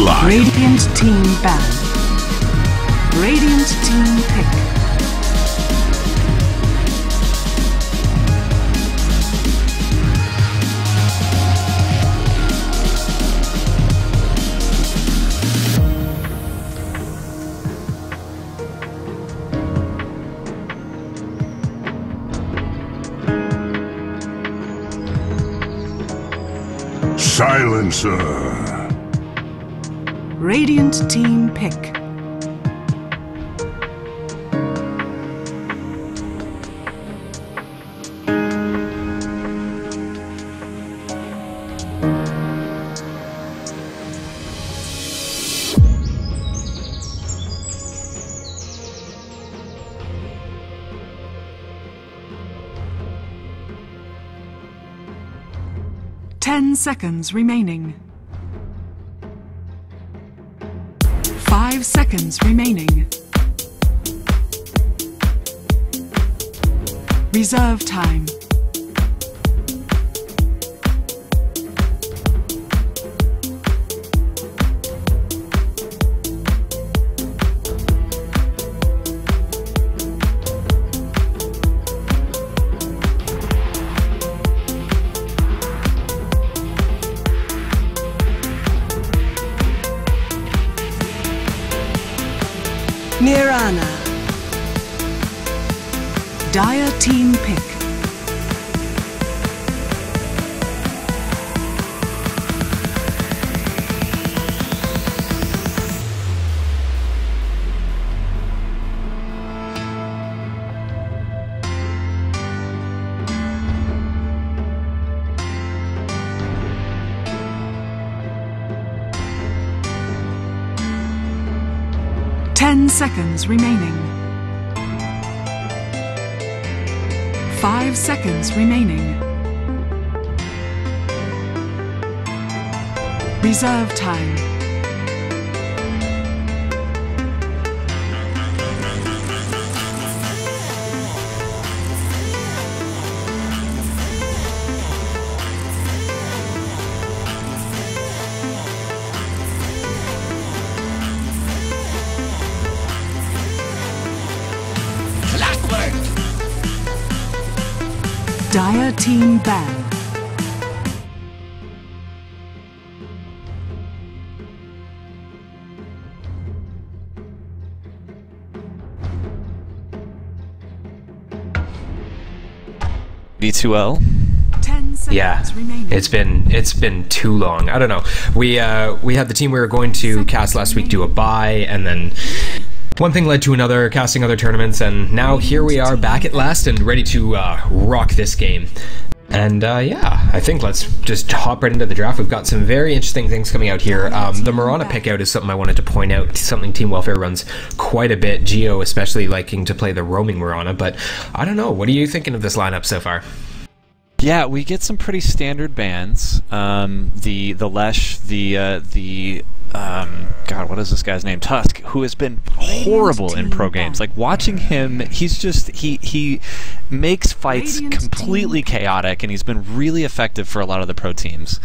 live. Radiant team ban. Radiant team pick. Silencer. Radiant team pick. Ten seconds remaining. 5 seconds remaining. Reserve time. Mirana. Dire team pick. Ten seconds remaining. 5 seconds remaining. Reserve time. Dire team ban. AD2L. 10 seconds Yeah, remaining. it's been too long. I don't know. We had the team we were going to cast last week do a bye, and then one thing led to another, casting other tournaments, and now here we are back at last and ready to rock this game. And yeah, I think let's just hop right into the draft. We've got some very interesting things coming out here. The Mirana pickout is something I wanted to point out, something Team Welfare runs quite a bit. Geo especially liking to play the roaming Mirana, but I don't know. What are you thinking of this lineup so far? Yeah, we get some pretty standard bans. The Lesh, God, what is this guy's name? Tusk, who has been horrible in pro games. Like, watching him, he's just, he makes fights completely chaotic, and he's been really effective for a lot of the pro teams.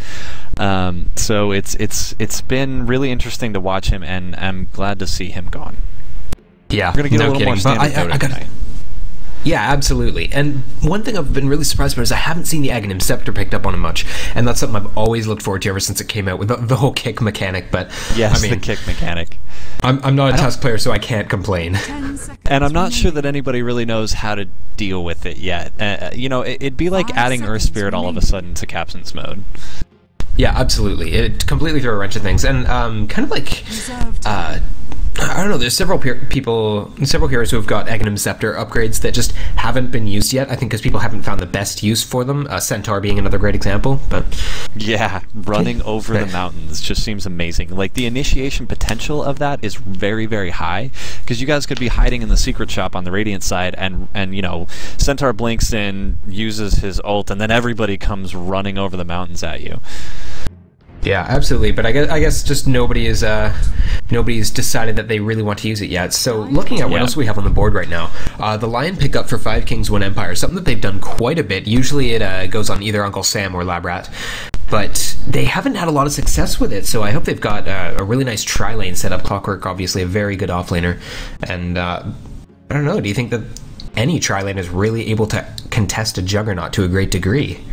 So it's been really interesting to watch him, and I'm glad to see him gone. Yeah, we're gonna get a little more standard Dota tonight. Yeah, absolutely. And one thing I've been really surprised about is I haven't seen the Aghanim Scepter picked up on him much, and that's something I've always looked forward to ever since it came out with the whole kick mechanic. But yes, I mean, the kick mechanic. I'm not a Tusk player, so I can't complain. And I'm not sure that anybody really knows how to deal with it yet. You know, it'd be like adding Earth Spirit all of a sudden to Captain's mode. Yeah, absolutely. It completely threw a wrench in things, and kind of like I don't know, there's several heroes who have got Aghanim Scepter upgrades that just haven't been used yet, I think because people haven't found the best use for them, Centaur being another great example. But yeah, running over the mountains just seems amazing. Like, the initiation potential of that is very, very high, because you guys could be hiding in the secret shop on the Radiant side, and you know, Centaur blinks in, uses his ult, and then everybody comes running over the mountains at you. Yeah, absolutely. But I guess just nobody's decided that they really want to use it yet. So looking at what else we have on the board right now, the Lion pickup for 5Kings1Empire, something that they've done quite a bit. Usually it goes on either Uncle Sam or Labrat. but they haven't had a lot of success with it. So I hope they've got a really nice tri-lane set up. Clockwork, obviously a very good offlaner, and I don't know. Do you think that any tri-lane is really able to contest a Juggernaut to a great degree?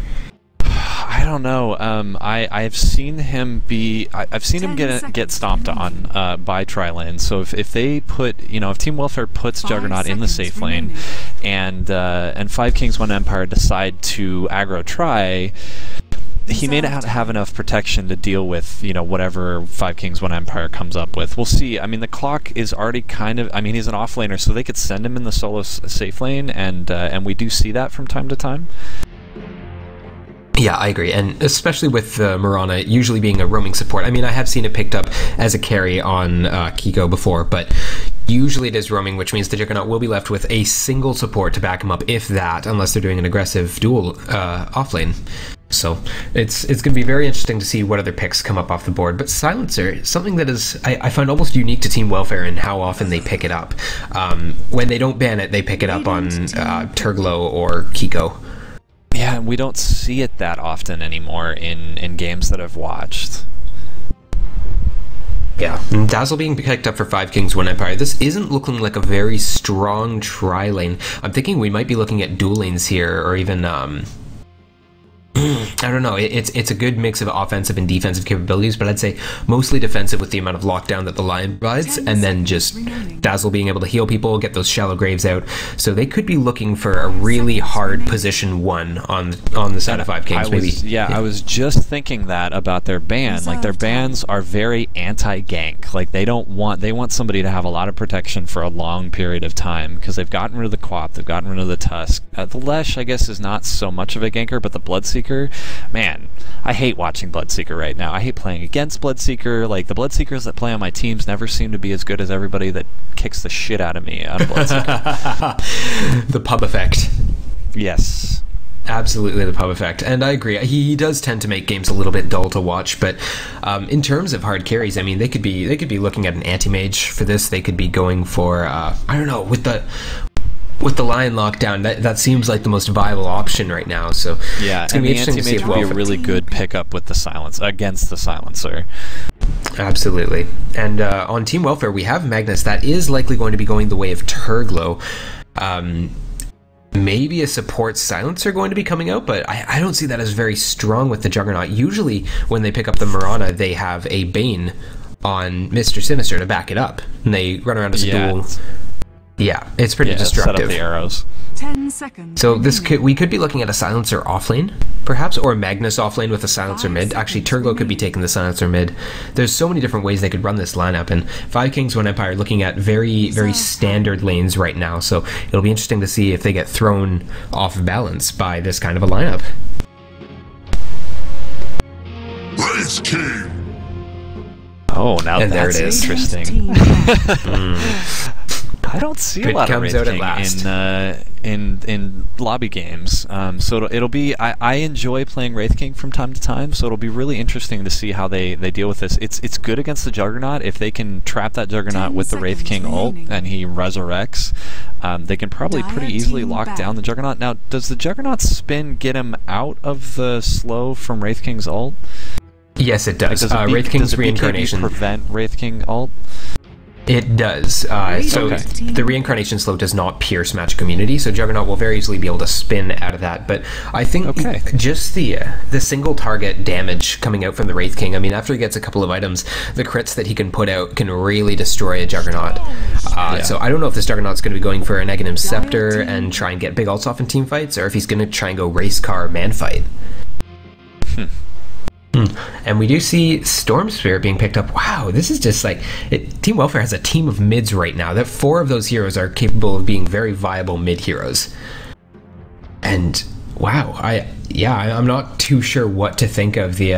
I don't know. I've seen him get stomped on by tri-lane. So if they put, if Team Welfare puts Juggernaut in the safe lane, and 5Kings1Empire decide to aggro tri, he may not have enough protection to deal with, whatever 5Kings1Empire comes up with. We'll see. I mean, the clock is already he's an offlaner, so they could send him in the solo safe lane, and we do see that from time to time. Yeah, I agree, and especially with Mirana usually being a roaming support. I mean, I have seen it picked up as a carry on Kiko before, but usually it is roaming, which means the Juggernaut will be left with a single support to back him up, if that, unless they're doing an aggressive duel offlane. So it's going to be very interesting to see what other picks come up off the board. But Silencer, something that is I find almost unique to Team Welfare and how often they pick it up. When they don't ban it, they pick it up on Turglo or Kiko. Yeah, we don't see it that often anymore in games that I've watched. Yeah, Dazzle being picked up for 5Kings1Empire. This isn't looking like a very strong tri-lane. I'm thinking we might be looking at dual lanes here, or even I don't know. It's a good mix of offensive and defensive capabilities, but I'd say mostly defensive with the amount of lockdown that the Lion provides, and then just Dazzle being able to heal people, get those shallow graves out. So they could be looking for a really hard position 1 on the side of 5Kings. I was just thinking that about their ban. Like, their bans are very anti-gank. Like, they want somebody to have a lot of protection for a long period of time, because they've gotten rid of the Quap, they've gotten rid of the Tusk. The Lesh, I guess, is not so much of a ganker, but the Bloodseeker, man, I hate watching Bloodseeker right now. I hate playing against Bloodseeker. Like, the Bloodseekers that play on my teams never seem to be as good as everybody that kicks the shit out of me on Bloodseeker. The pub effect. Yes. Absolutely, the pub effect. And I agree. He does tend to make games a little bit dull to watch, but in terms of hard carries, I mean, they could be looking at an anti-mage for this. They could be going for I don't know, with the Lion lockdown, that seems like the most viable option right now. So yeah, it's going to be interesting to see if would be a really good pickup with the against the Silencer. Absolutely. And on Team Welfare, we have Magnus. That is likely going to be going the way of Turglo. Maybe a support Silencer going to be coming out, but I don't see that as very strong with the Juggernaut. Usually when they pick up the Mirana, they have a Bane on Mr. Sinister to back it up, and they run around as a duel. Yeah, it's pretty destructive. Set up the arrows. 10 seconds. So we could be looking at a Silencer offlane, perhaps, or a Magnus offlane with a Silencer mid. Actually, Turglo could be taking the Silencer mid. There's so many different ways they could run this lineup, and 5Kings1Empire looking at very, very standard lanes right now, so it'll be interesting to see if they get thrown off balance by this kind of a lineup. Race King! Oh, now and there it is. Interesting. I don't see a lot of Wraith King in lobby games. So it'll be. I enjoy playing Wraith King from time to time. So it'll be really interesting to see how they deal with this. It's good against the Juggernaut if they can trap that Juggernaut with the Wraith King ult and he resurrects. They can probably pretty easily lock down the Juggernaut. Now, does the Juggernaut spin get him out of the slow from Wraith King's ult? Yes, it does. Like, Wraith King's does reincarnation prevent Wraith King ult? It does. So the reincarnation slow does not pierce magic immunity, so Juggernaut will very easily be able to spin out of that. But I think just the single target damage coming out from the Wraith King, I mean, after he gets a couple of items, the crits that he can put out can really destroy a Juggernaut. So I don't know if this Juggernaut's going to be going for a Negative Scepter and try and get big ults off in team fights, or if he's going to try and go race car man fight. And we do see Storm Spirit being picked up. Wow, this is just like Team Welfare has a team of mids right now. That 4 of those heroes are capable of being very viable mid heroes. And wow, I'm not too sure what to think of the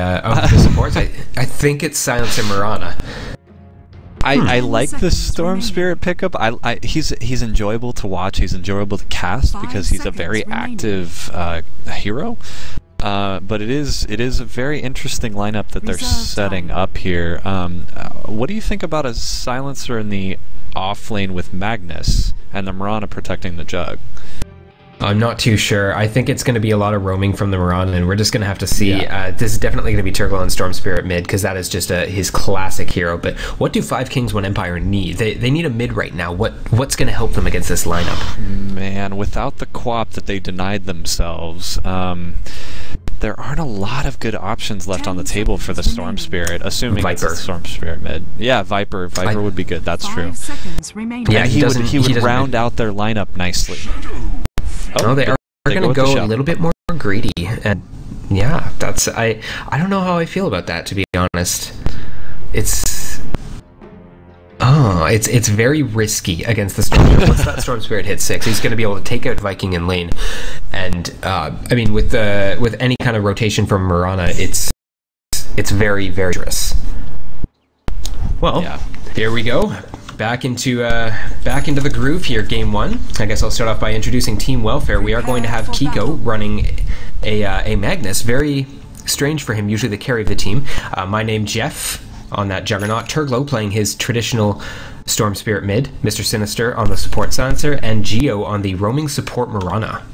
supports. I think it's Silencer Mirana. I like the Storm Spirit pickup. He's enjoyable to watch. He's enjoyable to cast because he's a very active hero. But it is a very interesting lineup that they're setting up here. What do you think about a Silencer in the off lane with Magnus and the Mirana protecting the Jug? I'm not too sure. I think it's going to be a lot of roaming from the Mirana, and we're just going to have to see. Yeah. This is definitely going to be Turgle and Storm Spirit mid, because that is just his classic hero. But what do 5Kings1Empire need? They need a mid right now. What's going to help them against this lineup? Man, without the co-op that they denied themselves, there aren't a lot of good options left on the table for the Storm Spirit, assuming it's a Storm Spirit mid. Yeah, Viper would be good. That's true. 5 seconds remaining. Yeah, And he would round out their lineup nicely. Oh, they are going to go a little bit more greedy, and yeah, that's I don't know how I feel about that, to be honest. It's very risky against the Storm Spirit. Once that Storm Spirit hits 6, he's going to be able to take out Viking in lane, and I mean, with any kind of rotation from Mirana, it's very, very dangerous. Well, yeah. Here we go. Back into the groove here, game 1. I guess I'll start off by introducing Team Welfare. We are going to have Kiko running a Magnus. Very strange for him, usually the carry of the team. My name Jeff on that Juggernaut. Turglo playing his traditional Storm Spirit mid. Mr. Sinister on the support silencer, and Geo on the roaming support Mirana.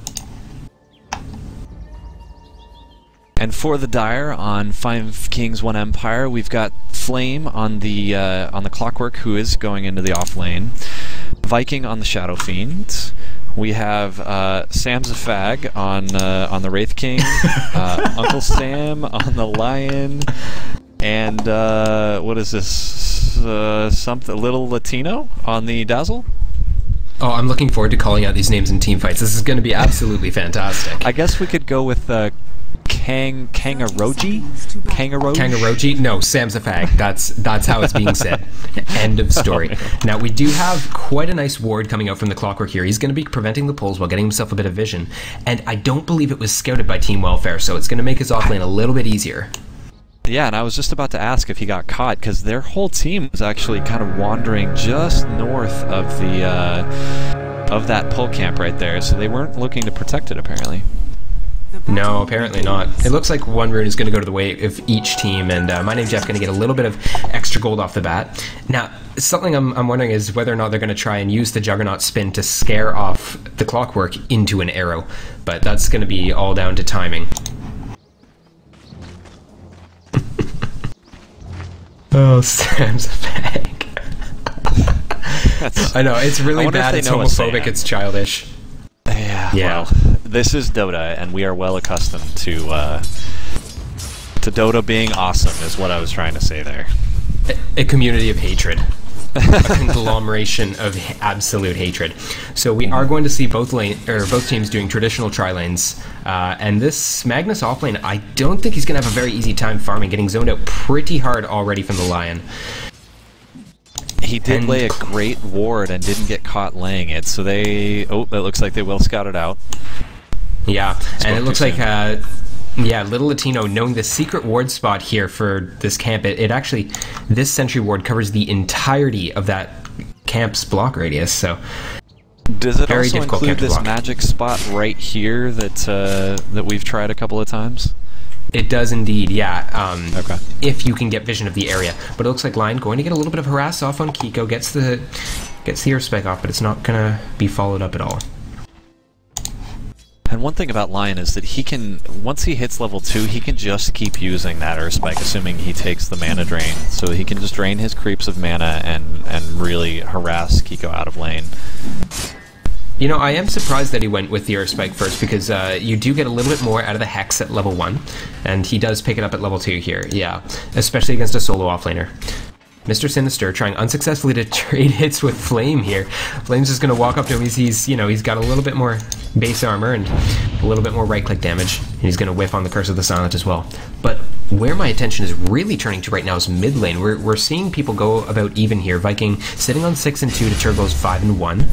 And for the Dire on 5Kings1Empire, we've got Flame on the Clockwork, who is going into the off lane. Viking on the Shadow Fiend. We have Sam's a Fag on the Wraith King. Uncle Sam on the Lion. And what is this? Something little Latino on the Dazzle. Oh, I'm looking forward to calling out these names in team fights. This is going to be absolutely fantastic. I guess we could go with Kangaroji? Kangaroji? No, Sam's a fag. That's how it's being said. End of story. Now, we do have quite a nice ward coming out from the Clockwork here. He's going to be preventing the pulls while getting himself a bit of vision. And I don't believe it was scouted by Team Welfare, so it's going to make his offlane a little bit easier. Yeah, and I was just about to ask if he got caught, because their whole team was actually kind of wandering just north of the of that pull camp right there, so they weren't looking to protect it, apparently. No, apparently not. It looks like one rune is going to go to the way of each team, and my name Jeff's going to get a little bit of extra gold off the bat. Now, something I'm wondering is whether or not they're going to try and use the Juggernaut spin to scare off the Clockwork into an arrow, but that's going to be all down to timing. Oh, Sam's a fag. I know, it's really bad, it's homophobic, it's childish. Yeah, well, this is Dota, and we are well accustomed to Dota being awesome, is what I was trying to say there. A community of hatred. A conglomeration of absolute hatred. So we are going to see both teams doing traditional tri-lanes, and this Magnus offlane, I don't think he's going to have a very easy time farming, getting zoned out pretty hard already from the Lion. He did lay a great ward and didn't get caught laying it, so they... Oh, it looks like they will scout it out. Yeah, and it looks like... yeah, Little Latino, knowing the secret ward spot here for this camp, it actually... This sentry ward covers the entirety of that camp's block radius, so... Does it also include this magic spot right here that we've tried a couple of times? It does indeed, yeah. Okay. If you can get vision of the area. But it looks like Lion going to get a little bit of harass off on Kiko, gets the airspec off, but it's not going to be followed up at all. And one thing about Lion is that he can, once he hits level 2, he can just keep using that airspec, assuming he takes the mana drain. So he can just drain his creeps of mana and really harass Kiko out of lane. You know, I am surprised that he went with the Earth Spike first, because you do get a little bit more out of the Hex at level 1, and he does pick it up at level 2 here, yeah, especially against a solo offlaner. Mr. Sinister trying unsuccessfully to trade hits with Flame here. Flame's just going to walk up to him. He's got a little bit more base armor and a little bit more right-click damage, and he's going to whiff on the Curse of the Silent as well. But where my attention is really turning to right now is mid lane. We're seeing people go about even here. Viking sitting on 6 and 2 to Turbo's 5 and 1. And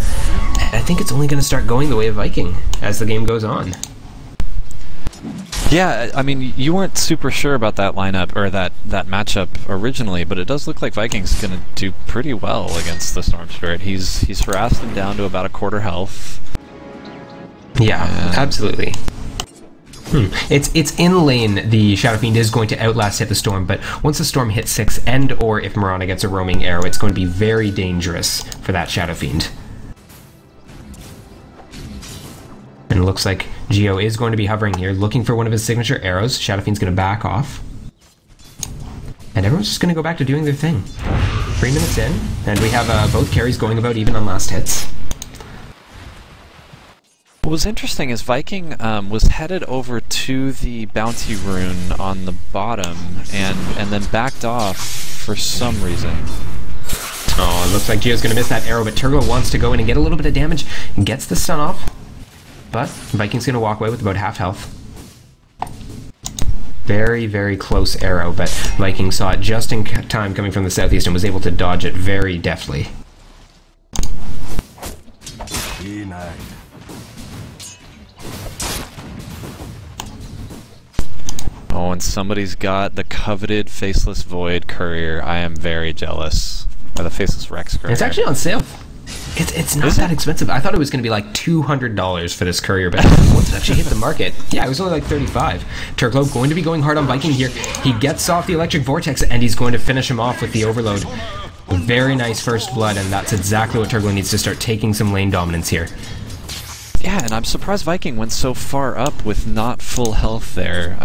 I think it's only going to start going the way of Viking as the game goes on. Yeah, I mean, you weren't super sure about that lineup, or that matchup originally, but it does look like Viking's going to do pretty well against the Storm Spirit. He's harassed him down to about a quarter health. Yeah, absolutely. It's in lane. The Shadow Fiend is going to outlast hit the Storm, but once the Storm hits 6, and or if Mirana gets a roaming arrow, it's going to be very dangerous for that Shadow Fiend. And it looks like Geo is going to be hovering here, looking for one of his signature arrows. Shadowfiend's going to back off. And everyone's just going to go back to doing their thing. 3 minutes in, and we have both carries going about even on last hits. What was interesting is Viking was headed over to the bounty rune on the bottom and then backed off for some reason. Oh, it looks like Geo's going to miss that arrow, but Turglo wants to go in and get a little bit of damage and gets the stun off. But Viking's going to walk away with about half health. Very, very close arrow, but Viking saw it just in time coming from the southeast and was able to dodge it very deftly. Oh, and somebody's got the coveted Faceless Void Courier. I am very jealous. Or the Faceless Rex Courier. It's actually on sale. It's not that expensive. I thought it was going to be like $200 for this courier, but once it actually hit the market, yeah, it was only like $35. Turglo going to be going hard on Viking here. He gets off the Electric Vortex, and he's going to finish him off with the Overload. Very nice first blood, and that's exactly what Turglo needs to start taking some lane dominance here. Yeah, and I'm surprised Viking went so far up with not full health there.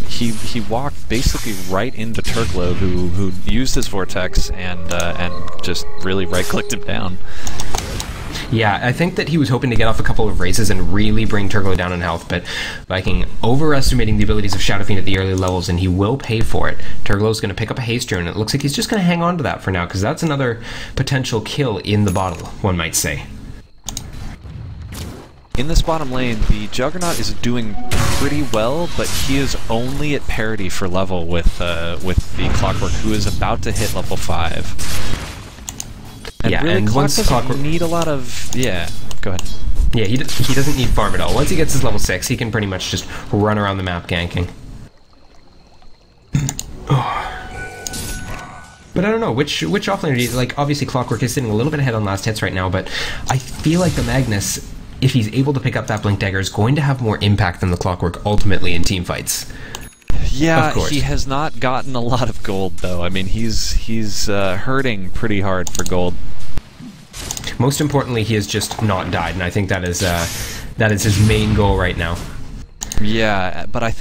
He walked basically right into Turglo, who used his Vortex and just really right-clicked him down. Yeah, I think that he was hoping to get off a couple of races and really bring Turglo down in health, but Viking overestimating the abilities of Shadowfiend at the early levels, and he will pay for it. Turglo's going to pick up a haste rune, and it looks like he's just going to hang on to that for now, because that's another potential kill in the bottle, one might say. In this bottom lane, the Juggernaut is doing pretty well, but he is only at parity for level with the Clockwork, who is about to hit level 5. And yeah, really, and once Clockwork need a lot of... Yeah, go ahead. Yeah, he doesn't need farm at all. Once he gets his level 6, he can pretty much just run around the map ganking. But I don't know, which offlaner do you... Like, obviously Clockwork is sitting a little bit ahead on last hits right now, but I feel like the Magnus, if he's able to pick up that Blink Dagger, is going to have more impact than the Clockwork ultimately in team fights. Yeah, he has not gotten a lot of gold, though. I mean, he's hurting pretty hard for gold. Most importantly, he has just not died, and I think that is his main goal right now. Yeah, but I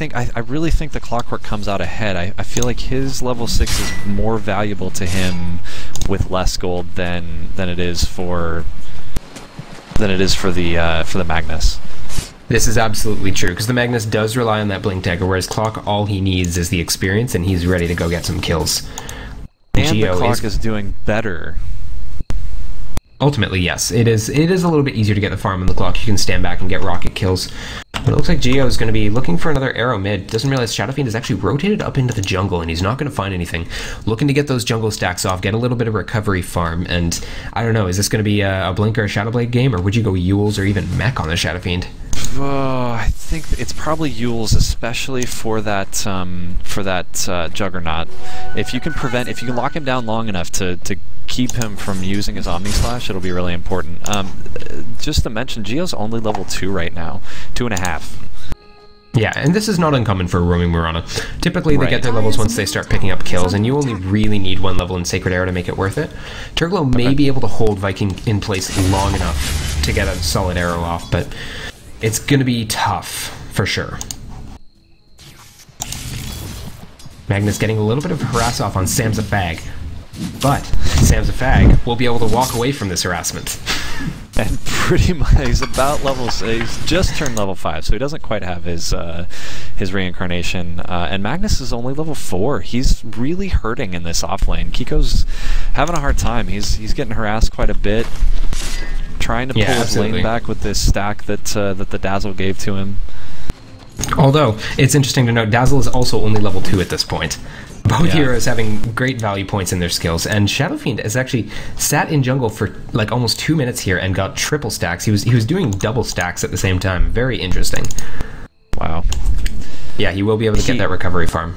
really think the Clockwork comes out ahead. I feel like his level 6 is more valuable to him with less gold than it is for the Magnus. This is absolutely true, because the Magnus does rely on that Blink Dagger, whereas Clock, all he needs is the experience, and he's ready to go get some kills. And the Clock is doing better. Ultimately, yes. It is a little bit easier to get the farm in the Clock. You can stand back and get rocket kills. But it looks like Geo is going to be looking for another arrow mid. Doesn't realize Shadowfiend is actually rotated up into the jungle, and he's not going to find anything. Looking to get those jungle stacks off, get a little bit of recovery farm, and I don't know, is this going to be a Blink or a Shadowblade game, or would you go Yules or even Mech on the Shadowfiend? Oh, I think it's probably Yules, especially for that Juggernaut. If you can lock him down long enough to keep him from using his Omni Slash, it'll be really important. Just to mention, Geo's only level 2 right now, 2.5. Yeah, and this is not uncommon for a roaming Mirana. Typically, they get their levels once they start picking up kills, and you only really need 1 level in Sacred Arrow to make it worth it. Turglo may be able to hold Viking in place long enough to get a solid arrow off, but it's going to be tough, for sure. Magnus getting a little bit of harass off on Sam's a Fag, but Sam's a Fag will be able to walk away from this harassment. And pretty much, he's about level 6. He's just turned level 5, so he doesn't quite have his reincarnation. And Magnus is only level 4. He's really hurting in this off lane. Kiko's having a hard time. He's getting harassed quite a bit, trying to pull his lane back with this stack that the Dazzle gave to him. Although, it's interesting to note, Dazzle is also only level 2 at this point. Both heroes having great value points in their skills, and Shadowfiend has actually sat in jungle for like almost 2 minutes here and got triple stacks. He was doing double stacks at the same time. Very interesting. Wow. Yeah, he will be able to get that recovery farm.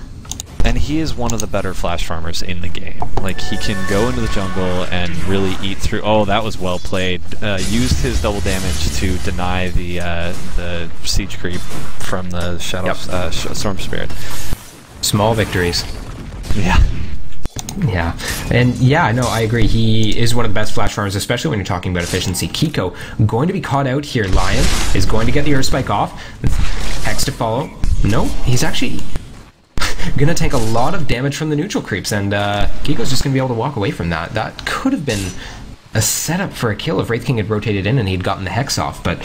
And he is one of the better flash farmers in the game. Like, he can go into the jungle and really eat through... Oh, that was well played. Used his double damage to deny the siege creep from the Shadow Storm Spirit. Small victories. Yeah. Yeah, and yeah, no, I agree. He is one of the best flash farmers, especially when you're talking about efficiency. Kiko going to be caught out here. Lion is going to get the Earth Spike off. Hex to follow. No, he's actually gonna take a lot of damage from the neutral creeps, and Kiko's just gonna be able to walk away from that. That could have been a setup for a kill if Wraith King had rotated in and he'd gotten the Hex off, but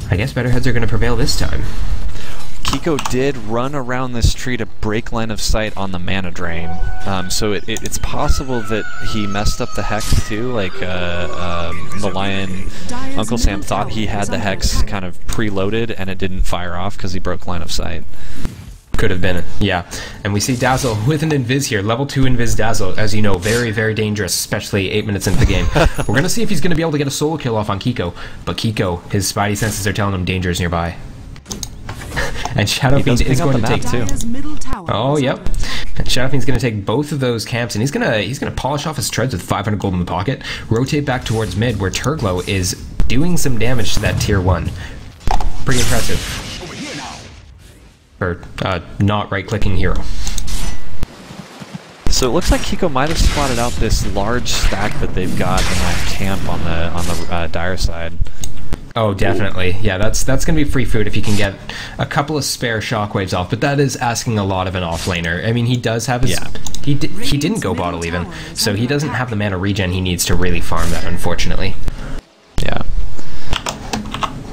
I guess better heads are gonna prevail this time. Kiko did run around this tree to break line of sight on the mana drain, so it's possible that he messed up the Hex too, like the Lion, Uncle Sam thought he had the Hex kind of preloaded and it didn't fire off because he broke line of sight. Could have been, yeah. And we see Dazzle with an Invis here, level 2 Invis Dazzle, as you know, very, very dangerous, especially 8 minutes into the game. We're going to see if he's going to be able to get a solo kill off on Kiko, but Kiko, his spidey senses are telling him danger is nearby. And Shadow Fiend is going to take too. Oh, yep. And Shadow Fiend's going to take both of those camps, and he's gonna polish off his treads with 500 gold in the pocket, rotate back towards mid, where Turglow is doing some damage to that tier 1. Pretty impressive. Or not right-clicking hero. So it looks like Kiko might have spotted out this large stack that they've got in that camp on the dire side. Oh, definitely. Yeah, that's going to be free food if you can get a couple of spare shockwaves off, but that is asking a lot of an offlaner. I mean, he does have his... Yeah. He didn't go bottle even, so he doesn't have the mana regen he needs to really farm that, unfortunately. Yeah.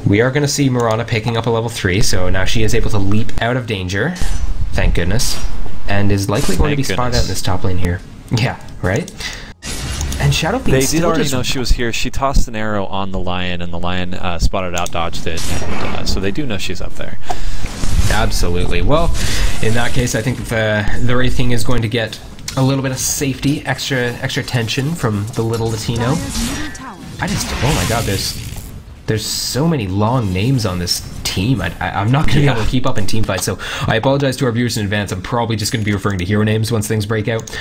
We are going to see Mirana picking up a level 3, so now she is able to leap out of danger, thank goodness, and is likely going to be spotted out in this top lane here. Yeah, right? And Shadow Fiend They did already know she was here. She tossed an arrow on the Lion, and the Lion spotted out, dodged it, and so they do know she's up there. Absolutely. Well, in that case, I think the Wraith King is going to get a little bit of safety, extra tension from the little Latino. Oh my god, there's so many long names on this team. I'm not going to be able to keep up in team fights, so I apologize to our viewers in advance. I'm probably just going to be referring to hero names once things break out.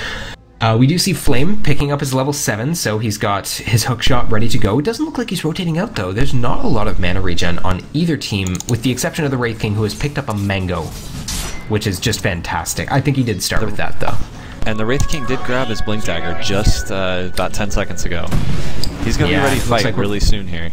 We do see Flame picking up his level 7, so he's got his hookshot ready to go. It doesn't look like he's rotating out, though. There's not a lot of mana regen on either team, with the exception of the Wraith King, who has picked up a Mango, which is just fantastic. I think he did start with that, though. And the Wraith King did grab his Blink Dagger just about 10 seconds ago. He's going to be ready to fight really soon here.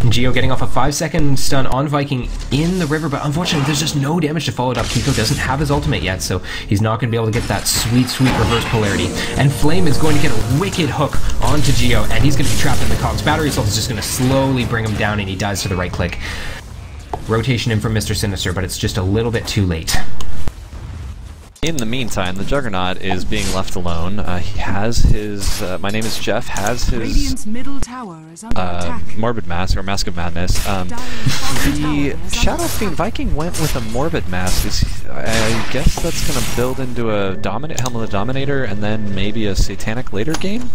Geo getting off a 5-second stun on Viking in the river, but unfortunately there's just no damage to follow it up. Kiko doesn't have his ultimate yet, so he's not going to be able to get that sweet, sweet reverse polarity. And Flame is going to get a wicked hook onto Geo, and he's going to be trapped in the cogs. Battery Assault is just going to slowly bring him down, and he dies to the right click. Rotation in from Mr. Sinister, but it's just a little bit too late. In the meantime, the Juggernaut is being left alone. He has his, my name is Jeff, has his Morbid Mask, or Mask of Madness. The Shadow Fiend Viking went with a Morbid Mask. I guess that's going to build into a Helm of the Dominator and then maybe a Satanic later game?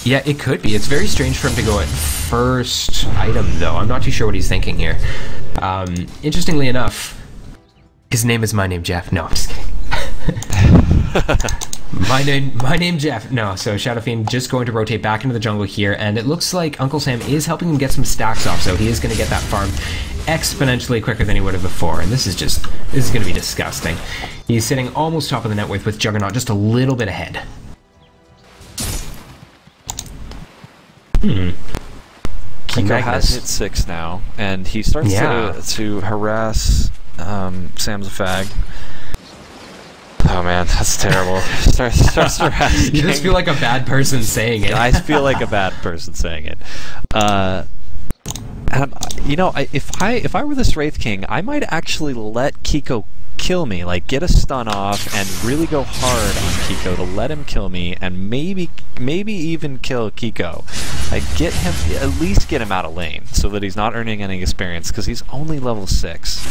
Yeah, it could be. It's very strange for him to go at first item, though. I'm not too sure what he's thinking here. Interestingly enough, his name is My Name Jeff. No, I'm just kidding. my name Jeff. No, so Shadow Fiend just going to rotate back into the jungle here, and it looks like Uncle Sam is helping him get some stacks off, so he is going to get that farm exponentially quicker than he would have before, and this is going to be disgusting. He's sitting almost top of the net worth with Juggernaut just a little bit ahead. Kiko has hit 6 now, and he starts to harass Sam's a fag. Oh man, that's terrible. starts to harass You just feel like a bad person saying it. I feel like a bad person saying it. And you know, if I were this Wraith King, I might actually let Kiko kill me, like get a stun off and really go hard on Kiko to let him kill me, and maybe even kill Kiko. Like at least get him out of lane so that he's not earning any experience, because he's only level 6.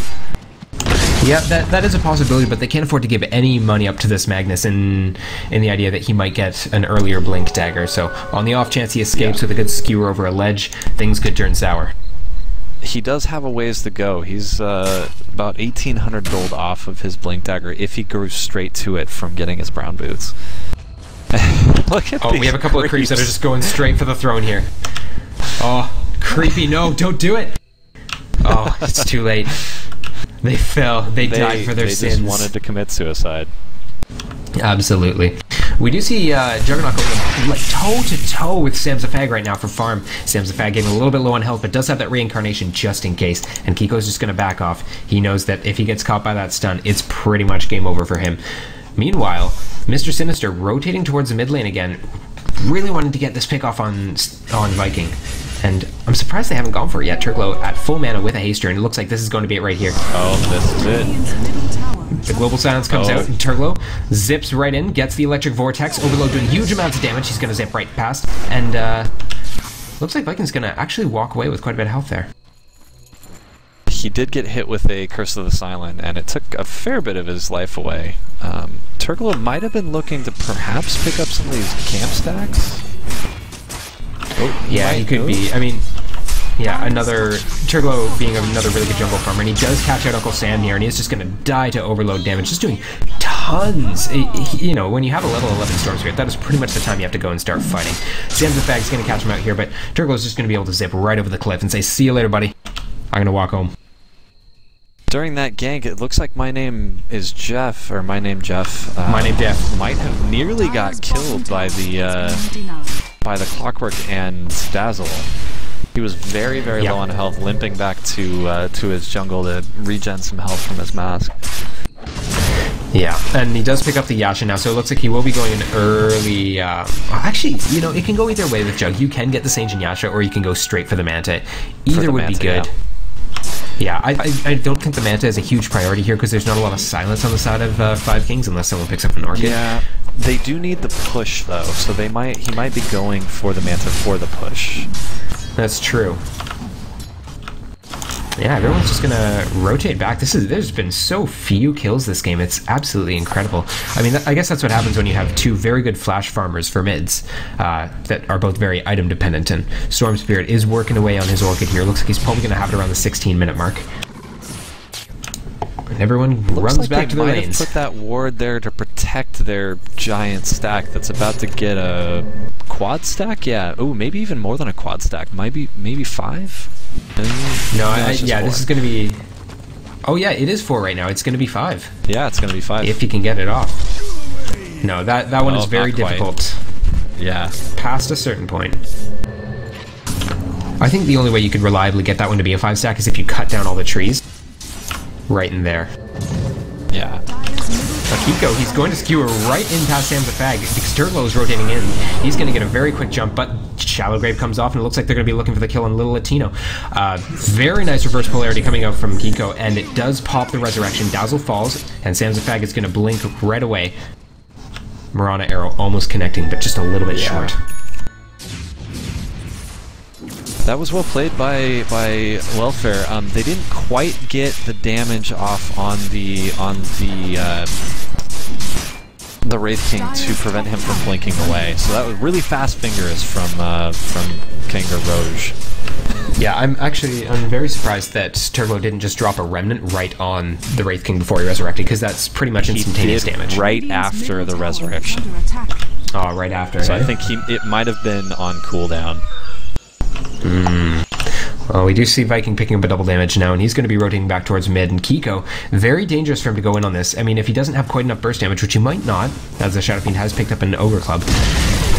Yeah, that is a possibility, but they can't afford to give any money up to this Magnus in the idea that he might get an earlier Blink Dagger. So on the off chance he escapes with a good skewer over a ledge, things could turn sour. He does have a ways to go. He's about 1,800 gold off of his Blink Dagger if he goes straight to it from getting his brown boots. Look at we have a couple of creeps that are just going straight for the throne here. Oh, creepy, no, don't do it! Oh, it's too late. They fell. They died for their sins. They just wanted to commit suicide. Absolutely. We do see Juggernaut going like toe-to-toe with Samzafag right now for farm. Samzafag getting a little bit low on health, but does have that reincarnation just in case. And Kiko's just going to back off. He knows that if he gets caught by that stun, it's pretty much game over for him. Meanwhile, Mr. Sinister rotating towards the mid lane again, really wanting to get this pick off on Viking. And I'm surprised they haven't gone for it yet. Turklo at full mana with a haster, and it looks like this is going to be it right here. Oh, this is it. The global silence comes out, and Turklo zips right in, gets the electric vortex. Overload doing huge amounts of damage. He's going to zip right past, and looks like Viking's going to actually walk away with quite a bit of health there. He did get hit with a Curse of the Silent, and it took a fair bit of his life away. Turklo might have been looking to perhaps pick up some of these camp stacks. Oh, yeah, he could be. I mean, yeah, another Turklo being another really good jungle farmer, and he does catch out Uncle Sam here, and he's just going to die to overload damage, just doing tons. You know, when you have a level 11 Storm Spirit, that is pretty much the time you have to go and start fighting. Samzafag's going to catch him out here, but Turklo's just going to be able to zip right over the cliff and say, "See you later, buddy. I'm going to walk home." During that gank, it looks like My Name is Jeff, or My Name Jeff. My Name Jeff might have nearly got killed by the Clockwork and Dazzle. He was very, very low on health, limping back to his jungle to regen some health from his mask. Yeah, and he does pick up the Yasha now, so it looks like he will be going in early. Actually, you know, it can go either way with Jug. You can get the Sage and Yasha, or you can go straight for the Manta. Either would be good. Yeah. Yeah, I don't think the Manta is a huge priority here because there's not a lot of silence on the side of 5 Kings unless someone picks up an Orchid. Yeah, they do need the push though, so he might be going for the Manta for the push. That's true. Yeah, everyone's just gonna rotate back. There's been so few kills this game. It's absolutely incredible. I mean, I guess that's what happens when you have two very good flash farmers for mids that are both very item dependent. And Storm Spirit is working away on his Orchid here. Looks like he's probably gonna have it around the 16-minute mark. And everyone runs back to their lanes. Have put that ward there to protect their giant stack that's about to get a quad stack. Yeah. Oh, maybe even more than a quad stack. Maybe 5. No, yeah, this is going to be... Oh yeah, it is 4 right now. It's going to be 5. Yeah, it's going to be 5. If you can get it off. No, that one is very difficult. Yeah. Past a certain point. I think the only way you could reliably get that one to be a 5 stack is if you cut down all the trees. Right in there. Yeah. Kiko, he's going to skewer right in past Samzafag because Turklo is rotating in. He's going to get a very quick jump, but Shallow Grave comes off, and it looks like they're going to be looking for the kill on Little Latino. Very nice reverse polarity coming out from Kiko, and it does pop the Resurrection. Dazzle falls, and Samzafag is going to blink right away. Mirana arrow almost connecting, but just a little bit short. That was well played by Welfare. They didn't quite get the damage off on the Wraith King to prevent him from blinking away. So that was really fast fingers from Kangar Roge. Yeah, I'm very surprised that Turklo didn't just drop a Remnant right on the Wraith King before he resurrected, because that's pretty much instantaneous damage. Right after the resurrection. Oh, right after. So I think it might have been on cooldown. Well, we do see Viking picking up a double damage now, and he's going to be rotating back towards mid. And Kiko, very dangerous for him to go in on this. I mean, if he doesn't have quite enough burst damage, which he might not, as the Shadow Fiend has picked up an Ogre Club,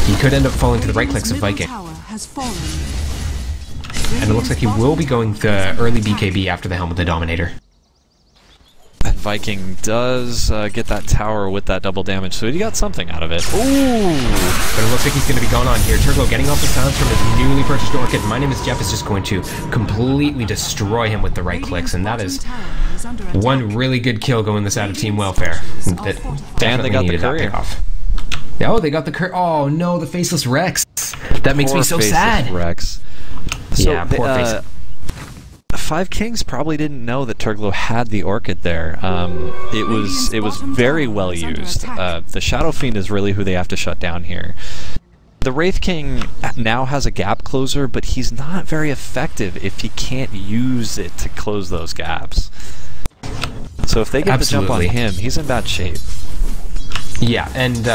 he could end up falling to the right clicks of Viking. And it looks like he will be going the early BKB after the Helm of the Dominator. And Viking does get that tower with that double damage, so he got something out of it. Ooh! But it looks like he's going to be gone on here. Turklo getting off the silence from his newly purchased Orchid. My Name is Jeff is just going to completely destroy him with the right clicks, and that is one really good kill going this out of Team Welfare. And they got the courier. Oh, they got the courier. Oh no, the Faceless Rex. That makes me so sad. Rex. So, yeah, poor Faceless. 5 Kings probably didn't know that Turklo had the Orchid there. It was very well used. The Shadow Fiend is really who they have to shut down here. The Wraith King now has a gap closer, but he's not very effective if he can't use it to close those gaps. So if they get the jump on him, he's in bad shape. Yeah, and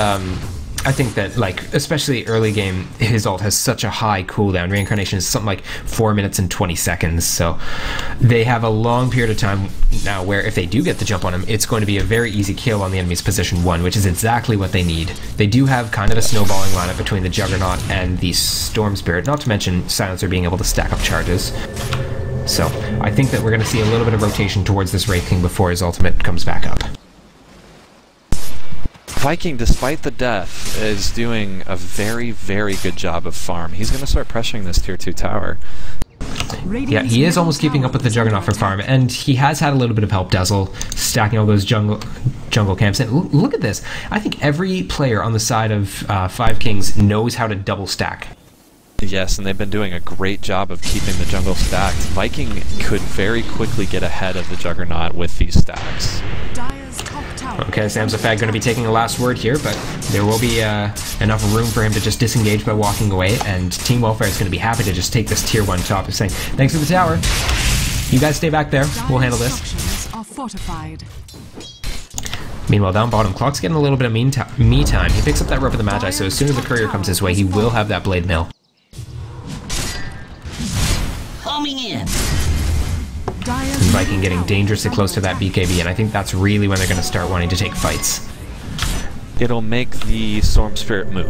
I think that, like, especially early game, his ult has such a high cooldown. Reincarnation is something like 4 minutes and 20 seconds. So they have a long period of time now where if they do get the jump on him, it's going to be a very easy kill on the enemy's position 1, which is exactly what they need. They do have kind of a snowballing lineup between the Juggernaut and the Storm Spirit, not to mention Silencer being able to stack up charges. So I think that we're going to see a little bit of rotation towards this Wraith King before his ultimate comes back up. Viking, despite the death, is doing a very, very good job of farm. He's going to start pressuring this tier 2 tower. Yeah, he is almost keeping up with the Juggernaut for farm, and he has had a little bit of help Dazzle, stacking all those jungle camps. And look at this. I think every player on the side of 5 Kings knows how to double stack. Yes, and they've been doing a great job of keeping the jungle stacked. Viking could very quickly get ahead of the Juggernaut with these stacks. Okay, Sam's Fag going to be taking the last word here, but there will be enough room for him to just disengage by walking away, and Team Welfare is going to be happy to just take this tier 1 top and saying, thanks for the tower. You guys stay back there. We'll handle this. Meanwhile, down bottom, Clock's getting a little bit of me time. He picks up that Rope of the Magi, so as soon as the courier comes his way, he will have that Blade Mill. Homing in. And Viking getting dangerously close to that BKB, and I think that's really when they're going to start wanting to take fights. It'll make the Storm Spirit moot.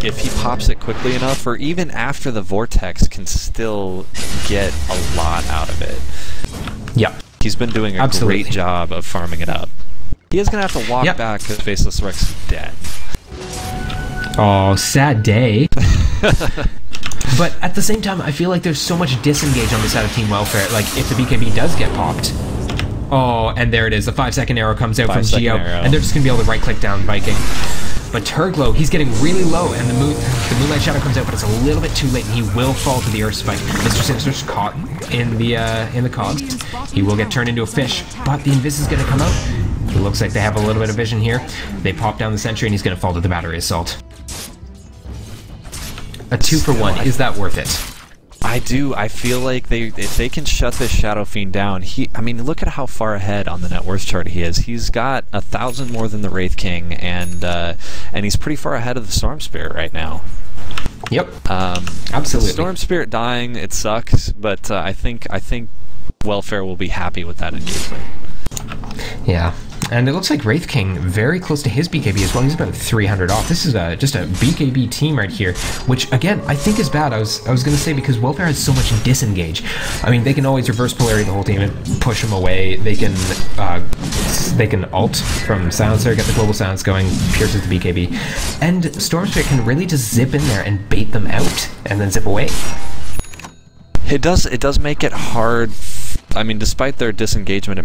If he pops it quickly enough, or even after the Vortex, can still get a lot out of it. Yep. He's been doing a great job of farming it up. He is going to have to walk back because Faceless Rex is dead. Oh, sad day. But at the same time, I feel like there's so much disengage on the side of Team Welfare. Like, if the BKB does get popped... Oh, and there it is. The 5-second arrow comes out from Geo, and they're just going to be able to right-click down Viking. But Turglow, he's getting really low, and the Moonlight Shadow comes out, but it's a little bit too late, and he will fall to the Earth Spike. Mr. Sinister's caught in the cogs. He will get turned into a fish, but the Invis is going to come out. It looks like they have a little bit of vision here. They pop down the sentry, and he's going to fall to the Battery Assault. A 2-for-1. Is that worth it? I do. I feel like if they can shut this Shadow Fiend down, I mean, look at how far ahead on the net worth chart he is. He's got 1,000 more than the Wraith King, and he's pretty far ahead of the Storm Spirit right now. Yep. Absolutely. Storm Spirit dying, it sucks, but I think Welfare will be happy with that engagement. Yeah. And it looks like Wraith King very close to his BKB as well. He's about 300 off. This is just a BKB team right here, which again I think is bad. I was going to say because Welfare has so much disengage. I mean, they can always reverse polarity the whole team and push them away. They can ult from Silencer, get the global silence going, pierces the BKB, and Storm Spirit can really just zip in there and bait them out and then zip away. It does make it hard. I mean, despite their disengagement, it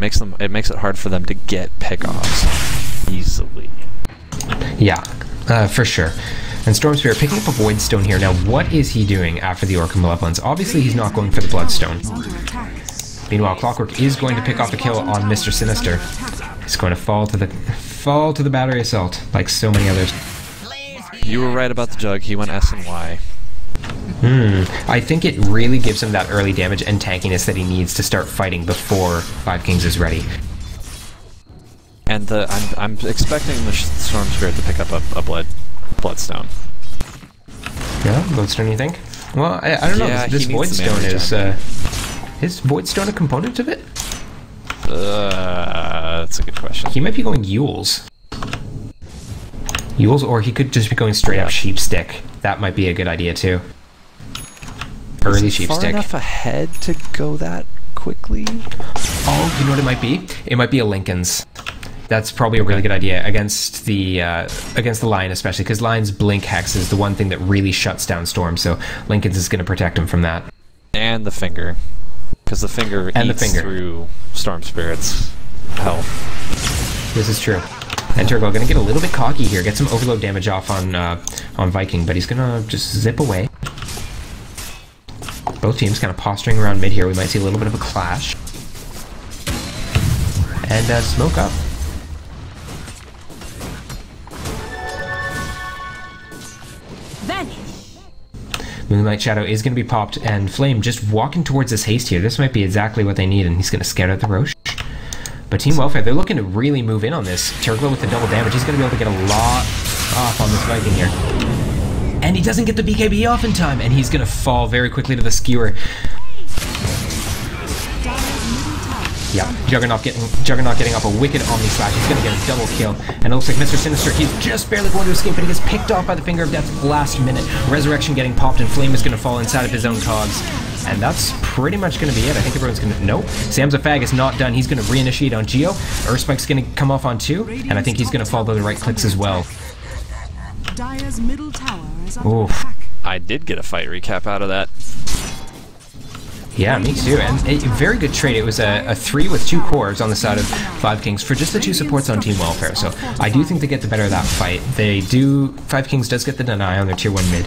makes it hard for them to get pickoffs easily. Yeah, for sure. And Storm Spirit picking up a Void Stone here. Now, what is he doing after the Orc of Malevolence? Obviously, he's not going for the Bloodstone. Meanwhile, Clockwork is going to pick off a kill on Mr. Sinister. He's going to fall to the Battery Assault, like so many others. You were right about the Jug. He went S and Y. I think it really gives him that early damage and tankiness that he needs to start fighting before 5 Kings is ready. And I'm expecting the Storm Spirit to pick up a Bloodstone. Yeah, Bloodstone, you think? Well, I don't know. This Void Stone is Void Stone a component of it? That's a good question. He might be going Yules. Yules, or he could just be going straight up Sheep Stick. That might be a good idea too. Early Sheep Stick. Far enough ahead to go that quickly? Oh, you know what it might be? It might be a Lincoln's. That's probably a really good idea against the Lion, especially because Lion's Blink Hex is the one thing that really shuts down Storm. So Lincoln's is going to protect him from that. And the Finger, because the Finger eats through Storm Spirit's health. This is true. And Turbo going to get a little bit cocky here, get some overload damage off on Viking, but he's going to just zip away. Both teams kind of posturing around mid here. We might see a little bit of a clash. And smoke up. Moonlight Shadow is going to be popped, and Flame just walking towards this haste here. This might be exactly what they need, and he's going to scare out the Roche. But Team Welfare, they're looking to really move in on this. Turglow with the double damage, he's going to be able to get a lot off on this Viking here. And he doesn't get the BKB off in time, and he's going to fall very quickly to the skewer. Yep, Juggernaut getting off a wicked Omni Slash. He's going to get a double kill. And it looks like Mr. Sinister, he's just barely going to escape, but he gets picked off by the Finger of Death last minute. Resurrection getting popped, and Flame is going to fall inside of his own cogs. And that's pretty much going to be it. I think everyone's going to... Nope. Sam's a Fag is not done. He's going to reinitiate on Geo. Earthspike's going to come off on 2, and I think he's going to follow the right clicks as well. Dire's middle tower is under Oof. attack. I did get a fight recap out of that. Yeah, me too. And a very good trade. It was a 3 with 2 cores on the side of 5 Kings for just the 2 supports on Team Welfare. So I do think they get the better of that fight. They do... 5 Kings does get the deny on their tier 1 mid.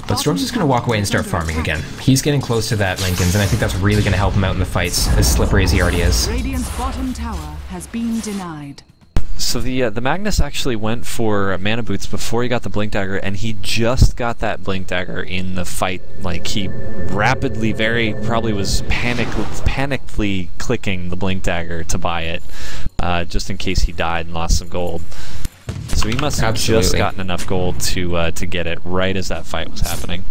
But Storm's just going to walk away and start farming again. He's getting close to that Linken's, and I think that's really going to help him out in the fights, as slippery as he already is. Radiant's bottom tower has been denied. So the Magnus actually went for mana boots before he got the blink dagger, and he just got that blink dagger in the fight. Like, he rapidly, probably was panically clicking the blink dagger to buy it, just in case he died and lost some gold. So he must have just gotten enough gold to get it right as that fight was happening.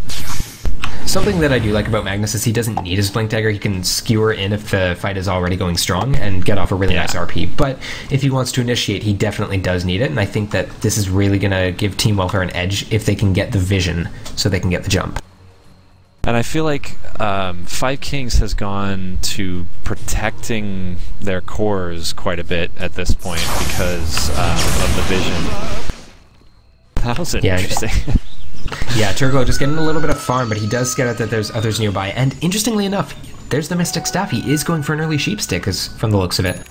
Something that I do like about Magnus is he doesn't need his blink dagger. He can skewer in if the fight is already going strong and get off a really nice RP. But if he wants to initiate, he definitely does need it, and I think that this is really going to give Team Welfare an edge if they can get the vision so they can get the jump. And I feel like 5 Kings has gone to protecting their cores quite a bit at this point because of the vision. That was interesting. Yeah, Turglow just getting a little bit of farm, but he does get out that there's others nearby. And interestingly enough, there's the Mystic Staff. He is going for an early Sheep Stick, from the looks of it.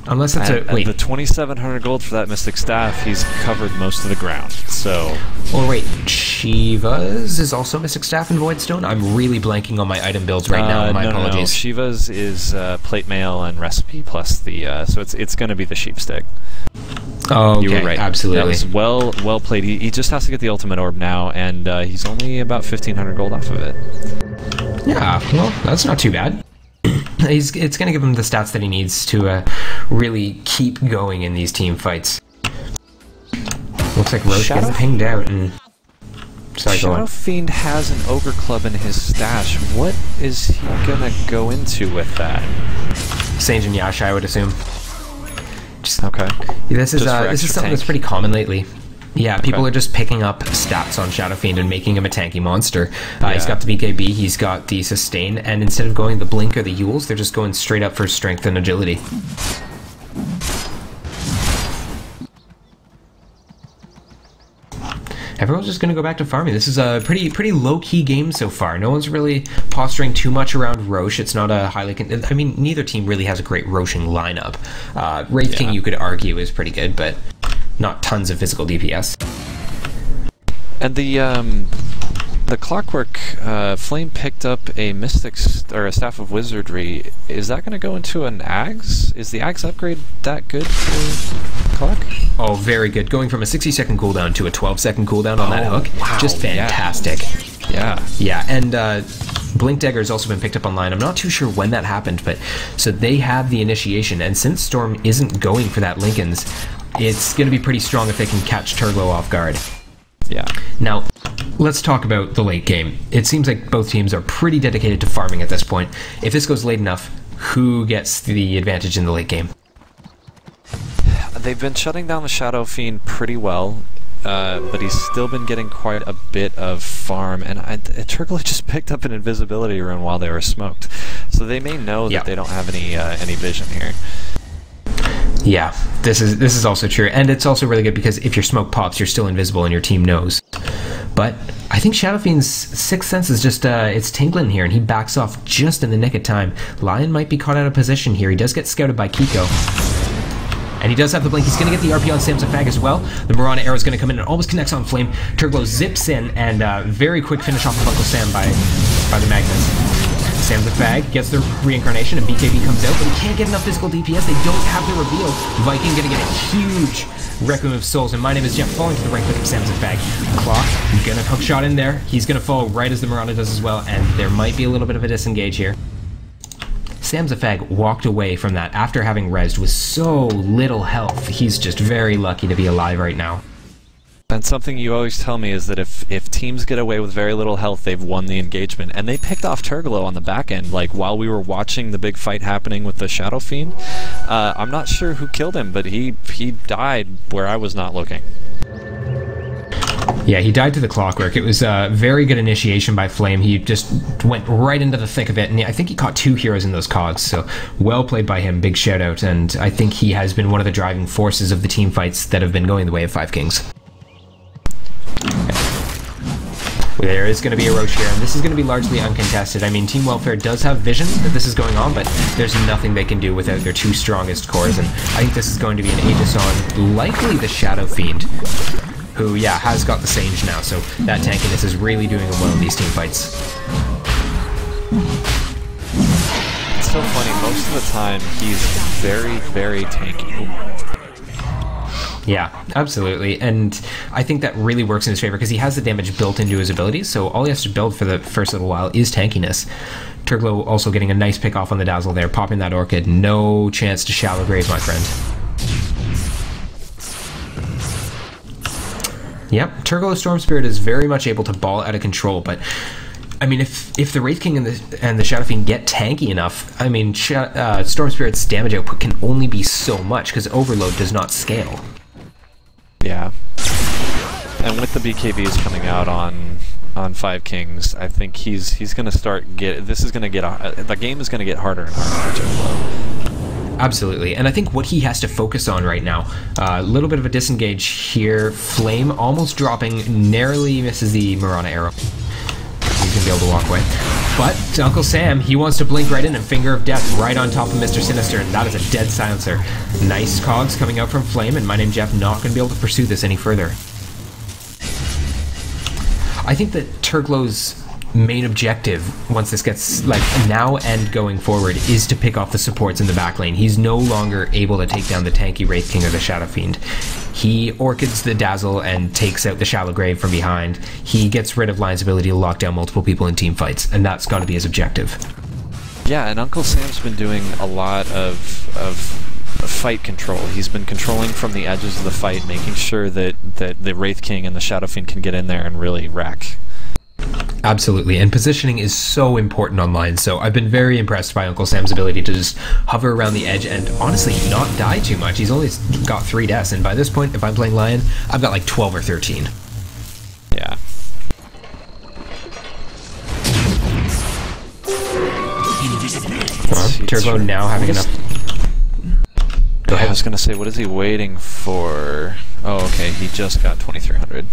Unless it's wait. The 2,700 gold for that Mystic Staff, he's covered most of the ground, so... Oh wait, Shiva's is also Mystic Staff and Voidstone? I'm really blanking on my item builds right now, my apologies. No. Shiva's is Plate Mail and Recipe plus the... so it's going to be the Sheep Stick. Oh, okay, you were right. Absolutely. That was well played. He just has to get the ultimate orb now, and he's only about 1,500 gold off of it. Yeah, well, that's not too bad. It's going to give him the stats that he needs to really keep going in these team fights. Looks like Roche getting pinged out and... Sorry, Shadow Fiend has an Ogre Club in his stash. What is he going to go into with that? Sage and Yasha, I would assume. Okay. This is something that's pretty common lately. Yeah, people are just picking up stats on Shadow Fiend and making him a tanky monster. He's got the BKB, he's got the sustain, and instead of going the blink or the Yules, they're just going straight up for strength and agility. Everyone's just going to go back to farming. This is a pretty low-key game so far. No one's really posturing too much around Roche. It's not a highly... I mean, neither team really has a great Roshing lineup. Wraith King, you could argue, is pretty good, but not tons of physical DPS. And the Clockwork Flame picked up a Mystic or a Staff of Wizardry. Is that going to go into an Axe? Is the Axe upgrade that good for Clock? Oh, very good. Going from a 60-second cooldown to a 12-second cooldown on that hook. Wow, just fantastic. Yeah, and Blink Dagger has also been picked up online. I'm not too sure when that happened, but so they have the initiation, and since Storm isn't going for that Linken's, it's going to be pretty strong if they can catch Turglow off guard. Yeah. Now, let's talk about the late game. It seems like both teams are pretty dedicated to farming at this point. If this goes late enough, who gets the advantage in the late game? They've been shutting down the Shadow Fiend pretty well, but he's still been getting quite a bit of farm, and Turglow just picked up an invisibility rune while they were smoked, so they may know that they don't have any vision here. Yeah, this is also true, and it's also really good because if your smoke pops, you're still invisible and your team knows. But I think Shadow Fiend's sixth sense is just it's tingling here, and he backs off just in the nick of time. Lion might be caught out of position here. He does get scouted by Kiko. And he does have the blink. He's going to get the RP on Sam's Fag as well. The Marana arrow is going to come in and always connects on Flame. Turglow zips in, and very quick finish off of Uncle Sam by the Magnus. Sam's Fag gets the reincarnation, and BKB comes out, but he can't get enough physical DPS. They don't have the reveal. Viking going to get a huge Requiem of Souls, and my name is Jeff, falling to the right click of Sam's Fag. Clock, going to hook shot in there. He's going to fall right as the Marana does as well, and there might be a little bit of a disengage here. Sam's Fag walked away from that after having rezzed with so little health. He's just very lucky to be alive right now. And something you always tell me is that if teams get away with very little health, they've won the engagement. And they picked off Turglow on the back end, like while we were watching the big fight happening with the Shadow Fiend. I'm not sure who killed him, but he died where I was not looking. Yeah, he died to the clockwork. It was a very good initiation by Flame. He just went right into the thick of it, and I think he caught 2 heroes in those cogs, so well played by him. Big shout out, and I think he has been one of the driving forces of the team fights that have been going the way of 5Kings. There is going to be a Roche here, and this is going to be largely uncontested. I mean, Team Welfare does have vision that this is going on, but there's nothing they can do without their 2 strongest cores, and I think this is going to be an Aegis on likely the Shadow Fiend, who, yeah, has got the Sage now, so that tankiness is really doing him well in these team fights. It's so funny, most of the time he's very, very tanky. Yeah, absolutely, and I think that really works in his favor because he has the damage built into his abilities, so all he has to build for the first little while is tankiness. Turglow also getting a nice pick off on the Dazzle there, popping that Orchid. No chance to Shallow Grave, my friend. Yep, Turglow Storm Spirit is very much able to ball out of control, but I mean, if the Wraith King and the Shadow Fiend get tanky enough, I mean, Storm Spirit's damage output can only be so much because Overload does not scale. Yeah, and with the BKBs coming out on 5Kings, I think he's going to start the game is going to get harder and harder for Turglow. Absolutely, and I think what he has to focus on right now, a little bit of a disengage here. Flame almost dropping, narrowly misses the Mirana arrow. He's going to be able to walk away. But Uncle Sam, he wants to blink right in and Finger of Death right on top of Mr. Sinister, and that is a dead silencer. Nice cogs coming out from Flame, and My Name Jeff not going to be able to pursue this any further. I think that Turglow's main objective, once this gets, like, now and going forward, is to pick off the supports in the back lane. He's no longer able to take down the tanky Wraith King or the Shadow Fiend. He Orchids the Dazzle and takes out the Shallow Grave from behind. He gets rid of Lion's ability to lock down multiple people in team fights, and that's got to be his objective. Yeah, and Uncle Sam's been doing a lot of fight control. He's been controlling from the edges of the fight, making sure that the Wraith King and the Shadow Fiend can get in there and really wreck. Absolutely, and positioning is so important online, so I've been very impressed by Uncle Sam's ability to just hover around the edge and honestly not die too much. He's only got 3 deaths, and by this point, if I'm playing Lion, I've got like 12 or 13. Yeah. Well, Turglow now having enough... Go ahead. I was going to say, what is he waiting for? Oh, okay, he just got 2300.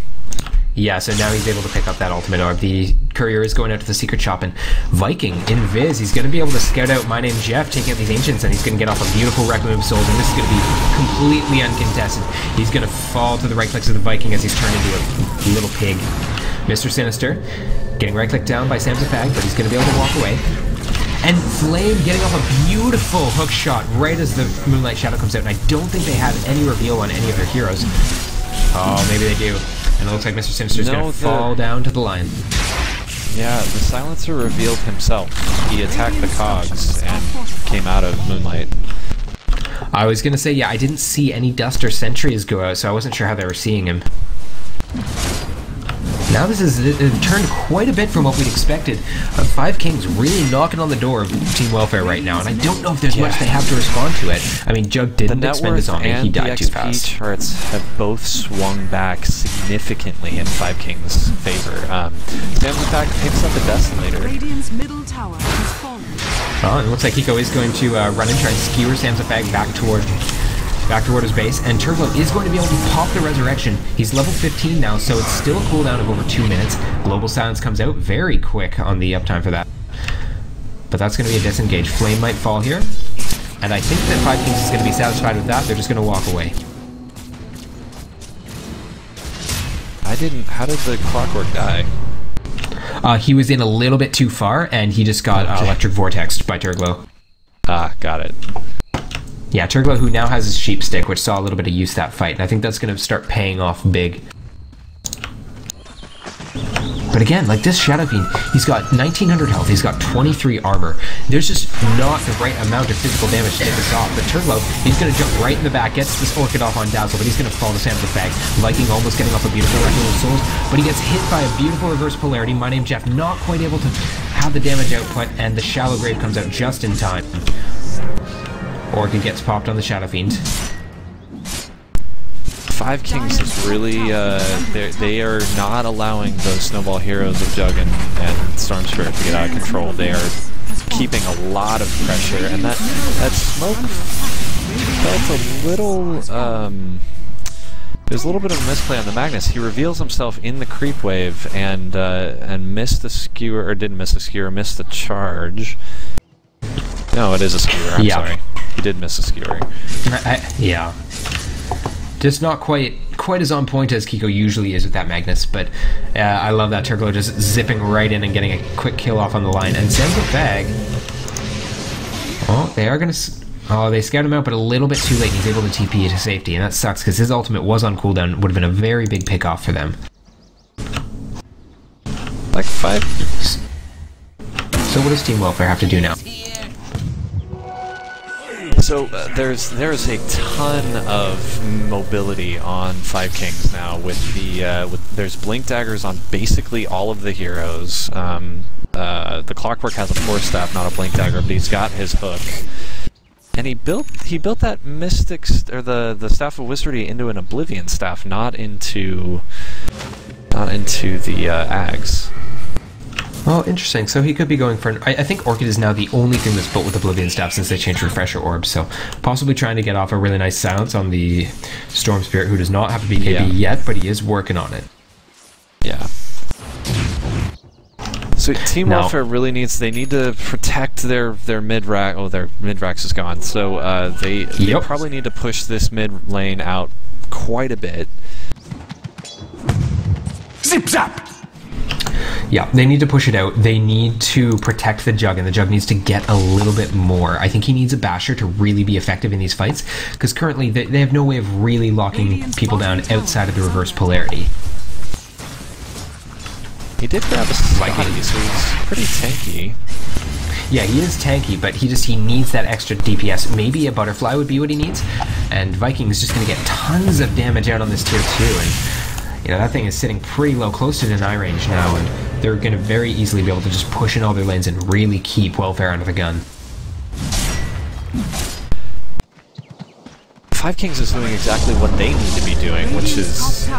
Yeah, so now he's able to pick up that ultimate orb. The courier is going out to the secret shop, and Viking, in Viz, he's going to be able to scout out My Name Jeff, taking out these Ancients, and he's going to get off a beautiful Requiem of Souls, and this is going to be completely uncontested. He's going to fall to the right clicks of the Viking as he's turned into a little pig. Mr. Sinister getting right clicked down by Sam's Fag, but he's going to be able to walk away. And Flame getting off a beautiful hook shot right as the Moonlight Shadow comes out, and I don't think they have any reveal on any of their heroes. Oh, maybe they do. And it looks like Mr. Sinister's going to fall down to the line. Yeah, the Silencer revealed himself. He attacked the cogs and came out of Moonlight. I was going to say, yeah, I didn't see any Dust or Sentries go out, so I wasn't sure how they were seeing him. Now this has turned quite a bit from what we'd expected. 5Kings really knocking on the door of Team Welfare right now, and I don't know if there's much they have to respond to it. I mean, Jug didn't expend his zombie, he died too fast. The XP charts have both swung back significantly in 5Kings' favor. Sam's Attack picks up a Desolator. Radiant's middle tower has fallen. Oh, it looks like Hiko is going to run and try and skewer Sam's Fag back toward his base, and Turglow is going to be able to pop the Resurrection. He's level 15 now, so it's still a cooldown of over 2 minutes. Global Silence comes out very quick on the uptime for that. But that's going to be a disengage. Flame might fall here, and I think that 5Kings is going to be satisfied with that. They're just going to walk away. How did the Clockwork die? He was in a little bit too far, and he just got Electric Vortexed by Turglow. Ah, got it. Yeah, Turglow, who now has his sheep stick, which saw a little bit of use that fight, and I think that's going to start paying off big. But again, like this Shadow Fiend, he's got 1900 health, he's got 23 armor. There's just not the right amount of physical damage to take this off. But Turglow, he's going to jump right in the back, gets this Orchid off on Dazzle, but he's going to fall to Sam's Bag. Viking almost getting off a beautiful Requiem of Souls, but he gets hit by a beautiful reverse polarity. My Name Jeff not quite able to have the damage output, and the Shallow Grave comes out just in time. Orchid gets popped on the Shadow Fiend. 5 Kings is really, they are not allowing those Snowball Heroes of Jug and Storm Spirit to get out of control. They are keeping a lot of pressure, and that smoke felt a little, there's a little bit of a misplay on the Magnus. He reveals himself in the creep wave and missed the skewer, or didn't miss the skewer, missed the charge. No, it is a skewer, I'm sorry. He did miss a skewer. Yeah. Just not quite as on point as Kiko usually is with that Magnus, but I love that Turglow just zipping right in and getting a quick kill off on the line. And Sam's Bag. Oh, they are going to... Oh, they scared him out, but a little bit too late. He's able to TP to safety, and that sucks because his ultimate was on cooldown. Would have been a very big pick off for them. Like 5. So what does Team Welfare have to do now? So there's a ton of mobility on 5 Kings now with the there's blink daggers on basically all of the heroes. The Clockwork has a Force Staff, not a blink dagger, but he's got his hook. And he built that Mystic the Staff of Wizardry into an Oblivion Staff, not into the Ags. Oh, interesting. So he could be going for... I think Orchid is now the only thing that's built with Oblivion Staff since they changed Refresher Orbs, so possibly trying to get off a really nice silence on the Storm Spirit, who does not have a BKB yet, but he is working on it. Yeah. So Team Welfare really needs... They need to protect their mid-rack... Oh, their mid-racks is gone. So they probably need to push this mid lane out quite a bit. Zip-zap! Yeah, they need to push it out. They need to protect the Jug, and the Jug needs to get a little bit more. I think he needs a Basher to really be effective in these fights, because currently they have no way of really locking people down outside of the reverse polarity. He did grab a Viking, so he's pretty tanky. Yeah, he is tanky, but he needs that extra DPS. Maybe a Butterfly would be what he needs, and Viking is just going to get tons of damage out on this tier 2, and you know, that thing is sitting pretty low, close to deny range now, and they're going to very easily be able to just push in all their lanes and really keep Welfare under the gun. 5 Kings is doing exactly what they need to be doing, which is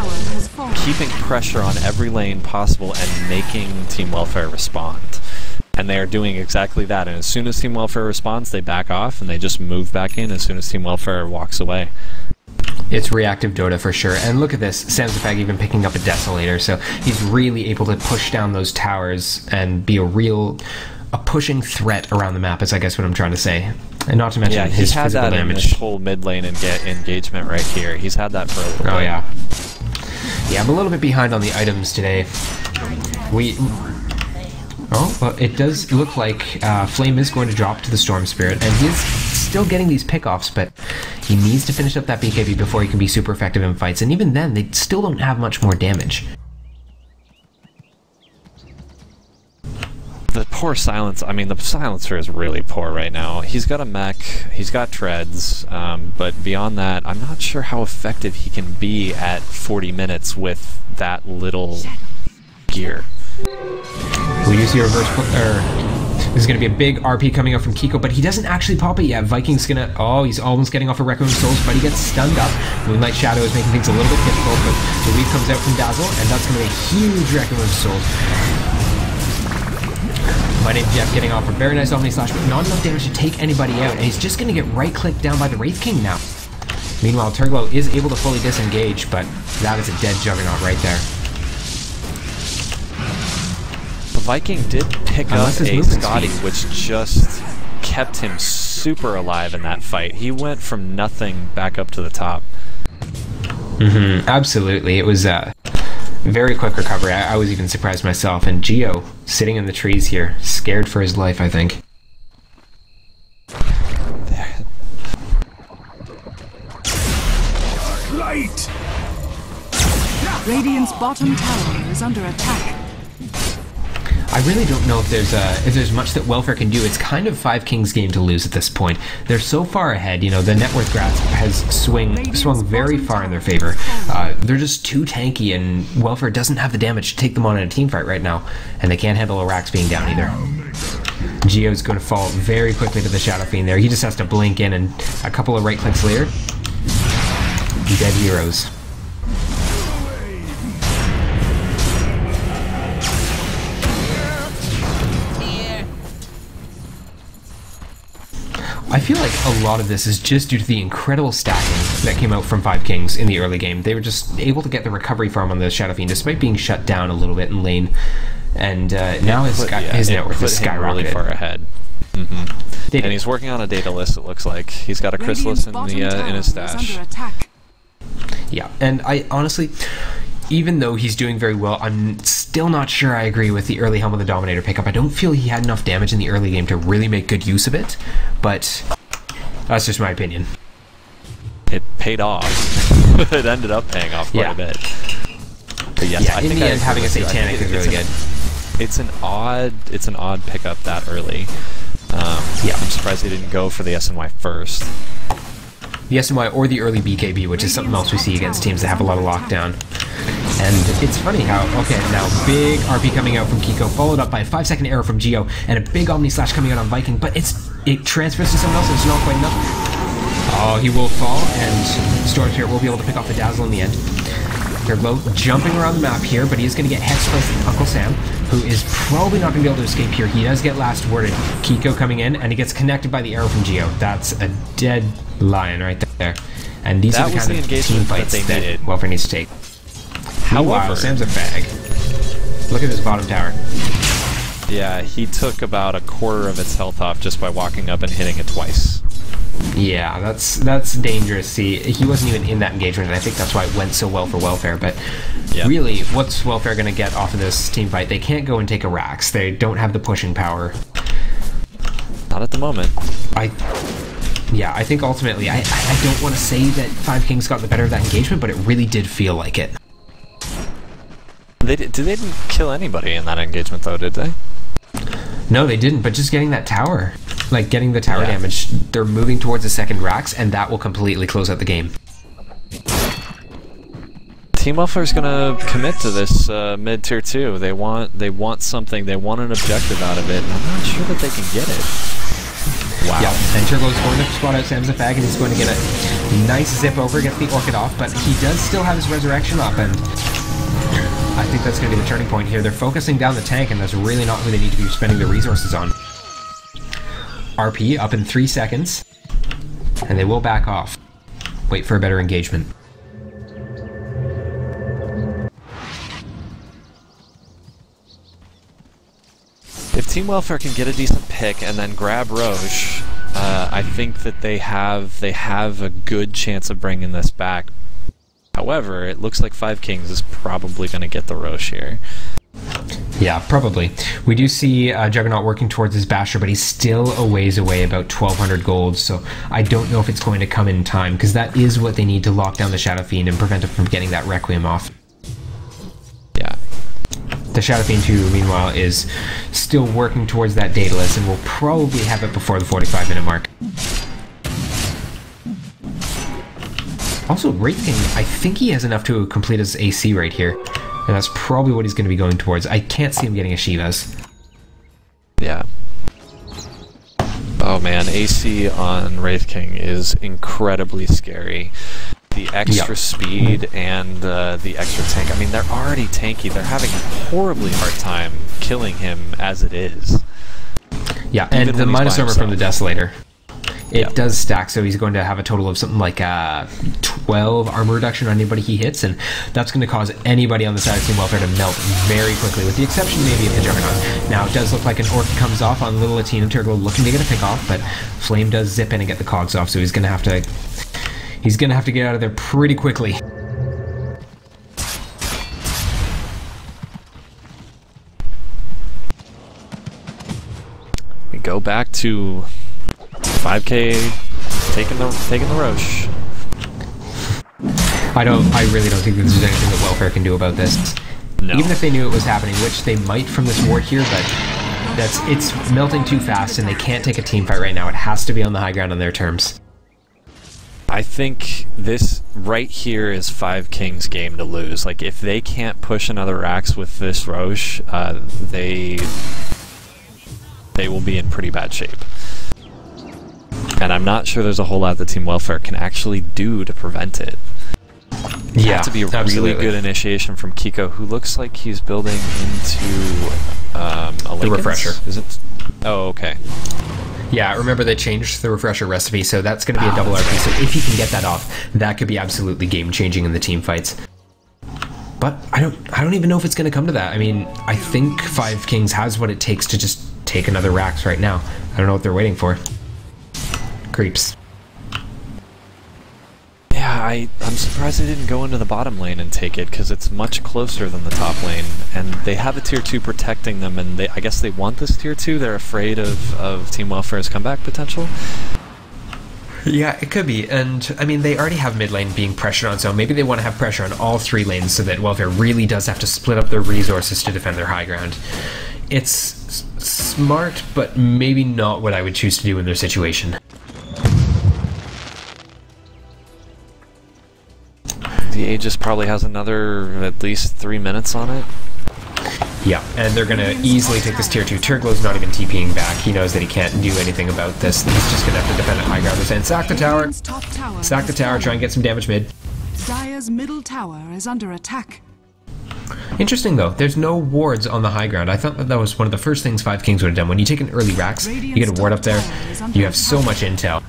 keeping pressure on every lane possible and making Team Welfare respond. And they are doing exactly that, and as soon as Team Welfare responds, they back off, and they just move back in as soon as Team Welfare walks away. It's reactive Dota for sure, and look at this, Sam's even picking up a Desolator, so he's really able to push down those towers and be a pushing threat around the map, is I guess what I'm trying to say. And not to mention his physical damage. Yeah, he had that in this whole mid lane and engagement right here. He's had that for a little bit. Oh yeah. Yeah, I'm a little bit behind on the items today. Oh, well, it does look like Flame is going to drop to the Storm Spirit, and he is still getting these pickoffs, but he needs to finish up that BKB before he can be super effective in fights, and even then, they still don't have much more damage. The poor silence, I mean, the silencer is really poor right now. He's got a mech, he's got treads, but beyond that, I'm not sure how effective he can be at 40 minutes with that little gear. We do see a reverse... There's going to be a big RP coming up from Kiko, but he doesn't actually pop it yet. Viking's going to... Oh, he's almost getting off a Requiem of Souls, but he gets stunned up. Moonlight Shadow is making things a little bit difficult, but the lead comes out from Dazzle, and that's going to be a huge Requiem of Souls. My Name Jeff getting off a very nice Omni Slash, but not enough damage to take anybody out, and he's just going to get right-clicked down by the Wraith King now. Meanwhile, Turglow is able to fully disengage, but that is a dead Juggernaut right there. Viking did pick up a Scotty, which just kept him super alive in that fight. He went from nothing back up to the top. Absolutely. It was a very quick recovery. I was even surprised myself. And Geo, sitting in the trees here, scared for his life, I think. Light! Radiant's bottom tower is under attack. I really don't know if there's much that Welfare can do. It's kind of 5Kings game to lose at this point. They're so far ahead. You know, the net worth graph has swung very far in their favor. They're just too tanky, and Welfare doesn't have the damage to take them on in a team fight right now, and they can't handle Arax being down either. Geo's going to fall very quickly to the Shadow Fiend there. He just has to blink in, and a couple of right clicks later, dead heroes. I feel like a lot of this is just due to the incredible stacking that came out from 5Kings in the early game. They were just able to get the recovery farm on the Shadow Fiend despite being shut down a little bit in lane. And now his net worth is skyrocketed. Really far ahead. And he's working on a data list, it looks like. He's got a Chrysalis in his stash. Yeah, and I honestly, even though he's doing very well, I'm still not sure I agree with the early Helm of the Dominator pickup. I don't feel he had enough damage in the early game to really make good use of it, but that's just my opinion. It paid off. It ended up paying off quite a bit. But yes, I in think the end, having a Satanic is really good. It's an odd pickup that early. I'm surprised he didn't go for the SNY first. The SNY or the early BKB, which is something else we see against teams that have a lot of lockdown. And it's funny how, okay, now big RP coming out from Kiko, followed up by a 5-second arrow from Geo, and a big Omni Slash coming out on Viking, but it transfers to someone else, and it's not quite enough. Oh, he will fall, and Storm Spirit will be able to pick off the Dazzle in the end. They're low, jumping around the map here, but he is going to get hex placed with Uncle Sam, who is probably not going to be able to escape here. He does get last worded. Kiko coming in, and he gets connected by the arrow from Geo. That's a dead lion right there. And these are the kind of team fights that Welfare needs to take. However, Sam's a fag. Look at this bottom tower. Yeah, he took about a quarter of its health off just by walking up and hitting it twice. Yeah, that's dangerous. See, he wasn't even in that engagement, and I think that's why it went so well for Welfare. But really, what's Welfare going to get off of this team fight? They can't go and take a Rax. They don't have the pushing power. Not at the moment. I think ultimately, I don't want to say that 5Kings got the better of that engagement, but it really did feel like it. They didn't kill anybody in that engagement, though, did they? No, they didn't, but just getting that tower, like getting the tower damage, they're moving towards the second Rax, and that will completely close out the game. Team Welfare's gonna commit to this mid tier 2. They want something, they want an objective out of it, and I'm not sure that they can get it. Wow. Yeah, and Turbo's going to spot out Sam's a fag, and he's going to get a nice zip over, gets the Orchid off, but he does still have his Resurrection up, and I think that's going to be the turning point here. They're focusing down the tank, and that's really not who they need to be spending their resources on. RP up in 3 seconds, and they will back off. Wait for a better engagement. If Team Welfare can get a decent pick and then grab Roche, I think that they have a good chance of bringing this back. However, it looks like 5Kings is probably going to get the Roche here. Yeah, probably. We do see Juggernaut working towards his Basher, but he's still a ways away, about 1,200 gold, so I don't know if it's going to come in time, because that is what they need to lock down the Shadow Fiend and prevent him from getting that Requiem off. Yeah. The Shadow Fiend, who, meanwhile, is still working towards that Daedalus, and will probably have it before the 45-minute mark. Also, Wraith King, I think he has enough to complete his AC right here. And that's probably what he's going to be going towards. I can't see him getting a Shivas. Yeah. Oh man, AC on Wraith King is incredibly scary. The extra speed and the extra tank. I mean, they're already tanky. They're having a horribly hard time killing him as it is. Yeah, and the minus armor from the Desolator. It does stack, so he's going to have a total of something like 12 armor reduction on anybody he hits, and that's going to cause anybody on the side of Team Welfare to melt very quickly, with the exception maybe of the Juggernaut. Now, it does look like an Orc comes off on Little Latina Turtle looking to get a pick off, but Flame does zip in and get the cogs off, so he's going to have to get out of there pretty quickly. We go back to 5K taking the Roche. I really don't think there's anything that Welfare can do about this. No. Even if they knew it was happening, which they might from this ward here, but it's melting too fast and they can't take a team fight right now. It has to be on the high ground on their terms. I think this right here is 5Kings' game to lose. Like, if they can't push another Rax with this Roche, they will be in pretty bad shape. And I'm not sure there's a whole lot that Team Welfare can actually do to prevent it. Yeah, have to be a absolutely. really good initiation from Kiko, who looks like he's building into a the refresher. Is it? Oh, okay. Yeah, remember they changed the refresher recipe, so that's going to be a double RP. So if he can get that off, that could be absolutely game-changing in the team fights. But I don't even know if it's going to come to that. I mean, I think 5Kings has what it takes to just take another Rax right now. I don't know what they're waiting for. Creeps. Yeah, I'm surprised they didn't go into the bottom lane and take it, because it's much closer than the top lane, and they have a tier 2 protecting them, and I guess they want this tier 2. They're afraid of Team Welfare's comeback potential. Yeah, it could be, and I mean, they already have mid lane being pressured on, so maybe they want to have pressure on all 3 lanes so that Welfare really does have to split up their resources to defend their high ground. It's smart, but maybe not what I would choose to do in their situation. The Aegis probably has another at least 3 minutes on it. Yeah, and they're going to easily take this tier 2. Turglo's not even TPing back. He knows that he can't do anything about this. He's just going to have to defend at high ground. They're saying, sack the tower. Radiant's top tower Sack the has tower, fallen. try and get some damage mid. Dire's middle tower is under attack. Interesting, though. There's no wards on the high ground. I thought that was one of the first things 5Kings would have done. When you take an early Rax, you get a ward up there, you have so much intel.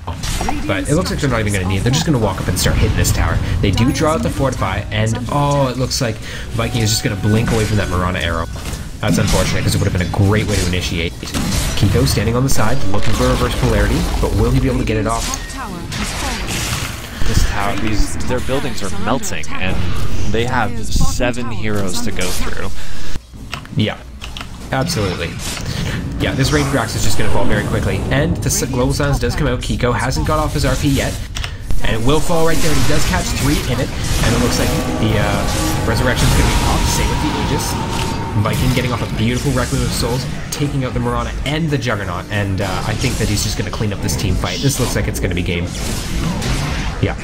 But it looks like they're not even going to need it. They're just going to walk up and start hitting this tower. They do draw out the Fortify, and oh, it looks like Viking is just going to blink away from that Mirana arrow. That's unfortunate, because it would have been a great way to initiate. Kiko standing on the side, looking for reverse polarity, but will he be able to get it off? Top tower has fallen. This tower, their buildings are melting, and they have 7 heroes to go through. Yeah, absolutely. Yeah, this ranged Rax is just going to fall very quickly. And the Global Silence does come out. Kiko hasn't got off his RP yet. And it will fall right there. And he does catch 3 in it. And it looks like the Resurrection is going to be off. Same with the Aegis. Viking getting off a beautiful Requiem of Souls, taking out the Mirana and the Juggernaut. And I think that he's just going to clean up this team fight. This looks like it's going to be game. Yeah.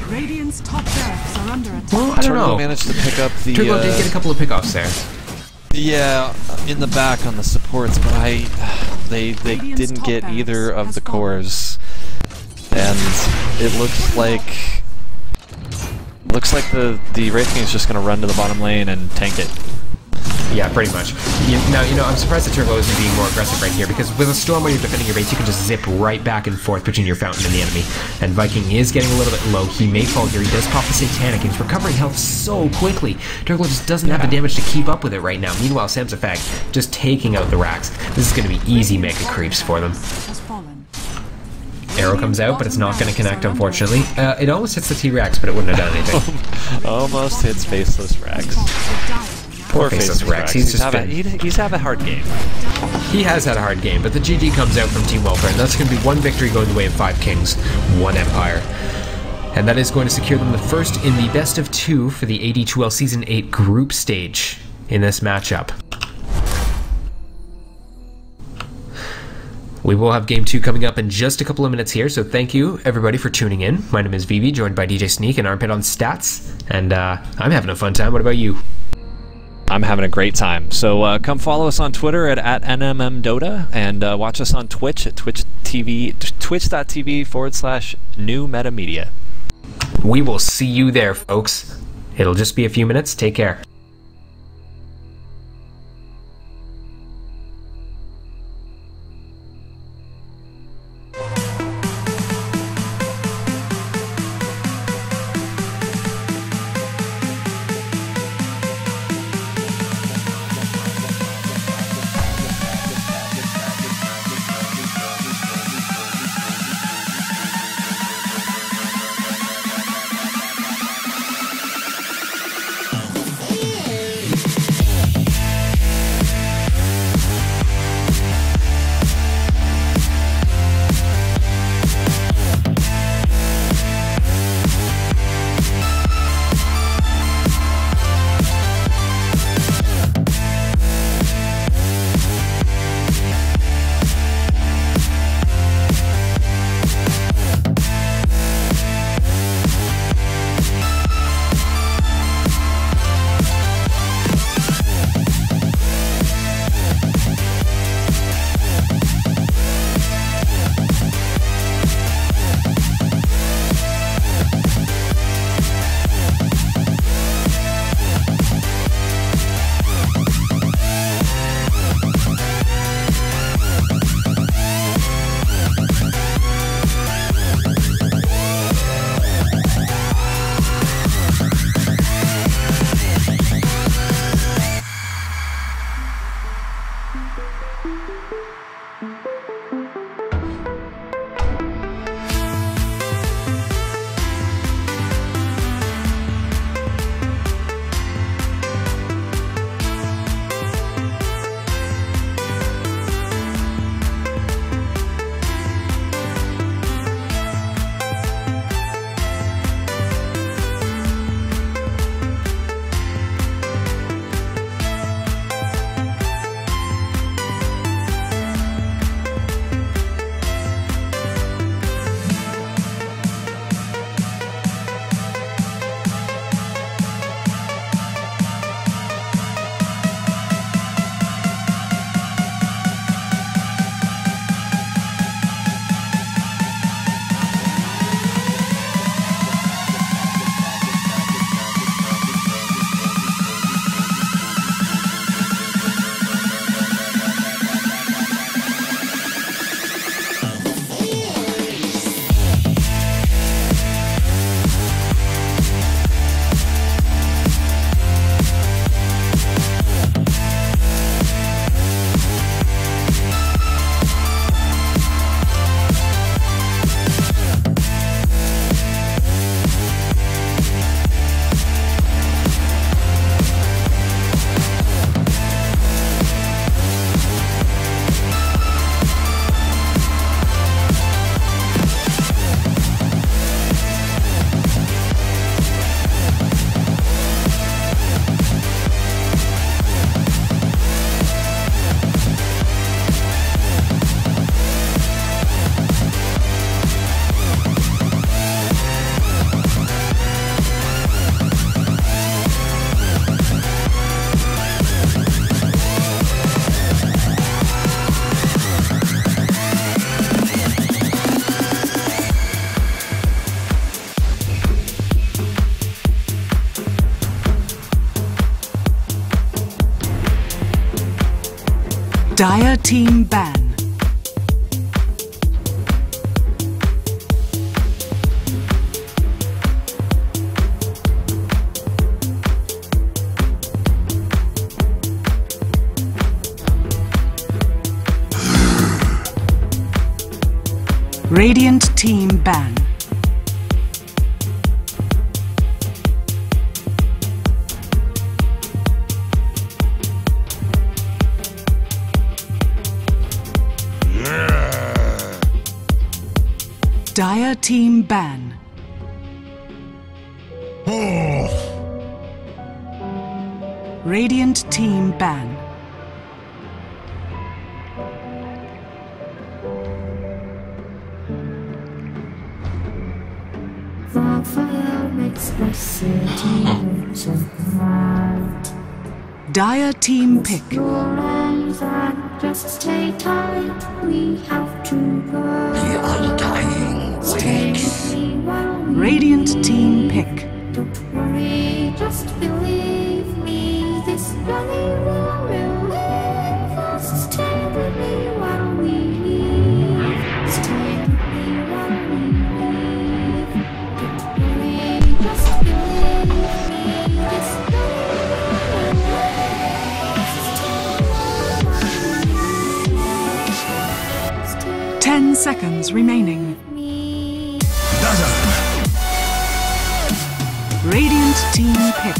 Radiant's top barracks are under attack. Well, I don't know. Managed to pick up the... Turbo did get a couple of pickoffs there. Yeah, in the back on the supports, but they didn't get either of the cores, and it looks like the Wraith King is just going to run to the bottom lane and tank it. Yeah, pretty much. Now, I'm surprised that Turbo isn't being more aggressive right here, because with a Storm when you're defending your base, you can just zip right back and forth between your Fountain and the enemy. And Viking is getting a little bit low. He may fall here. He does pop the Satanic, and he's recovering health so quickly. Turbo just doesn't have the damage to keep up with it right now. Meanwhile, Sam's Effect just taking out the Rax. This is going to be easy Mega Creeps for them. Has fallen. Arrow comes out, but it's not going to connect, unfortunately. It almost hits the T-Rex, but it wouldn't have done anything. Almost hits Faceless Rex. Poor Faceless Rex. He's had a hard game. He has had a hard game, but the GG comes out from Team Welfare, and that's going to be 1 victory going the way of 5Kings1Empire. And that is going to secure them the first in the best of 2 for the AD2L Season 8 group stage in this matchup. We will have Game 2 coming up in just a couple of minutes here, so thank you, everybody, for tuning in. My name is Vivi, joined by DJ Sneak and Armpit on Stats, and I'm having a fun time. What about you? I'm having a great time. So come follow us on Twitter at NMMDota, and watch us on Twitch at twitch.tv/newmetamedia. We will see you there, folks. It'll just be a few minutes. Take care. Dire team ban. Radiant team ban. Dire team ban. Radiant team ban. Dire team pick. Just stay tight, we have to go. The undying waits. Radiant team pick. Don't worry, just believe me. This journey will relieve us. Stay with me while we leave. Stay with me while we leave. Don't worry, just believe me. This journey will relieve us. Stay with me. 10 seconds remaining. Radiant team pick.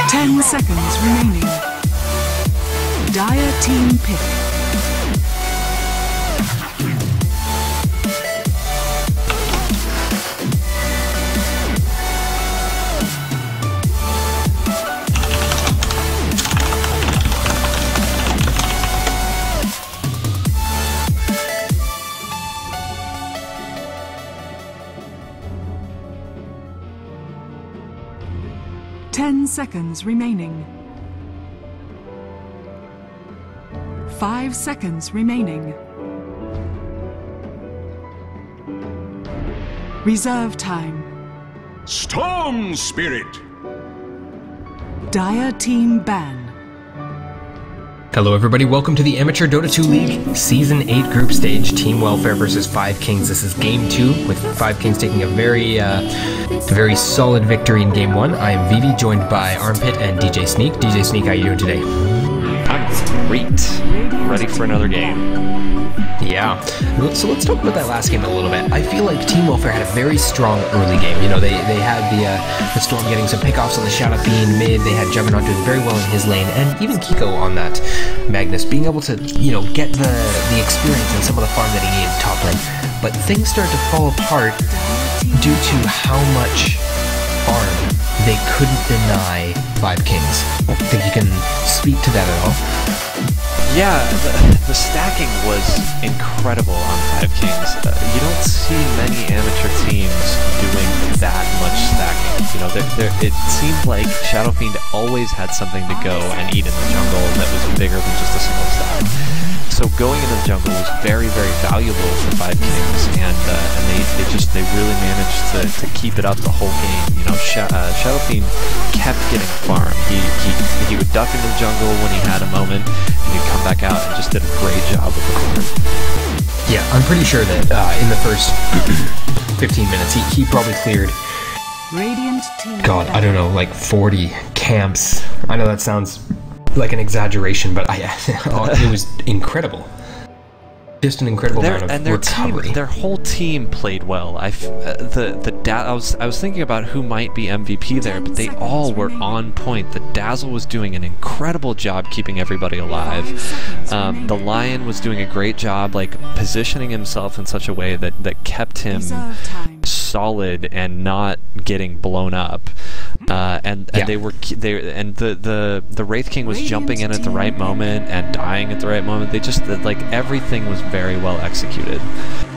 Ten seconds remaining. Dire team pick. Ten seconds remaining. 5 seconds remaining. Reserve time. Storm Spirit. Dire team ban. Hello everybody, welcome to the Amateur Dota 2 League Season 8 Group Stage, Team Welfare versus 5 Kings. This is Game 2, with 5 Kings taking a very solid victory in Game 1. I am Vivi, joined by Armpit and DJ Sneak. DJ Sneak, how you doing today? I'm great. Ready for another game. Yeah, so let's talk about that last game a little bit. I feel like Team Welfare had a very strong early game. You know, they had the Storm getting some pickoffs on the Shadow Fiend mid, they had Juggernaut doing very well in his lane, and even Kiko on that Magnus being able to, you know, get the experience and some of the farm that he needed top lane. But things started to fall apart due to how much farm they couldn't deny 5 Kings. I think you can speak to that at all. Yeah, the stacking was incredible on 5 Kings. You don't see many amateur teams doing that much stacking. You know, it seemed like Shadow Fiend always had something to go and eat in the jungle that was bigger than just a single stack. So going into the jungle was very, very valuable for 5 Kings, and they really managed to keep it up the whole game. You know, Shadow Fiend kept getting farm. He would duck into the jungle when he had a moment, and he'd come back out and just did a great job with the farm. Yeah, I'm pretty sure that in the first 15 minutes, he probably cleared, Radiant team God, I don't know, like 40 camps. I know that sounds like an exaggeration, but it was incredible. Just an incredible amount of recovery. Their whole team played well. I was thinking about who might be MVP there, but they all were on point. The Dazzle was doing an incredible job keeping everybody alive. The Lion was doing a great job, like positioning himself in such a way that kept him solid and not getting blown up. And the Wraith King was jumping in at the right moment and dying at the right moment. They just like everything was very well executed.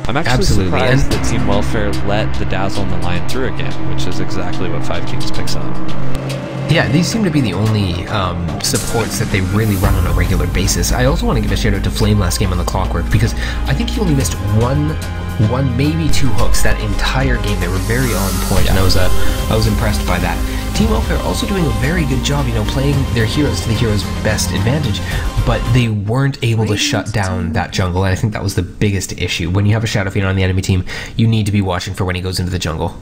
I'm actually surprised that Team Welfare let the Dazzle and the Lion through again, which is exactly what 5Kings picks up. Yeah, these seem to be the only supports that they really run on a regular basis. I also want to give a shout out to Flame last game on the Clockwork, because I think he only missed one, maybe 2 hooks that entire game. They were very on point, and I was impressed by that. Team Welfare also doing a very good job, playing their heroes to the hero's best advantage, but they weren't able to shut down that jungle, and I think that was the biggest issue. When you have a Shadow Fiend on the enemy team, you need to be watching for when he goes into the jungle.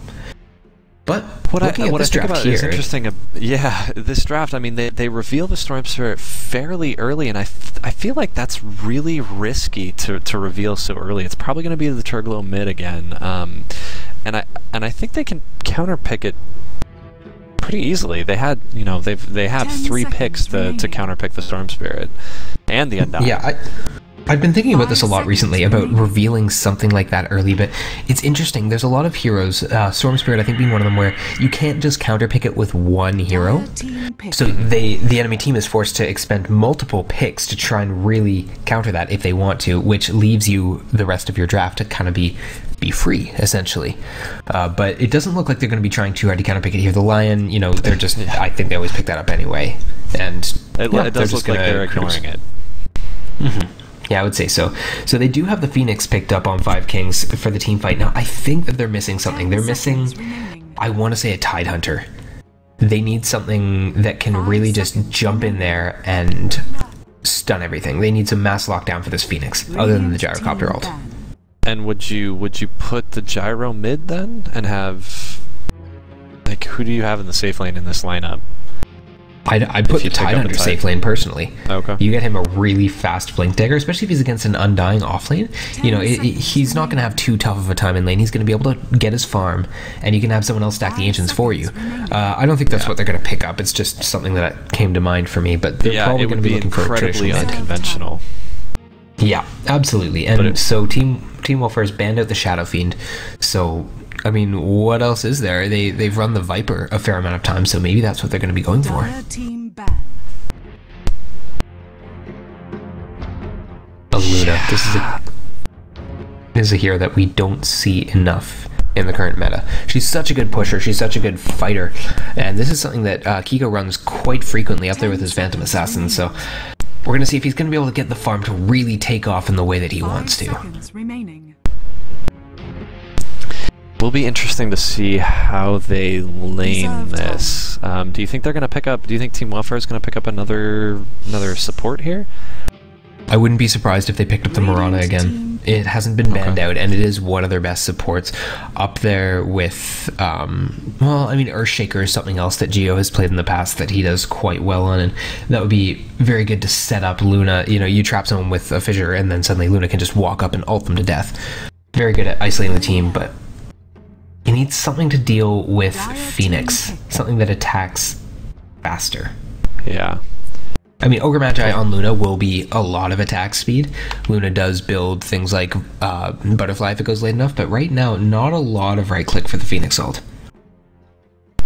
But what I think about here is interesting. Yeah, this draft. I mean, they reveal the Storm Spirit fairly early, and I feel like that's really risky to reveal so early. It's probably going to be the Turglow mid again, and I think they can counterpick it pretty easily. They had they have 3 picks to counterpick the Storm Spirit and the Undying. Yeah. I've been thinking about this a lot recently, about revealing something like that early, but it's interesting. There's a lot of heroes, Storm Spirit I think being one of them, where you can't just counterpick it with one hero. So the enemy team is forced to expend multiple picks to try and really counter that if they want to, which leaves you the rest of your draft to kind of be free, essentially. But it doesn't look like they're going to be trying too hard to counterpick it here. The Lion, they're just, I think they always pick that up anyway. And it does look like they're ignoring it. Mm-hmm. Yeah, I would say so. So they do have the Phoenix picked up on 5Kings for the team fight. Now, I think that they're missing something. They're missing, I want to say, a Tidehunter. They need something that can really just jump in there and stun everything. They need some mass lockdown for this Phoenix, other than the Gyrocopter ult. And would you put the Gyro mid then, and have, like, who do you have in the safe lane in this lineup? I'd put the Tidehunter safe lane personally. Okay. You get him a really fast Blink Dagger, especially if he's against an Undying off lane. He's not going to have too tough of a time in lane. He's going to be able to get his farm, and you can have someone else stack the Ancients for you. I don't think that's what they're going to pick up. It's just something that came to mind for me, but they're probably going to be looking for a traditional mid. Unconventional. Yeah, absolutely. And so Team Welfare's banned out the Shadow Fiend, so I mean, what else is there? They've run the Viper a fair amount of times, so maybe that's what they're going to be going for. Luna. This is a hero that we don't see enough in the current meta. She's such a good pusher, she's such a good fighter, and this is something that Kiko runs quite frequently up there with his Phantom Assassin, so we're going to see if he's going to be able to get the farm to really take off in the way that he wants to. Will be interesting to see how they lane this. Do you think they're going to pick up? Do you think Team Welfare is going to pick up another support here? I wouldn't be surprised if they picked up the Mirana again. It hasn't been banned out, and it is one of their best supports, up there with, well, I mean, Earthshaker is something else that Geo has played in the past that he does quite well on, and that would be very good to set up Luna. You trap someone with a fissure, and then suddenly Luna can just walk up and ult them to death. Very good at isolating the team, but he needs something to deal with Phoenix, something that attacks faster. Yeah. I mean, Ogre Magi on Luna will be a lot of attack speed. Luna does build things like Butterfly if it goes late enough, but right now, not a lot of right-click for the Phoenix ult.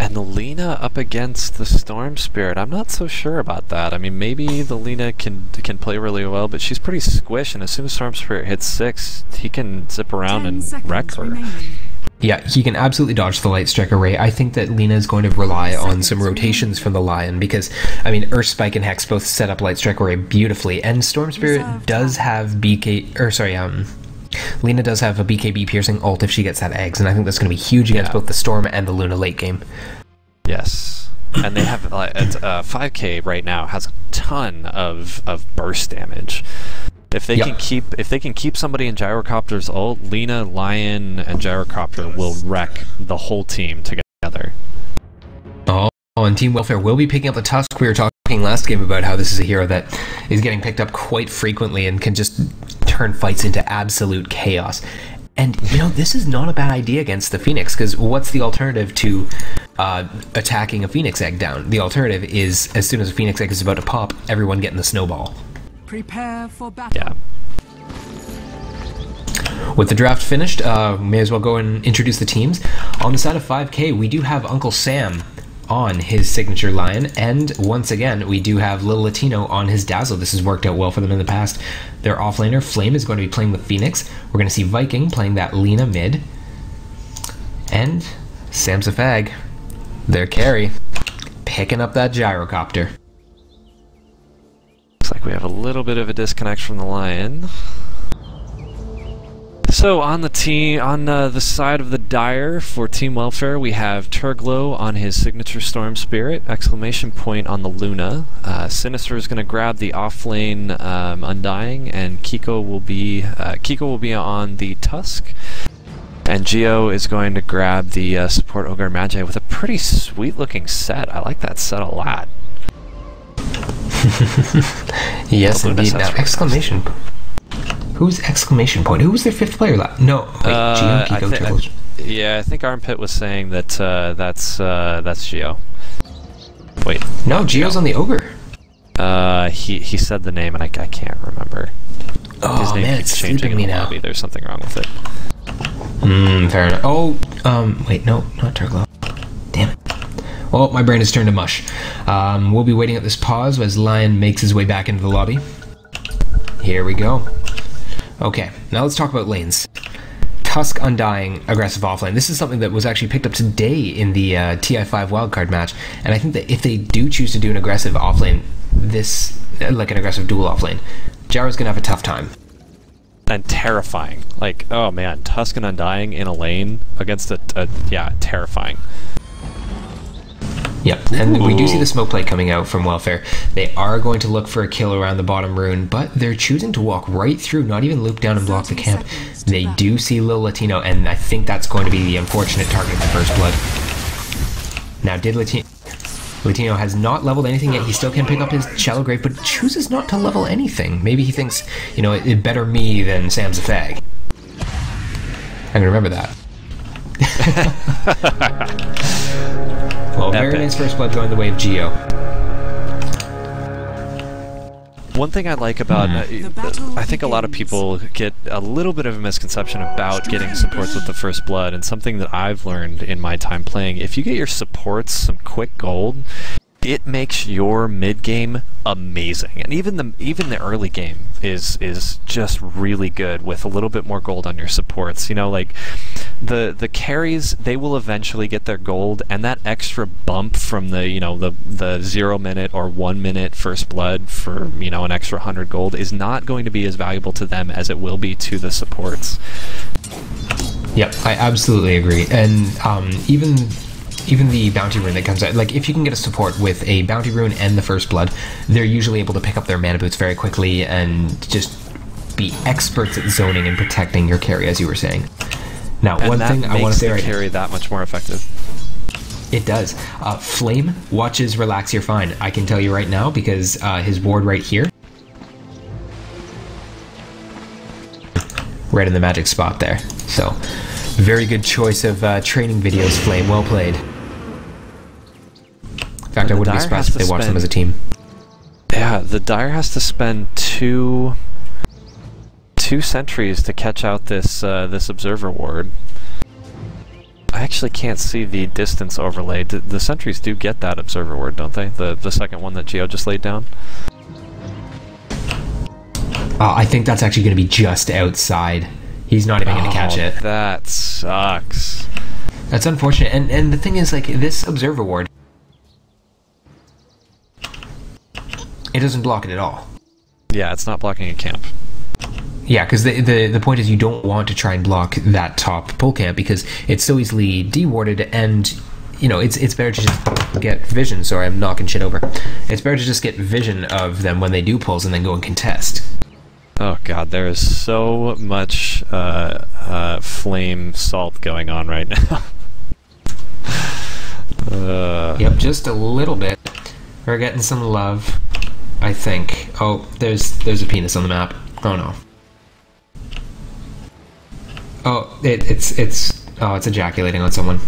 And the Lina up against the Storm Spirit, I'm not so sure about that. I mean, maybe the Lina can play really well, but she's pretty squish, and as soon as Storm Spirit hits 6, he can zip around and wreck her. Yeah, he can absolutely dodge the Light Strike Array. I think that Lina is going to rely on some rotations from the Lion because, I mean, Earth Spike and Hex both set up Light Strike Array beautifully, and Storm Spirit does have Lina does have a BKB piercing ult if she gets that eggs, and I think that's going to be huge against both the Storm and the Luna late game. Yes. And they have 5K right now has a ton of burst damage. If they can keep somebody in Gyrocopter's ult, Lina, Lion, and Gyrocopter will wreck the whole team together. Oh, and Team Welfare will be picking up the Tusk. We were talking last game about how this is a hero that is getting picked up quite frequently and can just turn fights into absolute chaos. And, this is not a bad idea against the Phoenix, because what's the alternative to attacking a Phoenix egg down? The alternative is, as soon as a Phoenix egg is about to pop, everyone getting the snowball. Prepare for battle. Yeah. With the draft finished, may as well go and introduce the teams. On the side of 5K, we do have Uncle Sam on his signature Lion, and once again, we do have Little Latino on his Dazzle. This has worked out well for them in the past. Their offlaner, Flame, is going to be playing with Phoenix. We're going to see Viking playing that Lena mid. And Sam's a fag. Their carry, picking up that gyrocopter. Looks like we have a little bit of a disconnect from the Lion. So on the team, on the side of the Dire for Team Welfare, we have Turglow on his signature Storm Spirit, exclamation point on the Luna. Sinister is going to grab the offlane Undying, and Kiko will be on the Tusk. And Geo is going to grab the support Ogre Magi with a pretty sweet looking set. I like that set a lot. Yes, indeed. Now, exclamation. Who's exclamation point? Who was their fifth player? No, wait, Geo, Kiko, Turglow. Yeah, I think Armpit was saying that that's Geo. Wait. No, Geo's on the Ogre. He said the name and I can't remember. Oh, his name man, keeps it's changing sleeping me in the now. lobby. There's something wrong with it. Fair enough. Oh, wait, no, not Turglow. Damn it. Well, my brain has turned to mush. We'll be waiting at this pause as Lion makes his way back into the lobby. Here we go. Okay, now let's talk about lanes. Tusk Undying, aggressive offlane. This is something that was actually picked up today in the TI5 wildcard match, and I think that if they do choose to do an aggressive offlane, like an aggressive dual offlane, Gyro's gonna have a tough time. And terrifying. Like, oh man, Tusk and Undying in a lane against yeah, terrifying. Yep, and we do see the smoke play coming out from Welfare. They are going to look for a kill around the bottom rune, but they're choosing to walk right through, not even loop down and block the camp. They do see Lil Latino, and I think that's going to be the unfortunate target of the first blood. Now, Latino has not leveled anything yet. He still can pick up his Shallow Grave, but chooses not to level anything. Maybe he thinks, you know, it better me than Sam's a fag. I'm gonna remember that. Well, very nice first blood going the way of Geo. One thing I like about, I think a lot of people get a little bit of a misconception about getting supports with the first blood, and something that I've learned in my time playing, if you get your supports some quick gold, it makes your mid game amazing, and even the early game is just really good with a little bit more gold on your supports. You know, like the carries, they will eventually get their gold, and that extra bump from the 0 minute or 1 minute first blood for an extra 100 gold is not going to be as valuable to them as it will be to the supports. Yep, I absolutely agree, and even the bounty rune that comes out, like if you can get a support with a bounty rune and the first blood, they're usually able to pick up their mana boots very quickly and just be experts at zoning and protecting your carry, as you were saying. Now, and one thing I want to say right now, carry that much more effective. It does. Flame watches Relax You're Fine. I can tell you right now because his ward right here, right in the magic spot there. So, very good choice of training videos, Flame. Well played. In fact, I wouldn't be surprised if they watch them as a team. Yeah, the Dire has to spend two sentries to catch out this observer ward. I actually can't see the distance overlay. The sentries do get that observer ward, don't they? The second one that Geo just laid down? I think that's actually going to be just outside. He's not even going to catch it. That sucks. That's unfortunate. And the thing is, like, this observer ward, it doesn't block it at all. Yeah, it's not blocking a camp. Yeah, because the point is you don't want to try and block that top pull camp because it's so easily de-warded, and it's better to just get vision. Sorry, I'm knocking shit over. It's better to just get vision of them when they do pulls and then go and contest. Oh god, there is so much flame salt going on right now. Yep, just a little bit. We're getting some love, I think. Oh, there's a penis on the map. Oh no. Oh, it's ejaculating on someone.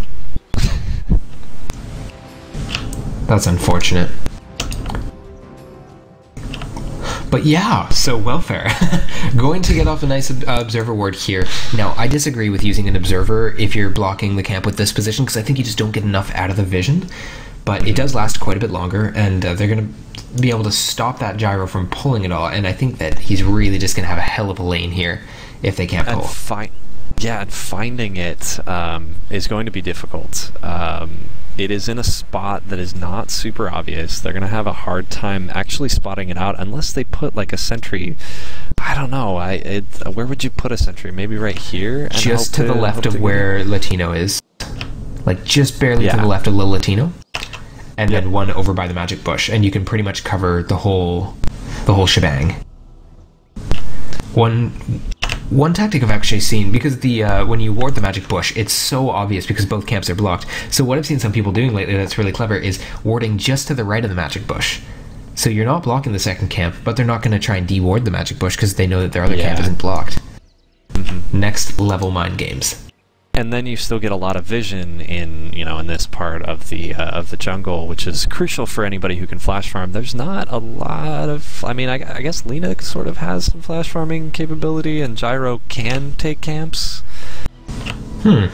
That's unfortunate. But yeah, so welfare. Going to get off a nice observer ward here. Now, I disagree with using an observer if you're blocking the camp with this position, because I think you just don't get enough out of the vision. But it does last quite a bit longer, and they're going to be able to stop that gyro from pulling it all, and I think that he's really just going to have a hell of a lane here if they can't pull. And finding it is going to be difficult. It is in a spot that is not super obvious. They're going to have a hard time actually spotting it out unless they put like a sentry. I don't know. Where would you put a sentry? Maybe right here? Just to the left of where Latino is. Like just barely to the left of Lil Latino. And then one over by the magic bush. And you can pretty much cover the whole shebang. One tactic I've actually seen, because when you ward the magic bush, it's so obvious because both camps are blocked. So what I've seen some people doing lately that's really clever is warding just to the right of the magic bush. So you're not blocking the second camp, but they're not going to try and de-ward the magic bush because they know that their other camp isn't blocked. Next level mind games. And then you still get a lot of vision in this part of the jungle, which is crucial for anybody who can flash farm. There's not a lot of. I mean, I guess Lina sort of has some flash farming capability, and Gyro can take camps. Yeah,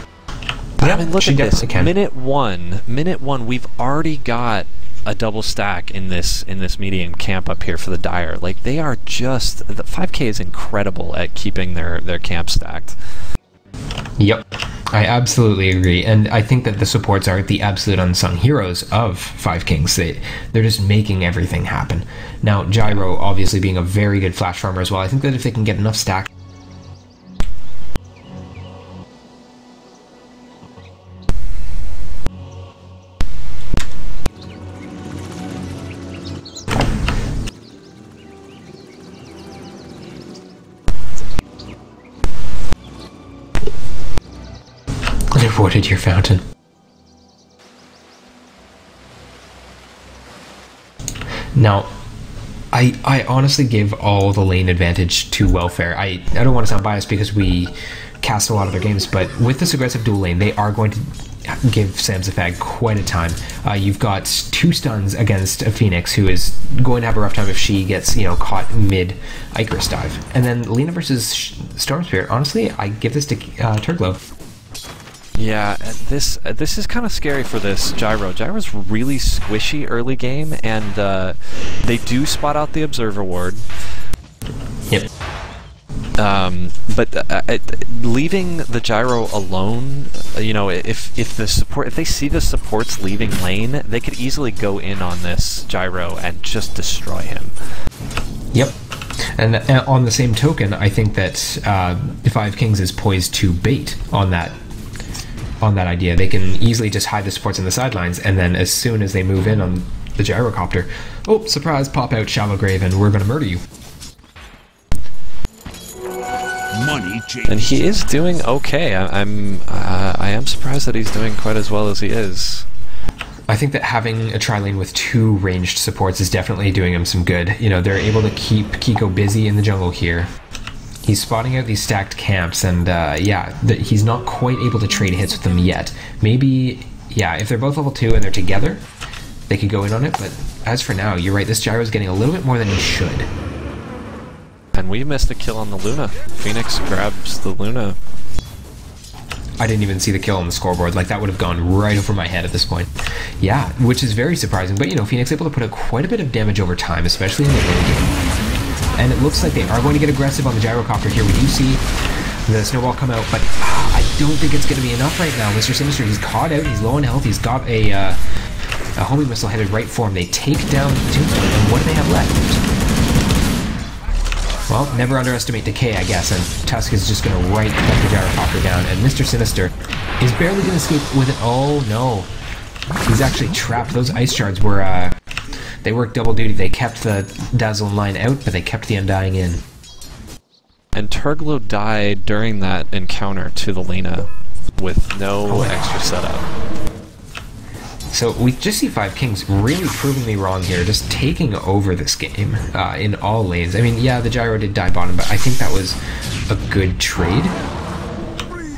I mean, look she at this. definitely can. Minute one. We've already got a double stack in this medium camp up here for the Dire. Like they are just the 5K is incredible at keeping their camp stacked. Yep, I absolutely agree, and I think that the supports are the absolute unsung heroes of 5 Kings. They're just making everything happen. Now, Gyro obviously being a very good flash farmer as well. I think that if they can get enough stack. Avoided your fountain. Now, I honestly give all the lane advantage to welfare. I don't want to sound biased because we cast a lot of their games, but with this aggressive dual lane, they are going to give Samsafag quite a time. You've got 2 stuns against a Phoenix who is going to have a rough time if she gets caught mid Icarus dive. And then Lina versus Storm Spirit. Honestly, I give this to Turglow. Yeah, this is kind of scary for this Gyro. Gyro's really squishy early game, and they do spot out the Observer Ward. Yep. But leaving the Gyro alone, if they see the supports leaving lane, they could easily go in on this Gyro and just destroy him. Yep. And on the same token, I think that 5 Kings is poised to bait on that idea. They can easily just hide the supports in the sidelines, and then as soon as they move in on the gyrocopter, oh, surprise, pop out Shallow Grave, and we're going to murder you. And he is doing okay. I am surprised that he's doing quite as well as he is. I think that having a tri-lane with 2 ranged supports is definitely doing him some good. They're able to keep Kiko busy in the jungle here. He's spotting out these stacked camps, and he's not quite able to trade hits with them yet. Maybe, if they're both level 2 and they're together, they could go in on it, but as for now, you're right, this Gyro's getting a little bit more than he should. And we missed a kill on the Luna. Phoenix grabs the Luna. I didn't even see the kill on the scoreboard. Like, that would have gone right over my head at this point. Yeah, which is very surprising, but Phoenix able to put out quite a bit of damage over time, especially in the early game. And it looks like they are going to get aggressive on the gyrocopter here. We do see the snowball come out, but I don't think it's going to be enough right now. Mr. Sinister, he's caught out, he's low on health, he's got a homing missile headed right for him. They take down the Tombstone, and what do they have left? Well, never underestimate decay, I guess, and Tusk is just going to right cut the gyrocopter down, and Mr. Sinister is barely going to escape with it. Oh no, he's actually trapped. Those ice shards were they worked double duty. They kept the Dazzle line out, but they kept the Undying in. And Turglow died during that encounter to the Lina with no extra setup. So we just see 5 Kings really proving me wrong here, just taking over this game in all lanes. I mean, yeah, the Gyro did die bottom, but I think that was a good trade.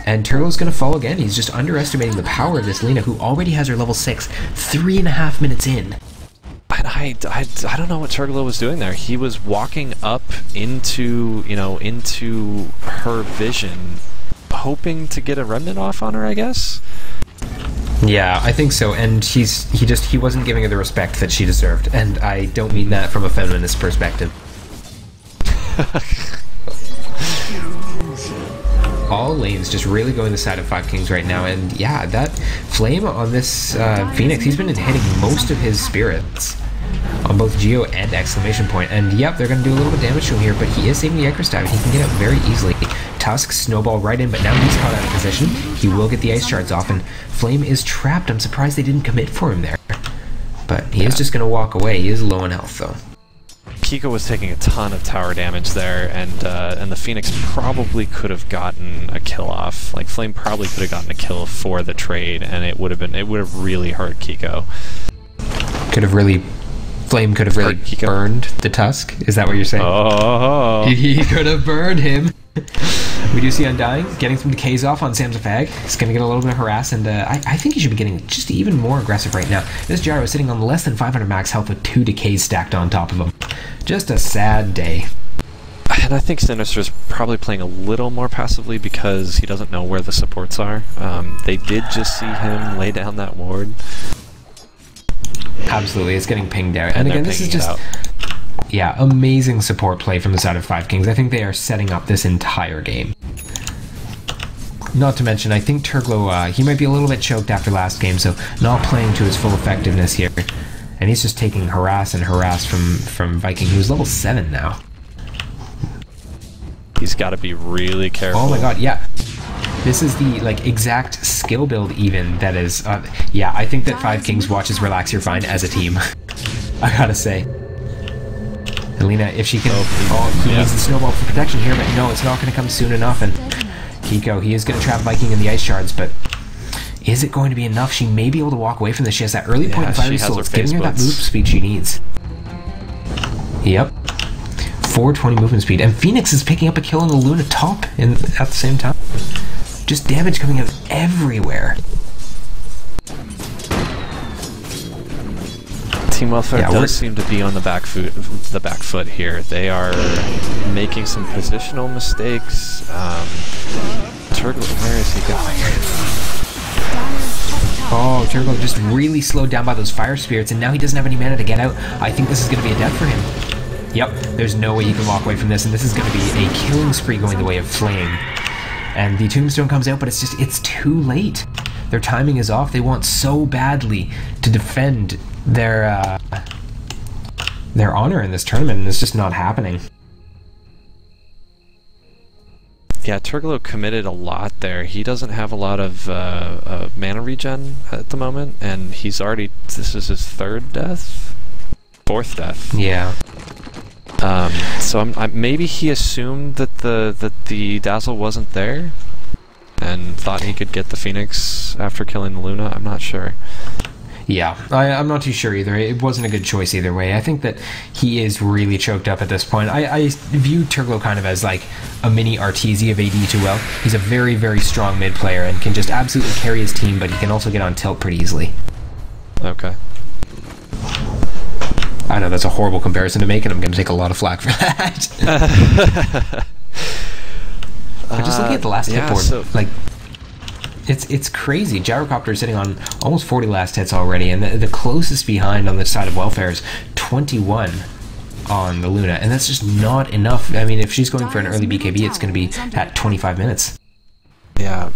And Turglow's going to fall again. He's just underestimating the power of this Lina, who already has her level 6 3.5 minutes in. And I don't know what Turglow was doing there. He was walking up into, into her vision, hoping to get a remnant off on her, I guess. Yeah, I think so. And he wasn't giving her the respect that she deserved. And I don't mean that from a feminist perspective. All lanes just really going the side of 5 Kings right now, and yeah, that flame on this Phoenix, he's been hitting most of his spirits on both Geo and exclamation point, and yep, they're going to do a little bit of damage to him here, but he is saving the Icarus dive, and he can get out very easily. Tusk, snowball right in, but now he's caught out of position. He will get the ice shards off, and Flame is trapped. I'm surprised they didn't commit for him there, but he is just going to walk away. He is low on health, though. Kiko was taking a ton of tower damage there, and the Phoenix probably could have gotten a kill off. Like Flame probably could have gotten a kill for the trade, and it would have really hurt Kiko. Flame could have really burned the Tusk. Is that what you're saying? Oh, he could have burned him. We do see Undying getting some decays off on Sam's Fag. He's going to get a little bit of harass, and I think he should be getting just even more aggressive right now. This Gyro is sitting on less than 500 max health with 2 decays stacked on top of him. Just a sad day. And I think Sinister's probably playing a little more passively because he doesn't know where the supports are. They did just see him lay down that ward. Absolutely, it's getting pinged out. And again, this is just... Yeah, amazing support play from the side of 5 Kings. I think they are setting up this entire game. Not to mention, I think Turglow, he might be a little bit choked after last game, so not playing to his full effectiveness here. And he's just taking harass and harass from Viking, who's level 7 now. He's got to be really careful. Oh my god, yeah. This is the exact skill build even that is... yeah, I think that 5 Kings watches Relax You're Fine as a team. I gotta say. Alina, if she can... he needs the snowball for protection here, but no, it's not going to come soon enough. And Kiko, he is going to trap Viking in the ice shards, but is it going to be enough? She may be able to walk away from this. She has that early point of Fiery Soul. It's giving her that move speed she needs. Yep. 420 movement speed. And Phoenix is picking up a kill on the Luna top at the same time. Just damage coming out everywhere. Team Welfare does seem to be on the back foot here. They are making some positional mistakes. Turglow, where is he going? Oh, Turglow just really slowed down by those fire spirits, and now he doesn't have any mana to get out. I think this is going to be a death for him. Yep, there's no way he can walk away from this, and this is going to be a killing spree going the way of Flame. And the Tombstone comes out, but it's too late. Their timing is off. They want so badly to defend their honor in this tournament, and it's just not happening. Yeah, Turglow committed a lot there. He doesn't have a lot of mana regen at the moment, and he's already... This is his 3rd death? 4th death. Yeah. So maybe he assumed that the Dazzle wasn't there, and thought he could get the Phoenix after killing the Luna. I'm not sure. Yeah, I'm not too sure either. It wasn't a good choice either way. I think that he is really choked up at this point. I view Turglow kind of as like a mini Arteezy of AD2L. He's a very, very strong mid player and can just absolutely carry his team, but he can also get on tilt pretty easily. Okay. I know that's a horrible comparison to make, and I'm going to take a lot of flack for that. But just looking at the last hit board, it's crazy. Gyrocopter is sitting on almost 40 last hits already, and the closest behind on the side of Welfare is 21 on the Luna, and that's just not enough. I mean, if she's going for an early BKB, it's going to be at 25 minutes. Yeah.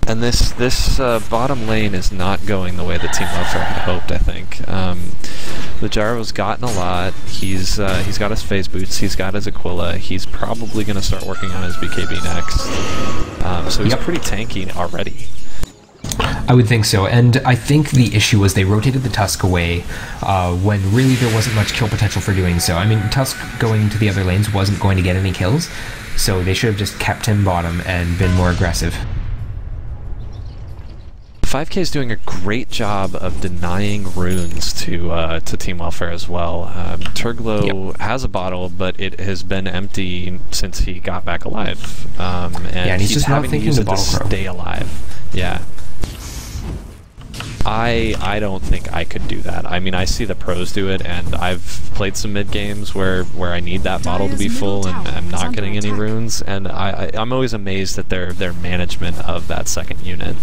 And this bottom lane is not going the way that Team Welfare had hoped, I think. The Gyro's gotten a lot. He's got his phase boots. He's got his Aquila. He's probably going to start working on his BKB next. So he's pretty tanky already. I would think so, and I think the issue was they rotated the Tusk away when really there wasn't much kill potential for doing so. I mean, Tusk going to the other lanes wasn't going to get any kills, so they should have just kept him bottom and been more aggressive. 5K is doing a great job of denying runes to Team Welfare as well. Turglow has a bottle, but it has been empty since he got back alive. And he's just not thinking the bottle to stay alive. Yeah. I don't think I could do that. I mean, I see the pros do it, and I've played some mid games where I need that bottle to be full, and I'm not getting any runes, and I'm always amazed at their management of that second unit.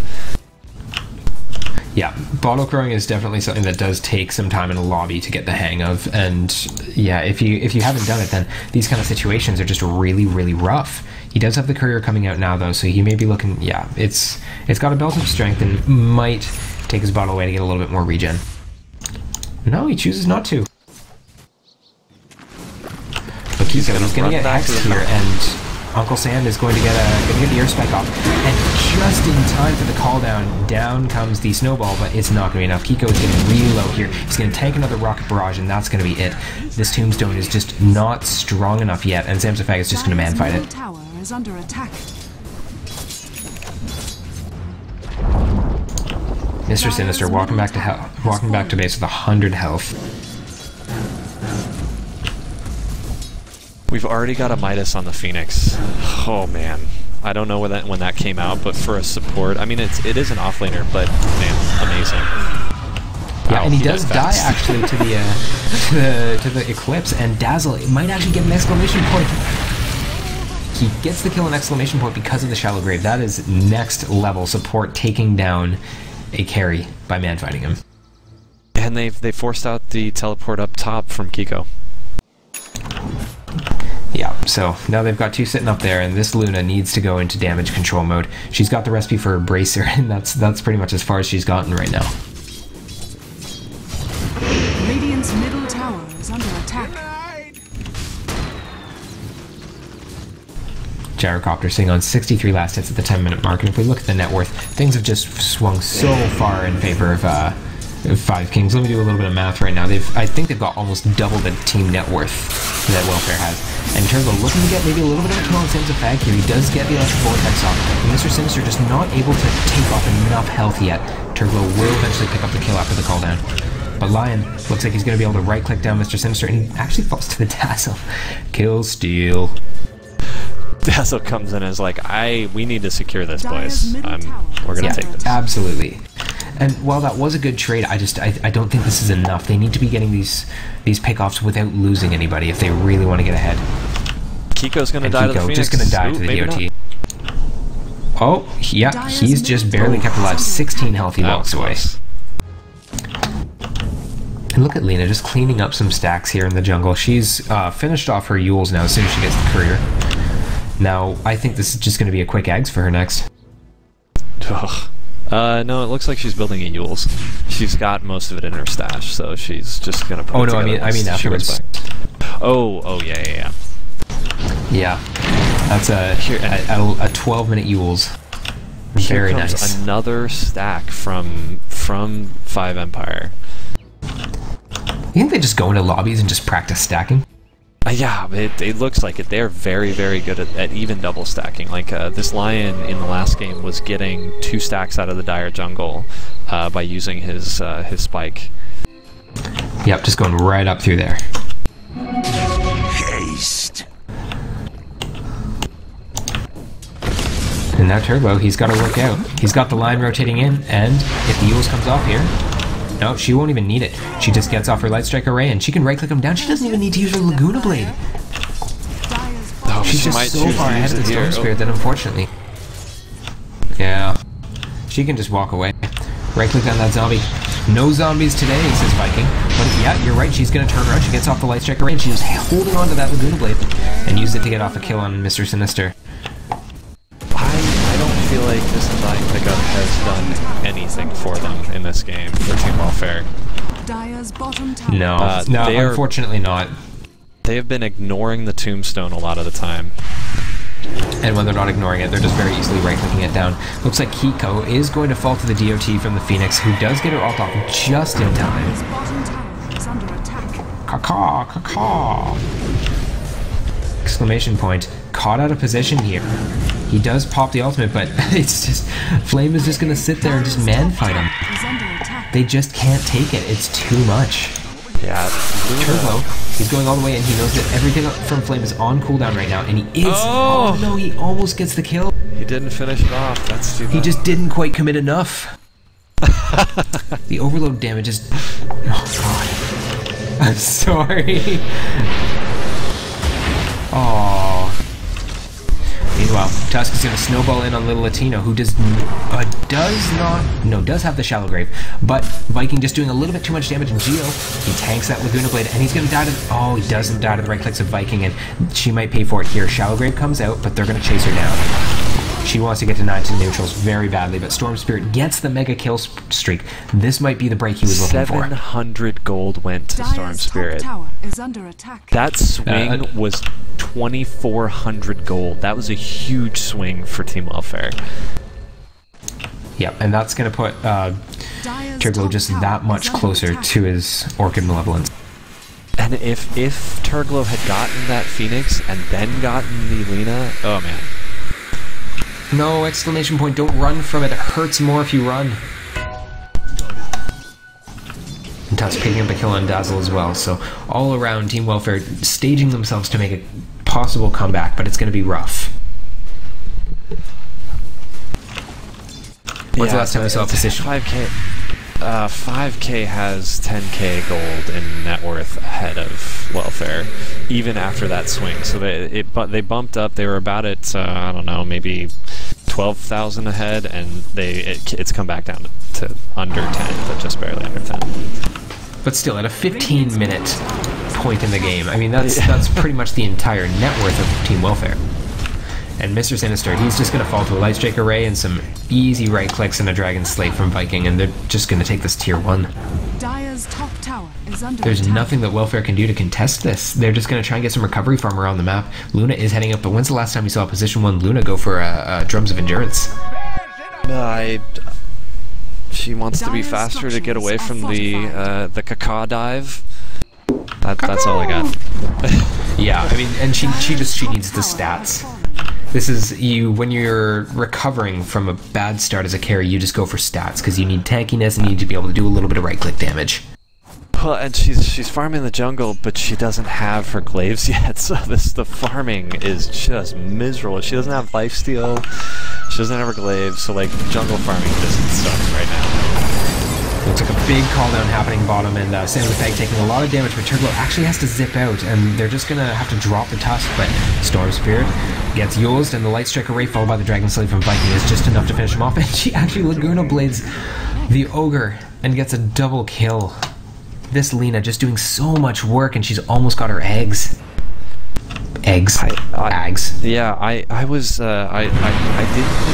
Yeah, bottle crowing is definitely something that does take some time in a lobby to get the hang of, and yeah, if you haven't done it, then these kind of situations are just really, really rough. He does have the courier coming out now, though, so he may be looking. Yeah, it's got a belt of strength and might take his bottle away to get a little bit more regen. No, he chooses not to. But he's gonna get hexed here, and Uncle Sand is going to get the air spike off, and just in time for the call down comes the snowball, but it's not going to be enough. Kiko is getting really low here. He's going to tank another rocket barrage, and that's going to be it. This tombstone is just not strong enough yet, and Samsafag is just going to man fight it. Tower is under attack. Mr. Sinister walking back to base with 100 health. We've already got a Midas on the Phoenix. Oh man, I don't know when that came out, but for a support, I mean it is an offlaner, but man, amazing. Yeah, Wow, and he does die fast. actually to the Eclipse, and Dazzle might actually get an exclamation point. He gets the kill and exclamation point because of the shallow grave. That is next level support, taking down a carry by man fighting him. And they forced out the teleport up top from Kiko. Yeah, so now they've got two sitting up there, and this Luna needs to go into damage control mode. She's got the recipe for a bracer, and that's pretty much as far as she's gotten right now. Radiant's middle tower is under attack. Gyrocopter sitting on 63 last hits at the 10-minute mark, and if we look at the net worth, things have just swung so far in favor of 5 Kings. Let me do a little bit of math right now. I think they've got almost double the team net worth that Welfare has. And Turbo looking to get maybe a little bit of a kill on Samsafag here. He does get the electric vortex off, and Mr. Sinister just not able to take off enough health yet. Turbo will eventually pick up the kill after the call down. But Lion looks like he's going to be able to right-click down Mr. Sinister, and he actually falls to the Dazzle. Kill steal. Dazzle comes in and is like, we need to secure this place. We're gonna take this. Absolutely. And while that was a good trade, I don't think this is enough. They need to be getting these pickoffs without losing anybody if they really want to get ahead. Kiko's gonna die to the Phoenix. Just gonna die to the DOT. Oh, yeah, he's just barely kept alive. 16 health he walks away. And look at Lena just cleaning up some stacks here in the jungle. She's finished off her Yules now as soon as she gets the courier. Now, I think this is just going to be a quick eggs for her next. Ugh. No, it looks like she's building a Yules. She's got most of it in her stash, so she's just gonna put it together. I mean afterwards. Oh, yeah. Yeah, that's a 12-minute Yules. Very nice. Another stack from 5 Empire. You think they just go into lobbies and just practice stacking? Yeah, it looks like it. They're very, very good at even double stacking. Like, this Lion in the last game was getting 2 stacks out of the Dire Jungle by using his spike. Yep, just going right up through there. Haste. And now Turbo, he's got to work out. He's got the line rotating in, and if the Yules comes off here... No, she won't even need it. She just gets off her Light Strike Array, and she can right-click him down. She doesn't even need to use her Laguna Blade. Oh, She's just so far ahead of the Storm Spirit that unfortunately... Yeah. She can just walk away. Right-click on that zombie. No zombies today, says Viking. But yeah, you're right, she's going to turn around. She gets off the Light Strike Array, and she's holding on to that Laguna Blade and used it to get off a kill on Mr. Sinister. I don't feel like this Undying pickup has done anything for them in this game for Team Welfare. Dire's bottom tower. No, unfortunately not. They have been ignoring the tombstone a lot of the time. And when they're not ignoring it, they're just very easily right-clicking it down. Looks like Kiko is going to fall to the DOT from the Phoenix, who does get her ult off just in time. Dire's bottom tower is under attack. Caw-caw, caw-caw. Exclamation point. Caught out of position here. He does pop the ultimate, but it's just... Flame is just going to sit there and just man-fight him. Is under attack. They just can't take it. It's too much. Yeah. Turbo, he's going all the way, and he knows that everything from Flame is on cooldown right now, and he is... Oh, no, he almost gets the kill. He didn't finish it off. That's too bad. He just didn't quite commit enough. The overload damage is... Oh, God. I'm sorry. Oh. Meanwhile, Tusk is going to snowball in on Little Latino, who does have the Shallow Grave, but Viking just doing a little bit too much damage, and Geo, he tanks that Laguna Blade, and he's going to die to... Oh, he doesn't die to the right clicks of Viking, and she might pay for it here. Shallow Grave comes out, but they're going to chase her down. She wants to get denied to neutrals very badly, but Storm Spirit gets the mega kill streak. This might be the break he was looking for. 700 gold went to Storm Spirit. Top tower is under attack. That swing was 2,400 gold. That was a huge swing for Team Welfare. Yep, and that's going to put Turglow just that much closer to his Orchid Malevolence. And if Turglow had gotten that Phoenix and then gotten the Lina, oh man. No, exclamation point, don't run from it. It hurts more if you run. And Tusk picking up a kill on Dazzle as well. So all around, Team Welfare staging themselves to make a possible comeback, but it's going to be rough. When's the last time we saw a position? 5K. 5K has 10K gold in net worth ahead of Welfare, even after that swing. So they bumped up. They were about at I don't know, maybe 12,000 ahead, and it's come back down to under 10, but just barely under 10. But still, at a 15-minute point in the game, I mean that's pretty much the entire net worth of Team Welfare. And Mr. Sinister, he's just going to fall to a Lightstrike Array and some easy right clicks and a Dragon Slate from Viking, and they're just going to take this tier 1. Dire's top tower is under There's attack. nothing that Welfare can do to contest this. They're just going to try and get some recovery farm around the map. Luna is heading up, but when's the last time you saw a position 1 Luna go for Drums of Endurance? She wants to be faster to get away from the caca dive. That's all I got. Yeah, I mean, and she needs the stats. This is when you're recovering from a bad start as a carry, you just go for stats because you need tankiness and you need to be able to do a little bit of right click damage. Well, and she's farming the jungle, but she doesn't have her glaives yet, so the farming is just miserable. She doesn't have lifesteal, she doesn't have her glaives, so like jungle farming just sucks right now. Looks like a big call down happening bottom, and Sam the Fag taking a lot of damage, but Turglow actually has to zip out, and they're just gonna have to drop the Tusk, but Storm Spirit gets used, and the Light Strike Array followed by the Dragon Slave from Viking is just enough to finish him off, and she actually Laguna Blades the Ogre and gets a double kill. This Lina just doing so much work, and she's almost got her eggs. Eggs. Eggs. Yeah, I didn't think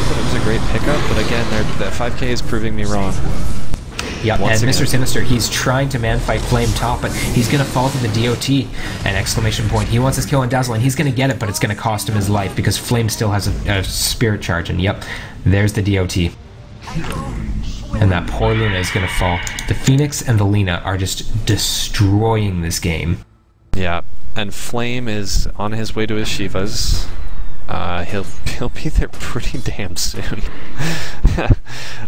that it was a great pickup, but again, the 5K is proving me wrong. Yeah, and Mr. Sinister, he's trying to man-fight Flame top, but he's going to fall to the DOT. An exclamation point. He wants his kill on Dazzle, and he's going to get it, but it's going to cost him his life because Flame still has a spirit charge, and yep, there's the DOT. And that poor Luna is going to fall. The Phoenix and the Lina are just destroying this game. Yeah, and Flame is on his way to his Shivas. He'll be there pretty damn soon.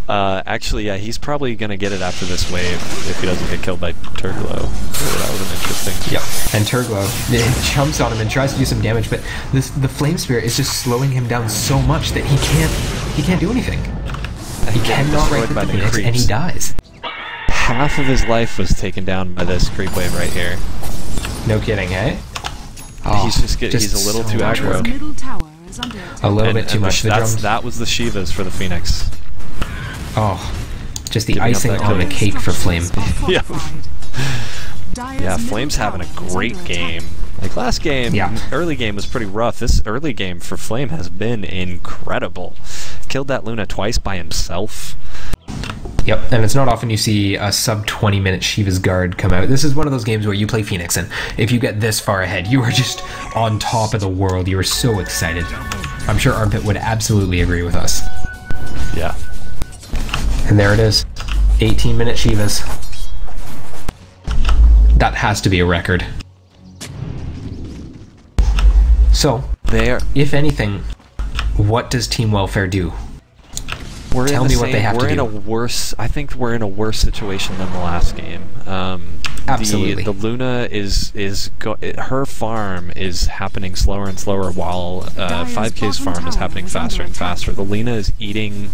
Actually, yeah, he's probably gonna get it after this wave if he doesn't get killed by Turglow. That was an interesting. Yep. And Turglow jumps on him and tries to do some damage, but the Flame Spirit is just slowing him down so much that he can't do anything. He cannot right click the Phoenix, and he dies. Half of his life was taken down by this creep wave right here. No kidding, hey? Oh, he's a little too aggro. Middle tower is under attack. A little bit too much. That was the Shivas for the Phoenix. Oh, just the icing on the cake for Flame. Yeah. Yeah, Flame's having a great game. Like last game, early game was pretty rough. This early game for Flame has been incredible. Killed that Luna twice by himself. Yep, and it's not often you see a sub 20-minute Shiva's Guard come out. This is one of those games where you play Phoenix, and if you get this far ahead, you are just on top of the world. You are so excited. I'm sure Armpit would absolutely agree with us. Yeah. And there it is. 18-minute Shivas. That has to be a record. So, if anything, what does Team Welfare do? Tell me what they have to do. I think we're in a worse situation than the last game. Absolutely. The Luna her farm is happening slower and slower, while 5K's farm is happening faster and faster. The Luna is eating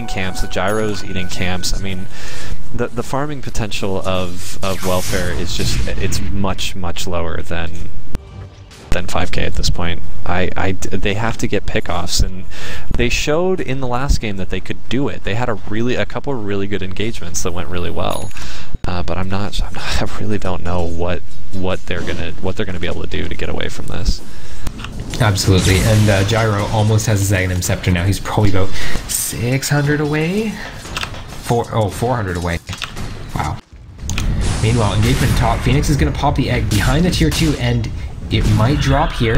camps. The Gyro is eating camps. I mean, the farming potential of Welfare is just, it's much much lower than 5K at this point. They have to get pickoffs, and they showed in the last game that they could do it. They had a couple of really good engagements that went really well. But I really don't know what they're gonna be able to do to get away from this. Absolutely, and Gyro almost has a Aghanim Scepter now. He's probably about 600 away. 400 away. Wow. Meanwhile, engagement top. Phoenix is gonna pop the egg behind the tier 2, and it might drop here.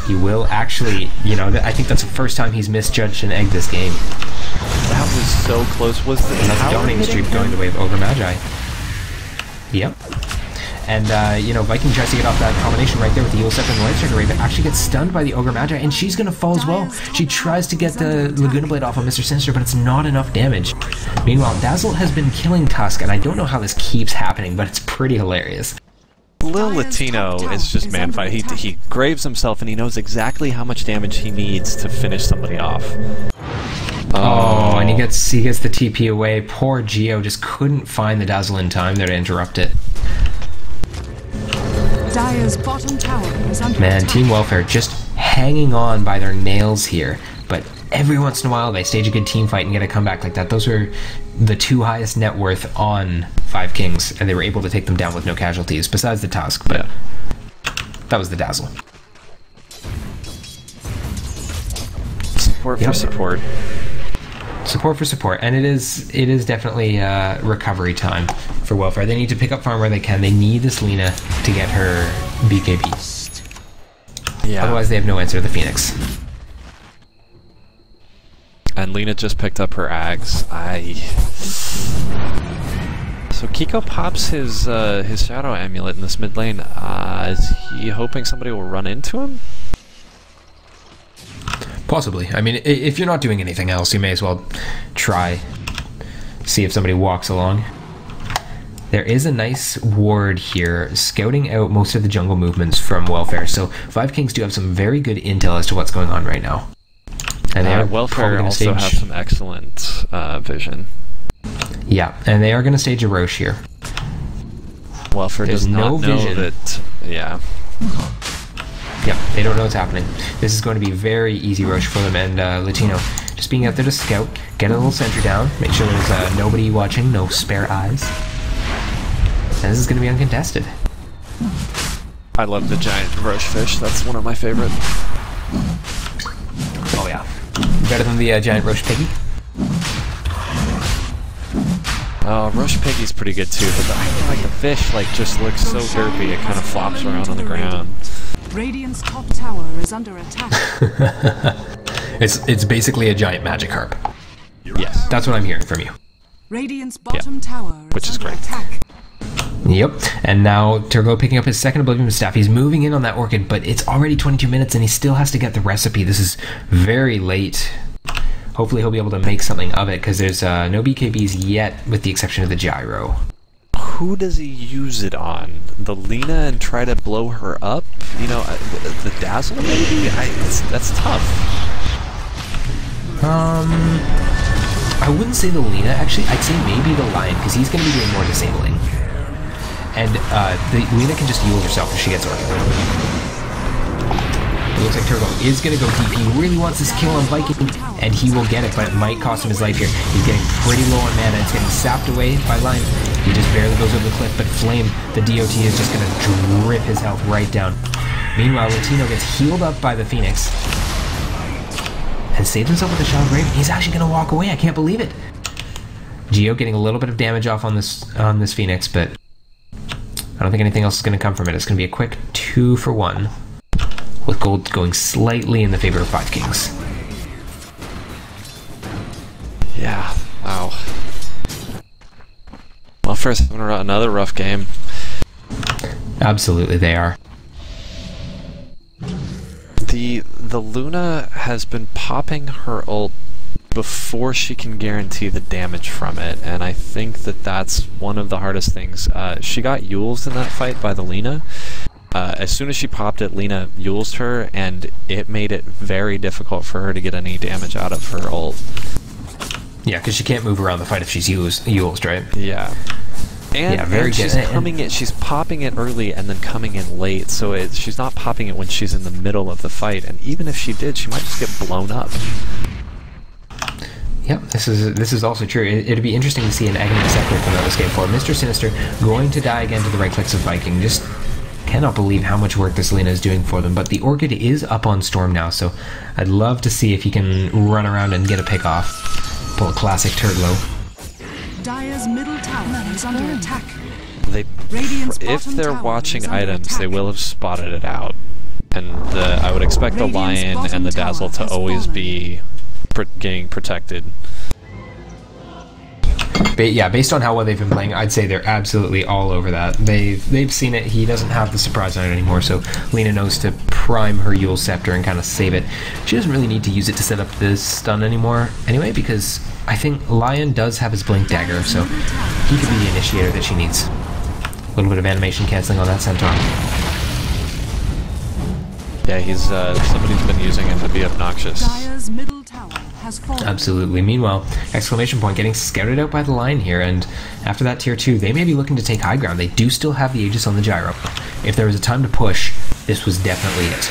He will actually, you know, I think that's the first time he's misjudged an egg this game. That was so close. Was the That's dominating streak going the way of Ogre Magi. Yep. And, you know, Viking tries to get off that combination right there with the Eel Scepter and the Light Striker Ray, but actually gets stunned by the Ogre Magi, and she's going to fall as well. She tries to get the Laguna Blade off of Mr. Sinister, but it's not enough damage. Meanwhile, Dazzle has been killing Tusk, and I don't know how this keeps happening, but it's pretty hilarious. Lil Latino is just man fight. He graves himself, and he knows exactly how much damage he needs to finish somebody off. Oh, and he gets the TP away. Poor Geo just couldn't find the Dazzle in time there to interrupt it. Dire's bottom tower is under Man, attack. Team Welfare just hanging on by their nails here, but every once in a while they stage a good team fight and get a comeback like that. Those are the two highest net worth on 5 Kings, and they were able to take them down with no casualties, besides the Tusk, but that was the Dazzle. Support for support. Support for support, and it is definitely recovery time for Welfare. They need to pick up farm where they can. They need this Lina to get her BKB. Yeah. Otherwise they have no answer to the Phoenix. And Lina just picked up her Ags. So Kiko pops his Shadow Amulet in this mid lane. Is he hoping somebody will run into him? Possibly. I mean, if you're not doing anything else, you may as well try. See if somebody walks along. There is a nice ward here, scouting out most of the jungle movements from Welfare. So 5 Kings do have some very good intel as to what's going on right now. And they are Welfare also have some excellent vision. Yeah, and they are going to stage a Roche here. Welfare does not know that. Yeah. Yep, they don't know what's happening. This is going to be very easy Roche for them, and Latino just being out there to scout, get a little sentry down, make sure there's nobody watching, no spare eyes. And this is going to be uncontested. I love the giant Roche fish. That's one of my favorite. Oh yeah. Better than the giant Roche piggy? Roche piggy's pretty good too, but I feel like the fish just looks so derpy. It kind of flops around on the ground. Radiant's top tower is under attack. It's basically a giant magic harp. Yes. That's what I'm hearing from you. Radiant's bottom tower Which is under great. attack. Yep, and now Turbo picking up his second Oblivion Staff. He's moving in on that Orchid, but it's already 22 minutes and he still has to get the recipe. This is very late. Hopefully he'll be able to make something of it, because there's no BKBs yet, with the exception of the Gyro. Who does he use it on? The Lina and try to blow her up? You know, the Dazzle maybe? That's tough. I wouldn't say the Lina, actually. I'd say maybe the Lion, because he's going to be doing more disabling. And the Lina can just heal herself if she gets Orchid. It looks like Turbo is going to go deep. He really wants this kill on Viking, and he will get it, but it might cost him his life here. He's getting pretty low on mana. It's getting sapped away by Lion. He just barely goes over the cliff, but Flame, the DOT, is just going to drip his health right down. Meanwhile, Latino gets healed up by the Phoenix and saves himself with a Shadow Grave. He's actually going to walk away. I can't believe it. Geo getting a little bit of damage off on this Phoenix, but I don't think anything else is going to come from it. It's going to be a quick 2 for 1. With gold going slightly in the favor of 5 Kings. Yeah, wow. Well, first, another rough game. Absolutely, they are. The the Luna has been popping her ult before she can guarantee the damage from it, and I think that that's one of the hardest things. She got Yuled in that fight by the Lina. As soon as she popped it, Lina Yuled her, and it made it very difficult for her to get any damage out of her ult. Yeah, because she can't move around the fight if she's used, right? Yeah. And, yeah, very and she's good. coming in, she's popping it early and then coming in late, so she's not popping it when she's in the middle of the fight, and even if she did, she might just get blown up. Yep, this is also true. It'd be interesting to see an Aghanim Scepter come out this game for Mr. Sinister, going to die again to the right clicks of Viking. Just cannot believe how much work this Lina is doing for them, but the Orchid is up on Storm now, so I'd love to see if he can run around and get a pick off. Pull a classic Turglow. Dire's middle tower is under attack. If they're watching items, they will have spotted it out. And I would expect the Lion and the Dazzle to always be getting protected. But yeah, based on how well they've been playing, I'd say they're absolutely all over that. They've seen it. He doesn't have the surprise on it anymore, so Lina knows to prime her Yule Scepter and kind of save it. She doesn't really need to use it to set up this stun anymore anyway, because I think Lion does have his Blink Dagger, so he could be the initiator that she needs. A little bit of animation cancelling on that Centaur. Yeah, he's somebody's been using him to be obnoxious. Dire's middle tower has fallen. Absolutely. Meanwhile, exclamation point getting scouted out by the Lion here, and after that tier 2, they may be looking to take high ground. They do still have the Aegis on the gyro. If there was a time to push, this was definitely it.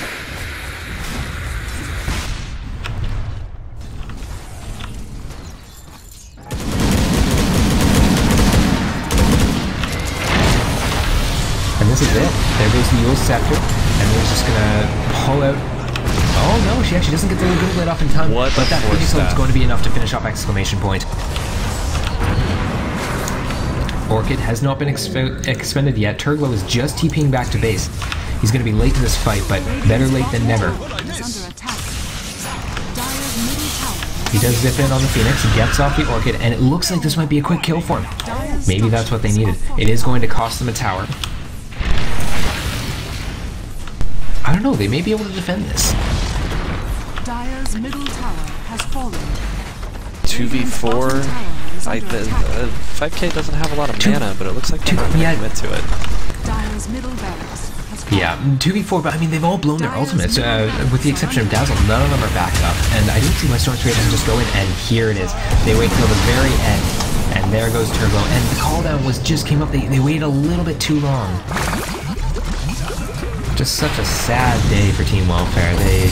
And this is it. There goes the Yule Scepter, and we're just gonna pull out. Oh no, she actually doesn't get the Lagoon Blade off in time. What but that Phoenix is going to be enough to finish off exclamation point. Orchid has not been expended yet. Turglow is just TPing back to base. He's going to be late to this fight, but better late than never. He does zip in on the Phoenix, gets off the Orchid, and it looks like this might be a quick kill for him. Maybe that's what they needed. It is going to cost them a tower. I don't know, they may be able to defend this. Dire's middle tower has fallen. 2v4. 5K doesn't have a lot of mana, but it looks like they're not going to commit to it. Dire's middle barracks has fallen. Yeah, 2v4, but I mean, they've all blown their ultimates, with the exception of Dazzle. None of them are backed up, and I didn't see my Storm Spirit doesn't just go in, and here it is. They wait till the very end, and there goes Turbo, and the call down just came up. They waited a little bit too long. Just such a sad day for Team Welfare. They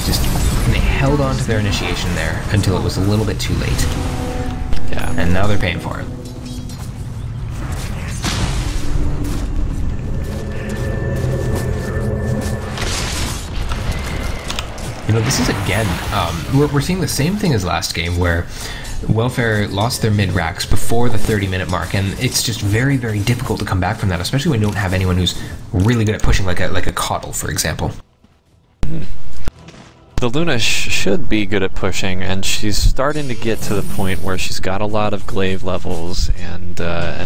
held on to their initiation there until it was a little bit too late. Yeah. And now they're paying for it. You know, this is again, we're seeing the same thing as last game where Welfare lost their mid-racks before the 30-minute mark, and it's just very, very difficult to come back from that, especially when you don't have anyone who's really good at pushing, like a Coddle, for example. The Luna should be good at pushing, and she's starting to get to the point where she's got a lot of glaive levels and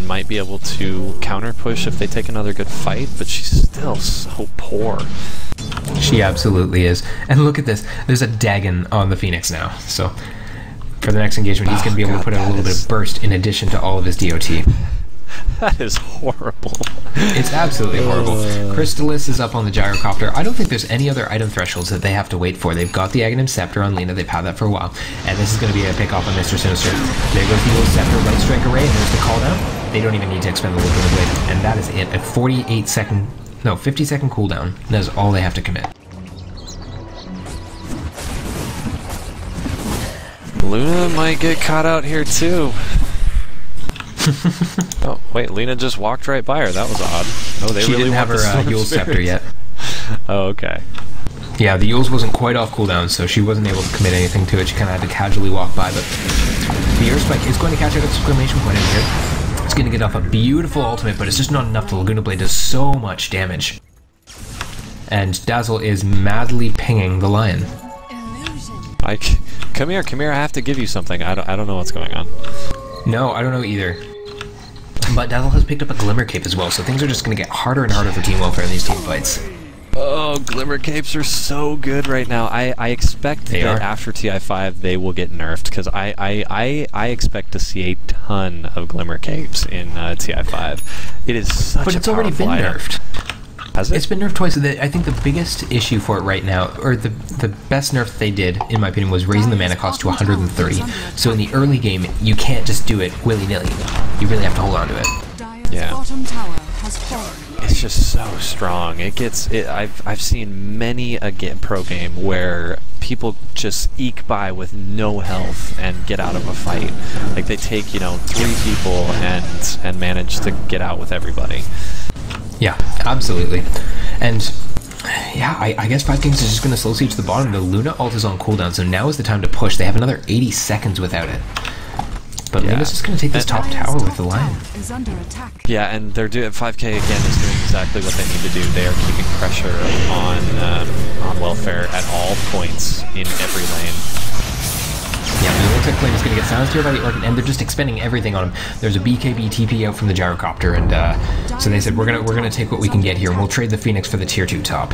might be able to counter push if they take another good fight, but she's still so poor. She absolutely is. And look at this. There's a Dagon on the Phoenix now, so for the next engagement, he's going to be able to put out a little bit of burst in addition to all of his DOT. That is horrible. It's absolutely horrible. Crystallis is up on the Gyrocopter. I don't think there's any other item thresholds that they have to wait for. They've got the Aghanim Scepter on Lina. They've had that for a while. And this is going to be a pick off on Mr. Sinister. There goes the Yule Scepter, right strike array, and there's the call down. They don't even need to expend the Lagoon Blade. And that is it. A 50-second cooldown. That is all they have to commit. Luna might get caught out here too. Oh wait, Lina just walked right by her. That was odd. Oh, She didn't have her Yule Scepter yet. Oh, okay. Yeah, the Yule's wasn't quite off cooldown, so she wasn't able to commit anything to it. She kind of had to casually walk by, but the Earth Spike is going to catch out exclamation point in here. It's going to get off a beautiful ultimate, but it's just not enough. The Laguna Blade does so much damage. And Dazzle is madly pinging the Lion. Mike, come here, I have to give you something. I don't know what's going on. No, I don't know either. But Dazzle has picked up a Glimmer Cape as well, so things are just going to get harder and harder for Team Welfare in these team fights. Oh, Glimmer Capes are so good right now. I expect that after TI5 they will get nerfed, because I expect to see a ton of Glimmer Capes in TI5. It is such But a it's already been powerful item. nerfed. Has it? It's been nerfed twice. I think the biggest issue for it right now, or the best nerf they did, in my opinion, was raising the mana cost to 130. So in the early game, you can't just do it willy-nilly. You really have to hold on to it. Yeah. Bottom tower has fallen. It's just so strong. I've seen many a pro game where people just eke by with no health and get out of a fight. Like they take 3 people and manage to get out with everybody. Yeah, absolutely. And yeah, I guess 5Kings is just going to slow siege to the bottom. The Luna ult is on cooldown, so now is the time to push. They have another 80 seconds without it. But Luna's just going to take this top tower with the Lion. Is under attack. Yeah, and they're doing 5K again is doing exactly what they need to do. They are keeping pressure on Welfare at all points in every lane. Yeah, but it looks like Flame is going to get silenced here by the Orchid, and they're just expending everything on him. There's a BKB TP out from the Gyrocopter, and so they said we're gonna take what we can get here, and we'll trade the Phoenix for the tier 2 top.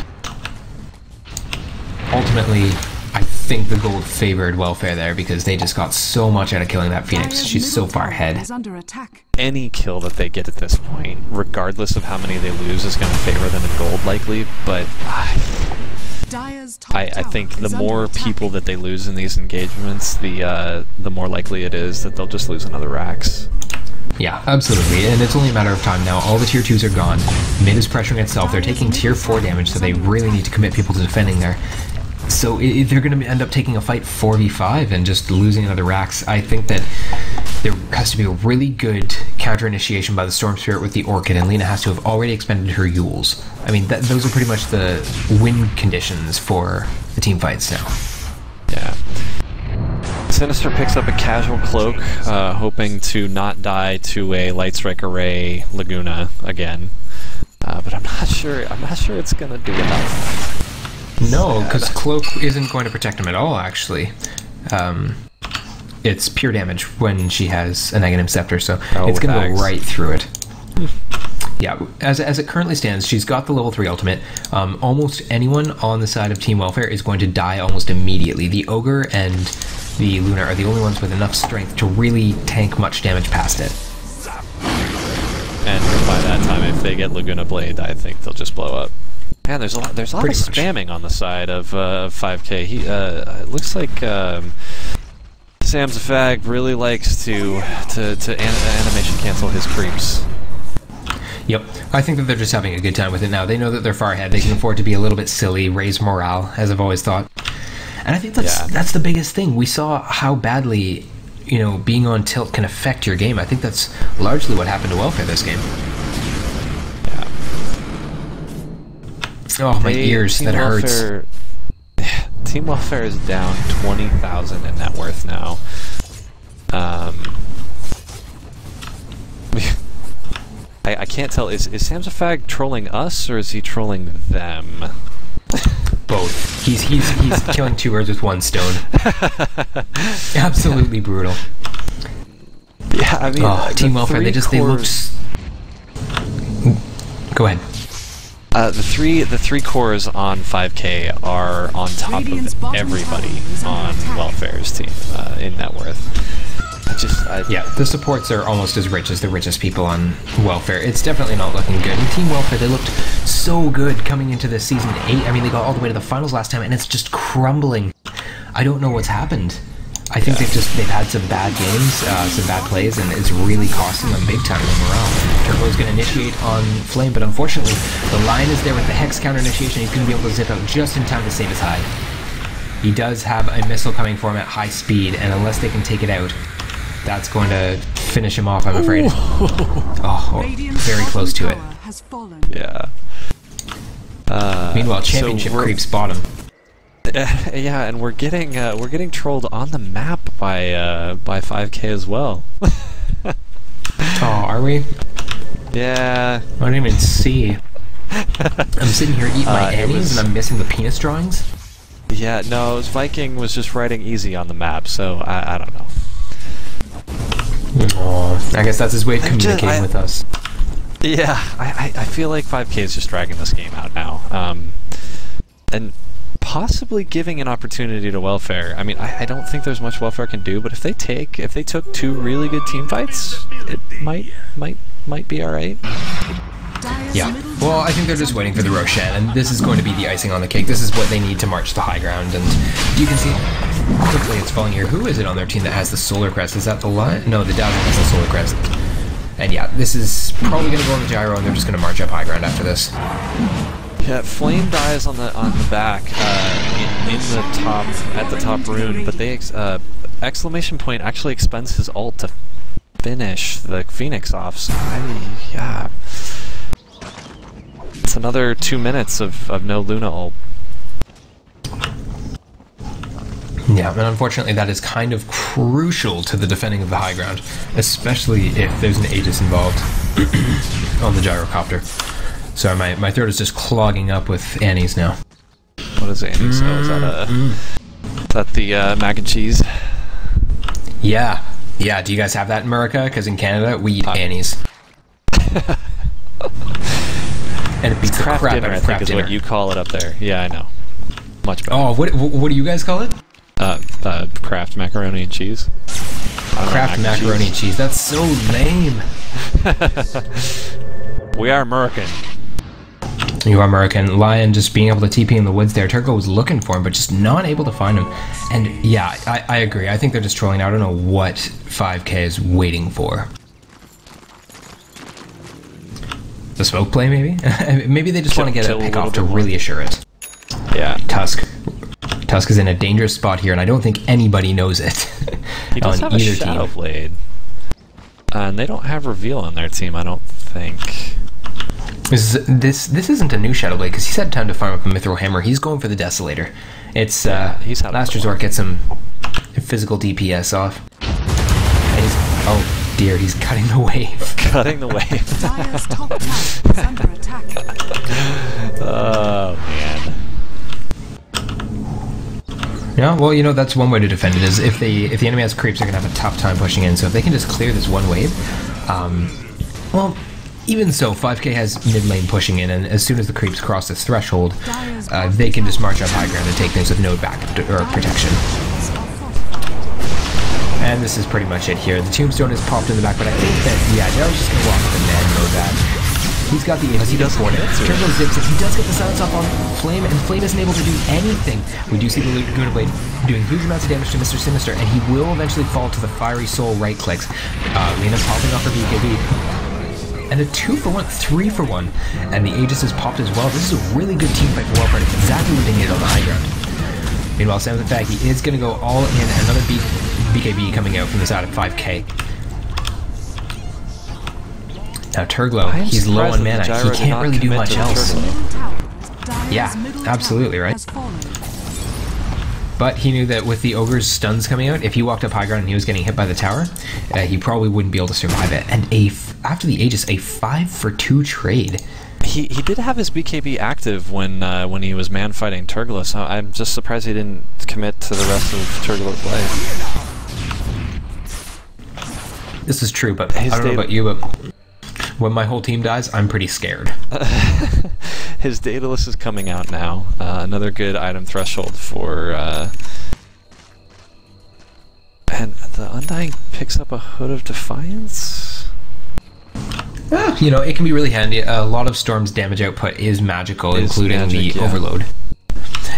Ultimately, I think the gold favored Welfare there because they just got so much out of killing that Phoenix. She's so far ahead. Is under attack. Any kill that they get at this point, regardless of how many they lose, is going to favor them in gold likely, but I think the more people that they lose in these engagements, the more likely it is that they'll just lose another Rax. Yeah, absolutely, and it's only a matter of time now. All the tier 2s are gone. Mid is pressuring itself. They're taking tier 4 damage, so they really need to commit people to defending there. So they're going to end up taking a fight 4v5 and just losing another Rax. I think that there has to be a really good counter-initiation by the Storm Spirit with the Orchid, and Lena has to have already expended her Yules. I mean, those are pretty much the win conditions for the team fights now. Yeah. Sinister picks up a casual cloak, hoping to not die to a Light Strike Array Laguna again. But I'm not sure it's going to do enough. No, because Cloak isn't going to protect him at all, actually. It's pure damage when she has a negative scepter, so it's going to go right through it. Yeah, as it currently stands, she's got the level 3 ultimate. Almost anyone on the side of Team Welfare is going to die almost immediately. The Ogre and the Luna are the only ones with enough strength to really tank much damage past it. And by that time, if they get Laguna Blade, I think they'll just blow up. Man, there's a lot of spamming on the side of 5K. It looks like Samzafag really likes to animation cancel his creeps. Yep, I think that they're just having a good time with it now. They know that they're far ahead. They can afford to be a little bit silly, raise morale, as I've always thought. And I think that's the biggest thing. We saw how badly, being on tilt can affect your game. I think that's largely what happened to Welfare this game. Oh, my ears, that hurts. Team Welfare is down 20,000 in net worth now. I can't tell, is Samzafag trolling us, or is he trolling them? Both. He's killing 2 birds with 1 stone. Absolutely brutal. Yeah, I mean... Team Welfare, they looked... Go ahead. The three cores on 5K are on top of everybody on Welfare's team in net worth. Yeah, the supports are almost as rich as the richest people on Welfare. It's definitely not looking good. And Team Welfare, they looked so good coming into this Season 8. I mean, they got all the way to the finals last time, and it's just crumbling. I don't know what's happened. I think they've had some bad games, some bad plays, and it's really costing them big time in morale. Turbo's going to initiate on Flame, but unfortunately, the Lion is there with the Hex counter initiation. He's going to be able to zip out just in time to save his hide. He does have a missile coming for him at high speed, and unless they can take it out, that's going to finish him off, I'm afraid. Oh, very close to it. Yeah. Meanwhile, Championship creeps bottom. Yeah, and we're getting trolled on the map by 5K as well. Oh, are we? Yeah. I don't even see. I'm sitting here eating my Annies and I'm missing the penis drawings? Yeah, no, Viking was just writing easy on the map, so I don't know. Oh, I guess that's his way of communicating with us. Yeah, I feel like 5K is just dragging this game out now. and possibly giving an opportunity to Welfare. I mean, I don't think there's much Welfare can do, but if they took 2 really good team fights, it might be all right. Yeah. Well, I think they're just waiting for the Roshan, and this is going to be the icing on the cake. This is what they need to march the high ground, and you can see quickly it's falling here. Who is it on their team that has the Solar Crest? Is that the Lion? No, the Dazzle has the Solar Crest. And yeah, this is probably going to go on the Gyro, and they're just going to march up high ground after this. Yeah, Flame dies on the back in the top at the top rune, but they exclamation point actually expends his ult to finish the Phoenix off. So yeah, it's another 2 minutes of no Luna ult. Yeah, and unfortunately that is kind of crucial to the defending of the high ground, especially if there's an Aegis involved on the gyrocopter. Sorry, my throat is just clogging up with Annie's now. What is Annie's? Oh, is that the mac and cheese? Yeah. Yeah, do you guys have that in America? Because in Canada, we eat Annie's. And it beats the crap dinner, out I of think crap is dinner. what you call it up there. Yeah, I know. Much better. Oh, what do you guys call it? Kraft macaroni and cheese. Kraft macaroni and cheese. That's so lame. We are American. You are American. Lion just being able to TP in the woods there. Turco was looking for him, but just not able to find him. And yeah, I agree. I think they're just trolling. I don't know what 5K is waiting for. The smoke play, maybe? Maybe they just want to get a pick off to really assure it. Yeah. Tusk is in a dangerous spot here, and I don't think anybody knows it. He does have a Shadow Blade. And they don't have Reveal on their team, I don't think. This isn't a new Shadow Blade, because he's had time to farm up a Mithril Hammer. He's going for the Desolator. It's he's last resort, get some physical DPS off. And oh dear, he's cutting the wave. Cutting the wave. Dire's top tower is under attack. Oh man. Yeah, well, you know, that's one way to defend it, is if the enemy has creeps, they're going to have a tough time pushing in. So if they can just clear this one wave, well, even so, 5K has mid lane pushing in, and as soon as the creeps cross this threshold, they can just march up high ground and take things with no back or protection. And this is pretty much it here. The Tombstone is popped in the back, but I think that, yeah, Daryl's just going to walk up and man mode that. He's got the he does for it. Turbo zips it. He does get the silence off on Flame, and Flame isn't able to do anything. We do see the Laguna Blade doing huge amounts of damage to Mr. Sinister, and he will eventually fall to the Fiery Soul right clicks. Lena popping off her BKB. And a 2-for-1, 3-for-1. And the Aegis is popped as well. This is a really good team fight for Warfare. It's exactly what they needed on the high ground. Meanwhile, Sam the Fag, he is going to go all in. Another BKB coming out from the side of 5K. Now Turglow, he's low on mana. He can't really do much else. Yeah, absolutely, right? But he knew that with the Ogre's stuns coming out, if he walked up high ground and he was getting hit by the tower, he probably wouldn't be able to survive it. And after the Aegis, a 5-for-2 trade. He did have his BKB active when he was man fighting Turglow, so I'm just surprised he didn't commit to the rest of Turglow's play. This is true, but I don't know about you, but when my whole team dies, I'm pretty scared. His Daedalus is coming out now. Another good item threshold for... and the Undying picks up a Hood of Defiance? You know, it can be really handy. A lot of Storm's damage output is magical, including the Overload.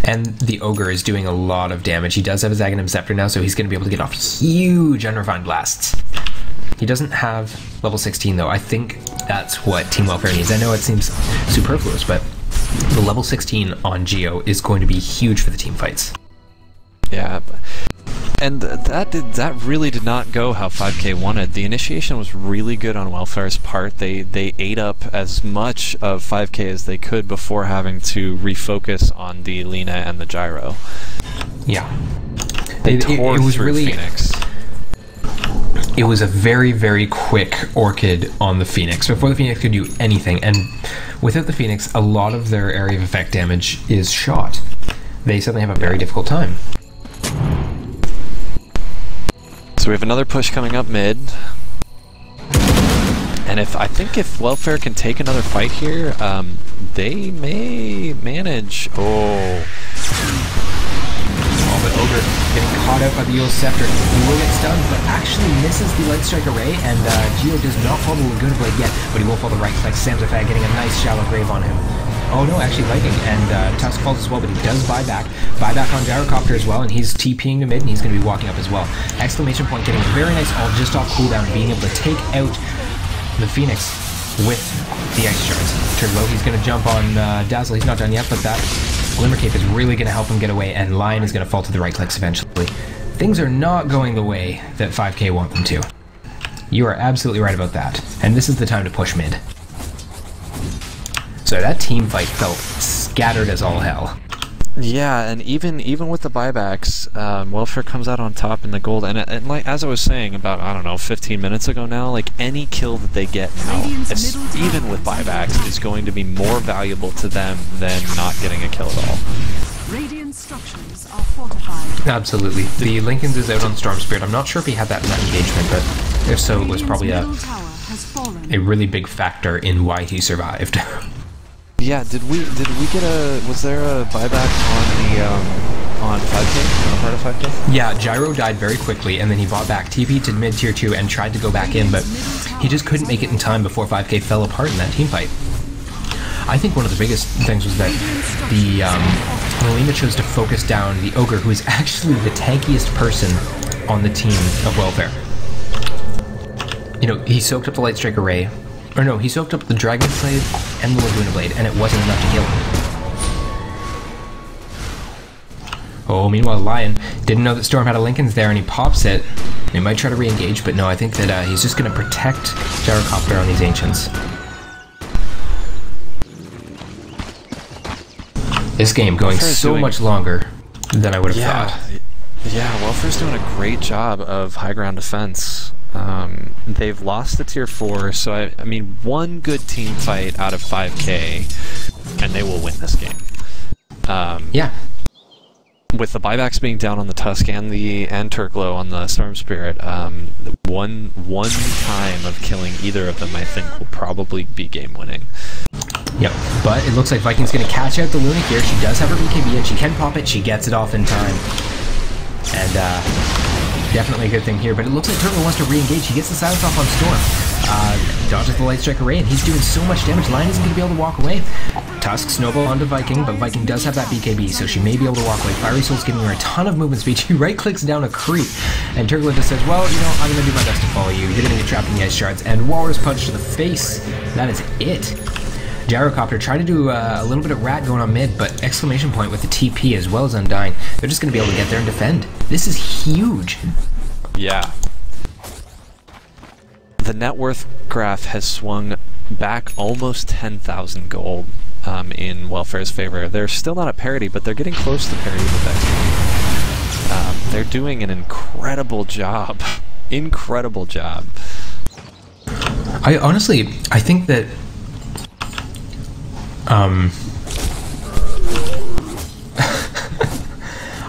And the Ogre is doing a lot of damage. He does have his Aghanim Scepter now, so he's going to be able to get off huge Unrefined Blasts. He doesn't have level 16 though. I think that's what Team Welfare needs. I know it seems superfluous, but the level 16 on Geo is going to be huge for the team fights. Yeah, and that really did not go how 5K wanted. The initiation was really good on Welfare's part. They ate up as much of 5K as they could before having to refocus on the Lina and the Gyro. Yeah, they tore it was through really Phoenix. It was a very, very quick Orchid on the Phoenix, before the Phoenix could do anything, and without the Phoenix, a lot of their area of effect damage is shot. They suddenly have a very difficult time. So we have another push coming up mid. And I think if Welfare can take another fight here, they may manage. Oh. Oh, but Ogre getting caught out by the Eul's Scepter. He will get stunned, but actually misses the Light Strike Array, and Geo does not fall the Laguna Blade yet, but he will fall the right click. Samzafag getting a nice shallow grave on him. Oh no, actually Viking, and Tusk falls as well, but he does buy back. Buy back on Gyrocopter as well, and he's TPing to mid, and he's going to be walking up as well. Exclamation Point getting a very nice ult just off cooldown, being able to take out the Phoenix with the Ice Shards. Turbo, he's going to jump on Dazzle. He's not done yet, but that Glimmer Cape is really going to help him get away, and Lion is going to fall to the right clicks eventually. Things are not going the way that 5K want them to. You are absolutely right about that, and this is the time to push mid. So that team fight felt scattered as all hell. Yeah, and even with the buybacks, Welfare comes out on top in the gold, and like as I was saying about, I don't know, 15 minutes ago now, like any kill that they get now, even with buybacks, is going to be more valuable to them than not getting a kill at all. Radiant structures are fortified. Absolutely. The Lincoln's is out on Storm Spirit. I'm not sure if he had that in that engagement, but if so, it was probably a really big factor in why he survived. Yeah, did we get was there a buyback on the on 5K, on part of 5K? Yeah, Gyro died very quickly, and then he bought back, TP to mid tier 2 and tried to go back in, but he just couldn't make it in time before 5K fell apart in that team fight. I think one of the biggest things was that the Melina chose to focus down the Ogre, who is actually the tankiest person on the team of Welfare. You know, he soaked up the Light Strike Array, or no, he soaked up the Dragon Blade and the Laguna Blade, and it wasn't enough to kill him. Oh, meanwhile, Lion didn't know that Storm had a Lincoln's there, and he pops it. He might try to re-engage, but no, I think that he's just going to protect Gyrocopter on these Ancients. This game going so much longer than I would have thought. Yeah, Welfare's doing a great job of high ground defense. They've lost the tier 4, so I mean, one good team fight out of 5K, and they will win this game. Yeah. With the buybacks being down on the Tusk and Turklo on the Storm Spirit, one time of killing either of them, I think, will probably be game winning. Yep, but it looks like Viking's going to catch out the Luna here. She does have her BKB, and she can pop it. She gets it off in time. And definitely a good thing here, but it looks like Turtle wants to re-engage. He gets the silence off on Storm. Dodges the Light Strike Array, and he's doing so much damage. Lion isn't going to be able to walk away. Tusk snowball onto Viking, but Viking does have that BKB, so she may be able to walk away. Fiery Soul's giving her a ton of movement speed. She right-clicks down a creep, and Turtle just says, well, you know, I'm going to do my best to follow you. You're going to get trapped in the Ice Shards, and Walrus Punch to the face. That is it. Gyrocopter tried to do a little bit of rat going on mid, but exclamation point with the TP as well as Undying. They're just going to be able to get there and defend. This is huge. Yeah. The net worth graph has swung back almost 10,000 gold in Welfare's favor. They're still not at parity, but they're getting close to parity with XP. They're doing an incredible job. Incredible job. I think that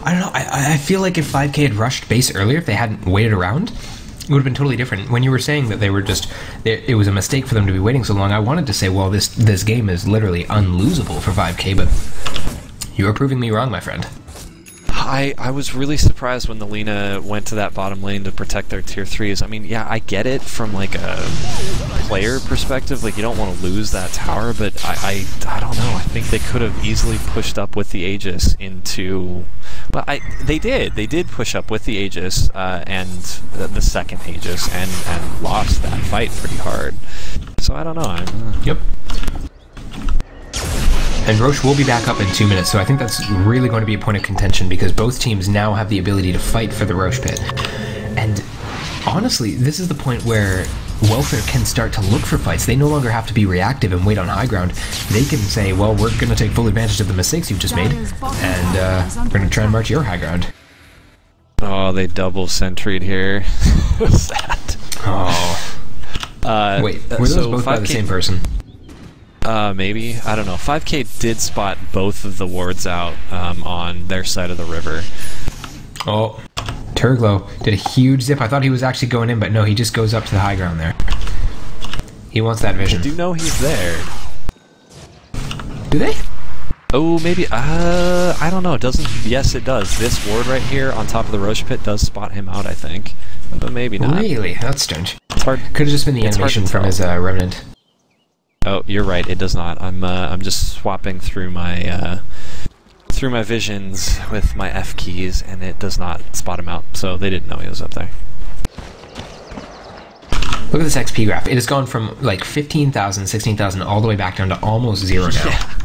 I don't know, I feel like if 5K had rushed base earlier, if they hadn't waited around, it would have been totally different. When you were saying that they were just, it was a mistake for them to be waiting so long, I wanted to say, well, this game is literally unlosable for 5K, but you are proving me wrong, my friend. I was really surprised when the Lina went to that bottom lane to protect their tier 3s. I mean, yeah, I get it from like a player perspective, like you don't want to lose that tower, but I don't know, I think they could have easily pushed up with the Aegis into... Well, they did push up with the Aegis and the second Aegis and lost that fight pretty hard. So I don't know. Yep. And Roche will be back up in 2 minutes, so I think that's really going to be a point of contention because both teams now have the ability to fight for the Roche pit. And honestly, this is the point where Welfare can start to look for fights. They no longer have to be reactive and wait on high ground. They can say, well, we're going to take full advantage of the mistakes you've just made, and we're going to try and march your high ground. Oh, they double sentry'd here. Sad. Oh. Wait, were those both by the same person? Maybe. I don't know. 5K did spot both of the wards out on their side of the river. Oh. Turglow did a huge zip. I thought he was actually going in, but no, he just goes up to the high ground there. He wants that vision. I do know he's there. Do they? Oh, maybe. I don't know. It doesn't. Yes, it does. This ward right here on top of the Roche pit does spot him out, I think. But maybe not. Really? That's strange. It's hard. Could have just been the animation from his remnant. Oh, you're right. It does not. I'm just swapping through my visions with my F keys, and it does not spot him out. So they didn't know he was up there. Look at this XP graph. It has gone from like 15,000, 16,000 all the way back down to almost 0 now. Yeah.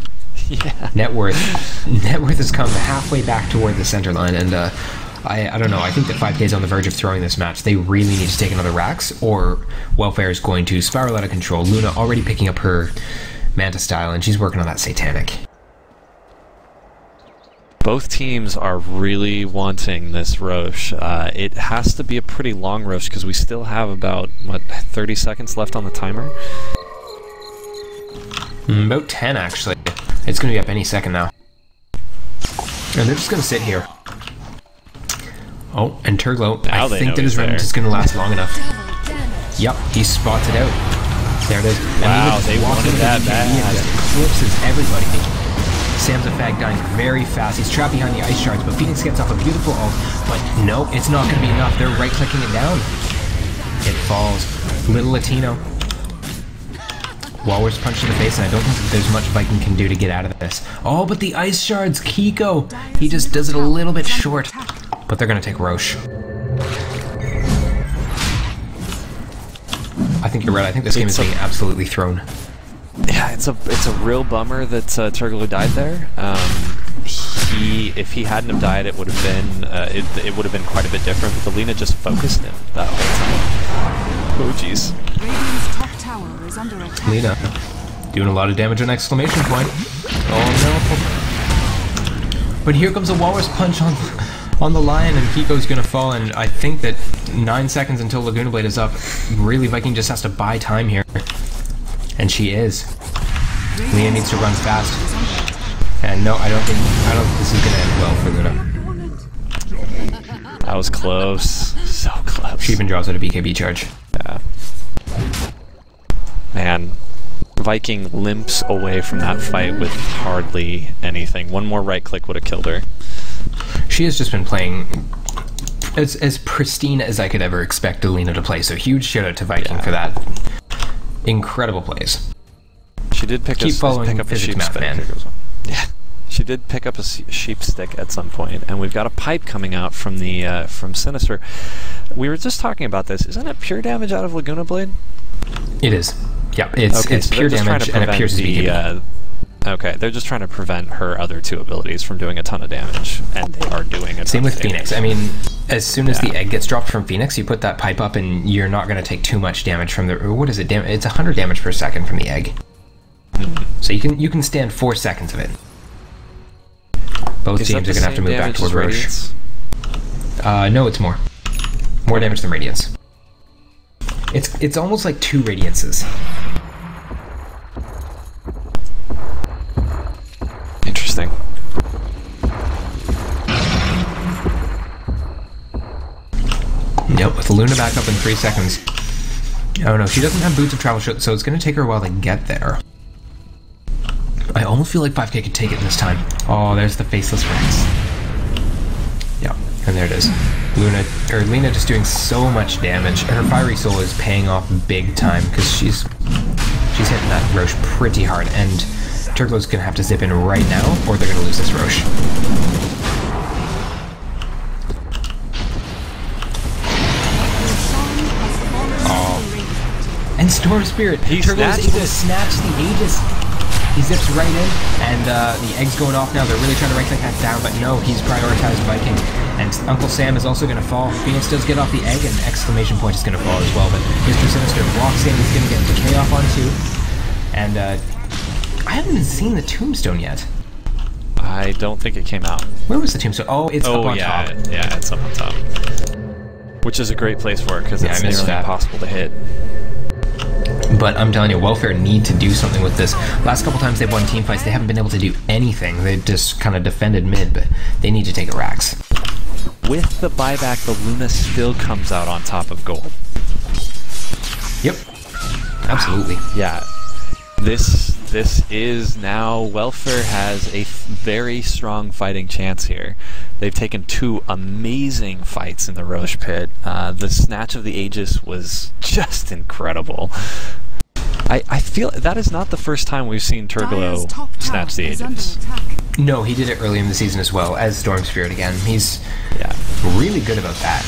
Yeah. Net worth has come halfway back toward the center line, and I don't know. I think that 5K is on the verge of throwing this match. They really need to take another Rax, or Welfare is going to spiral out of control. Luna already picking up her Manta style, and she's working on that Satanic. Both teams are really wanting this Roche. It has to be a pretty long Roche because we still have about, what, 30 seconds left on the timer? About 10, actually. It's going to be up any second now. And they're just going to sit here. Oh, and Turglow, I think that his remnant is going to last long enough. Yep, he spots it out. There it is. Wow, they wanted that bad. Eclipses everybody. Sam's a fag dying very fast. He's trapped behind the ice shards, but Phoenix gets off a beautiful ult. But no, it's not going to be enough. They're right-clicking it down. It falls. Little Latino. Walrus punch in the face, and I don't think that there's much Viking can do to get out of this. Oh, but the ice shards, Kiko! He just does it a little bit short. But they're going to take Roche. I think you're right. I think this game is being absolutely thrown. Yeah, it's a real bummer that Turglow died there. If he hadn't have died, it would have been it would have been quite a bit different. But the Lina just focused him that whole time. Oh jeez. Lina doing a lot of damage on exclamation point. Oh no! But here comes a walrus punch on the lion, and Kiko's gonna fall. And I think that 9 seconds until Laguna Blade is up. Really, Viking just has to buy time here. And she is. Lina needs to run fast. And no, I don't think this is gonna end well for Luna. That was close. So close. She even draws out a BKB charge. Yeah. Man, Viking limps away from that fight with hardly anything. One more right click would have killed her. She has just been playing as pristine as I could ever expect Lina to play. So huge shout out to Viking for that. Incredible plays. She did pick up a sheep stick. Yeah, she did pick up a sheep stick at some point, and we've got a pipe coming out from the from Sinister. We were just talking about this. Isn't it pure damage out of Laguna Blade? It is. Yeah, it's pure damage, and it pierces the. Okay, they're just trying to prevent her other two abilities from doing a ton of damage, and they are doing it. Same with Phoenix. I mean, as soon as the egg gets dropped from Phoenix, you put that pipe up, and you're not going to take too much damage from the. What is it? It's 100 damage per second from the egg. So you can stand 4 seconds of it. Both teams are going to have to move back toward Roche. No, it's more. More damage than Radiance. It's almost like 2 Radiances. Interesting. Yep, with Luna back up in 3 seconds. Oh no, she doesn't have Boots of Travel, so it's going to take her a while to get there. I almost feel like 5K could take it this time. Oh, there's the Faceless Rex. Yeah, and there it is. Lina just doing so much damage. Her Fiery Soul is paying off big time because she's hitting that Roche pretty hard, and Turglow's going to have to zip in right now, or they're going to lose this Roche. And Storm Spirit. Turglow is able to snatch the Aegis. He zips right in, and the egg's going off now. They're really trying to right-click that down, but no, he's prioritized Viking. And Uncle Sam is also going to fall. Phoenix does get off the egg, and exclamation point is going to fall as well. But Mr. Sinister walks in. He's going to get Decay off on 2. And I haven't even seen the Tombstone yet. I don't think it came out. Where was the Tombstone? Oh, it's up on top. Yeah, it's up on top. Which is a great place for it, because it's nearly impossible to hit. But I'm telling you, Welfare need to do something with this. Last couple times they've won team fights, they haven't been able to do anything. They've just kind of defended mid, but they need to take a Rax. With the buyback, the Luna still comes out on top of gold. Yep. Absolutely. Yeah. This this is now Welfare has a very strong fighting chance here. They've taken 2 amazing fights in the Roche pit. The snatch of the Aegis was just incredible. I feel that is not the first time we've seen Turglow snatch the Aegis. No, he did it early in the season as well, as Storm Spirit again. He's really good about that.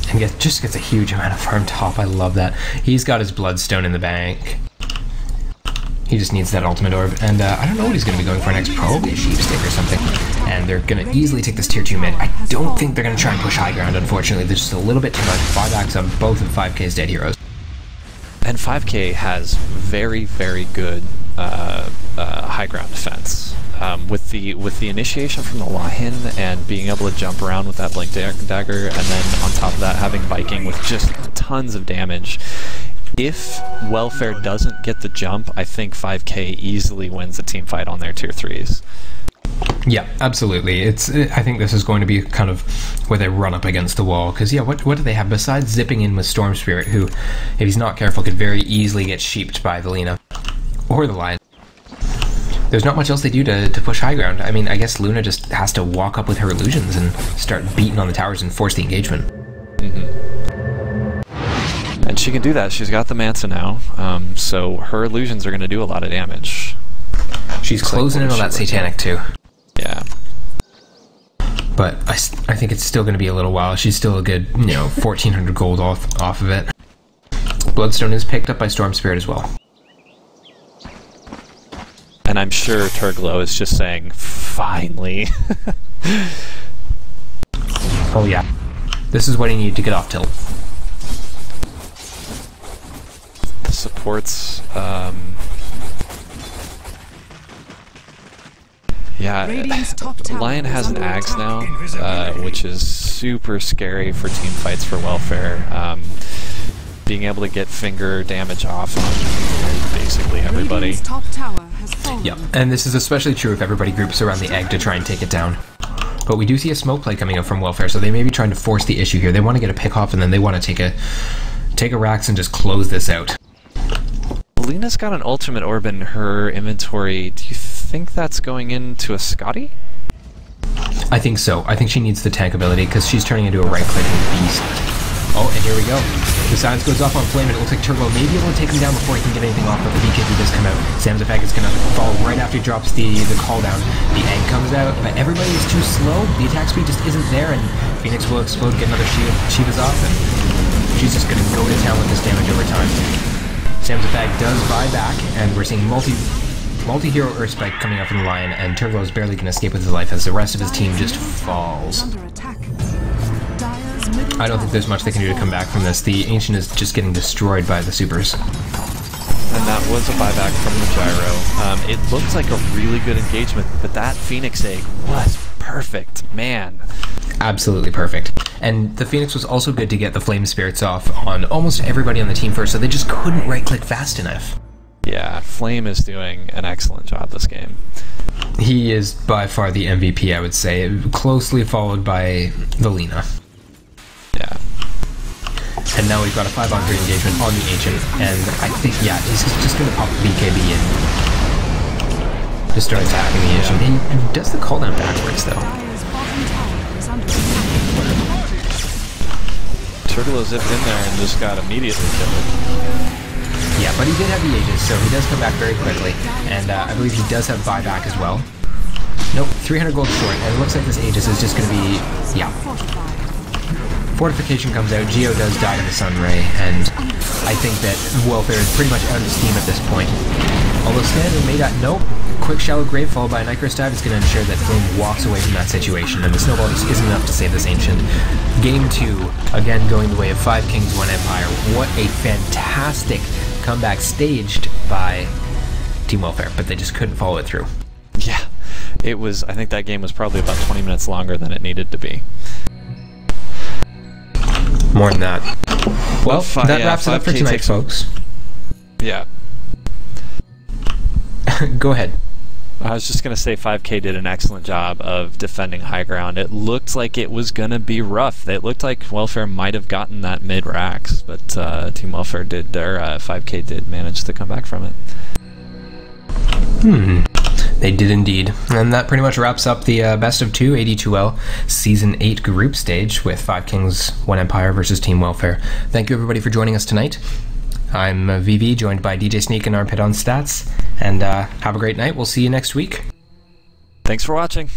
And just gets a huge amount of farm top. I love that. He's got his Bloodstone in the bank. He just needs that ultimate orb. And I don't know what he's going to be going for next. Probably a Sheepstick or something. And they're going to easily take this tier 2 mid. I don't think they're going to try and push high ground, unfortunately. There's just a little bit too much buybacks on both of 5K's dead heroes. And 5K has very, very good high ground defense. With the initiation from the Lion and being able to jump around with that Blink Dagger, and then on top of that having Viking with just tons of damage. If Welfare doesn't get the jump, I think 5K easily wins the team fight on their tier 3s. Yeah, absolutely. I think this is going to be kind of where they run up against the wall. Because, yeah, what do they have besides zipping in with Storm Spirit, who, if he's not careful, could very easily get sheeped by the Lina. Or the Lion. There's not much else they do to push high ground. I mean, I guess Luna just has to walk up with her illusions and start beating on the towers and force the engagement. And she can do that. She's got the Manta now, so her illusions are going to do a lot of damage. She's closing in on that Satanic too. Yeah. But I think it's still going to be a little while. She's still a good, 1,400 gold off of it. Bloodstone is picked up by Storm Spirit as well. And I'm sure Turglow is just saying, finally. Oh yeah. This is what he needed to get off tilt. Supports, Lion has an Axe now, which is super scary for team fights for Welfare. Being able to get finger damage off on basically everybody. Yeah, and this is especially true if everybody groups around the egg to try and take it down. But we do see a smoke play coming up from Welfare, so they may be trying to force the issue here. They want to get a pick off, and then they want to take a Rax and just close this out. Lina's got an ultimate orb in her inventory. Do you think that's going into a Scotty? I think so. I think she needs the tank ability because she's turning into a right-clicking beast. Oh, and here we go. The silence goes off on Flame, and it looks like Turbo may be able to take him down before he can get anything off, but the BKB does come out. Sam's effect is going to fall right after he drops the call down. The egg comes out, but everybody is too slow. The attack speed just isn't there, and Phoenix will explode, get another Shiva's off, and she's just going to go to town with this damage over time. Sam's effect does buy back, and we're seeing multi-hero Earth Spike coming up from the Lion, and Turbo is barely going to escape with his life as the rest of his team just falls. I don't think there's much they can do to come back from this. The Ancient is just getting destroyed by the supers. And that was a buyback from the Gyro. It looked like a really good engagement, but that Phoenix egg was perfect, man. Absolutely perfect. And the Phoenix was also good to get the Flame Spirits off on almost everybody on the team first, so they just couldn't right-click fast enough. Yeah, Flame is doing an excellent job this game. He is by far the MVP, I would say, closely followed by the Lina. Yeah. And now we've got a 5-on-3 engagement on the Ancient, and I think, yeah, he's just going to pop the BKB and just start attacking the Ancient. He does the call down backwards, though. Turtle zipped in there and just got immediately killed. Yeah, but he did have the Aegis, so he does come back very quickly, and I believe he does have buyback as well. Nope, 300 gold short, and it looks like this Aegis is just going to be, yeah. Fortification comes out, Geo does die to the Sun Ray, and I think that Welfare is pretty much out of steam at this point. Although Standard made that, nope, quick shallow grave followed by a Nitro Stab is going to ensure that Flame walks away from that situation, and the Snowball just isn't enough to save this Ancient. Game 2, again going the way of 5Kings1Empire. What a fantastic comeback staged by Team Welfare, but they just couldn't follow it through. Yeah, it was, I think that game was probably about 20 minutes longer than it needed to be. More than that. Well, that wraps it up for tonight, folks. Yeah. Go ahead. I was just going to say 5K did an excellent job of defending high ground. It looked like it was going to be rough. It looked like Welfare might have gotten that mid-racks, but Team Welfare did, or 5K did manage to come back from it. They did indeed. And that pretty much wraps up the best of 2 AD2L Season 8 group stage with 5Kings1Empire versus Team Welfare. Thank you everybody for joining us tonight. I'm VV, joined by DJ Sneak and Armpit on Stats, and have a great night. We'll see you next week. Thanks for watching.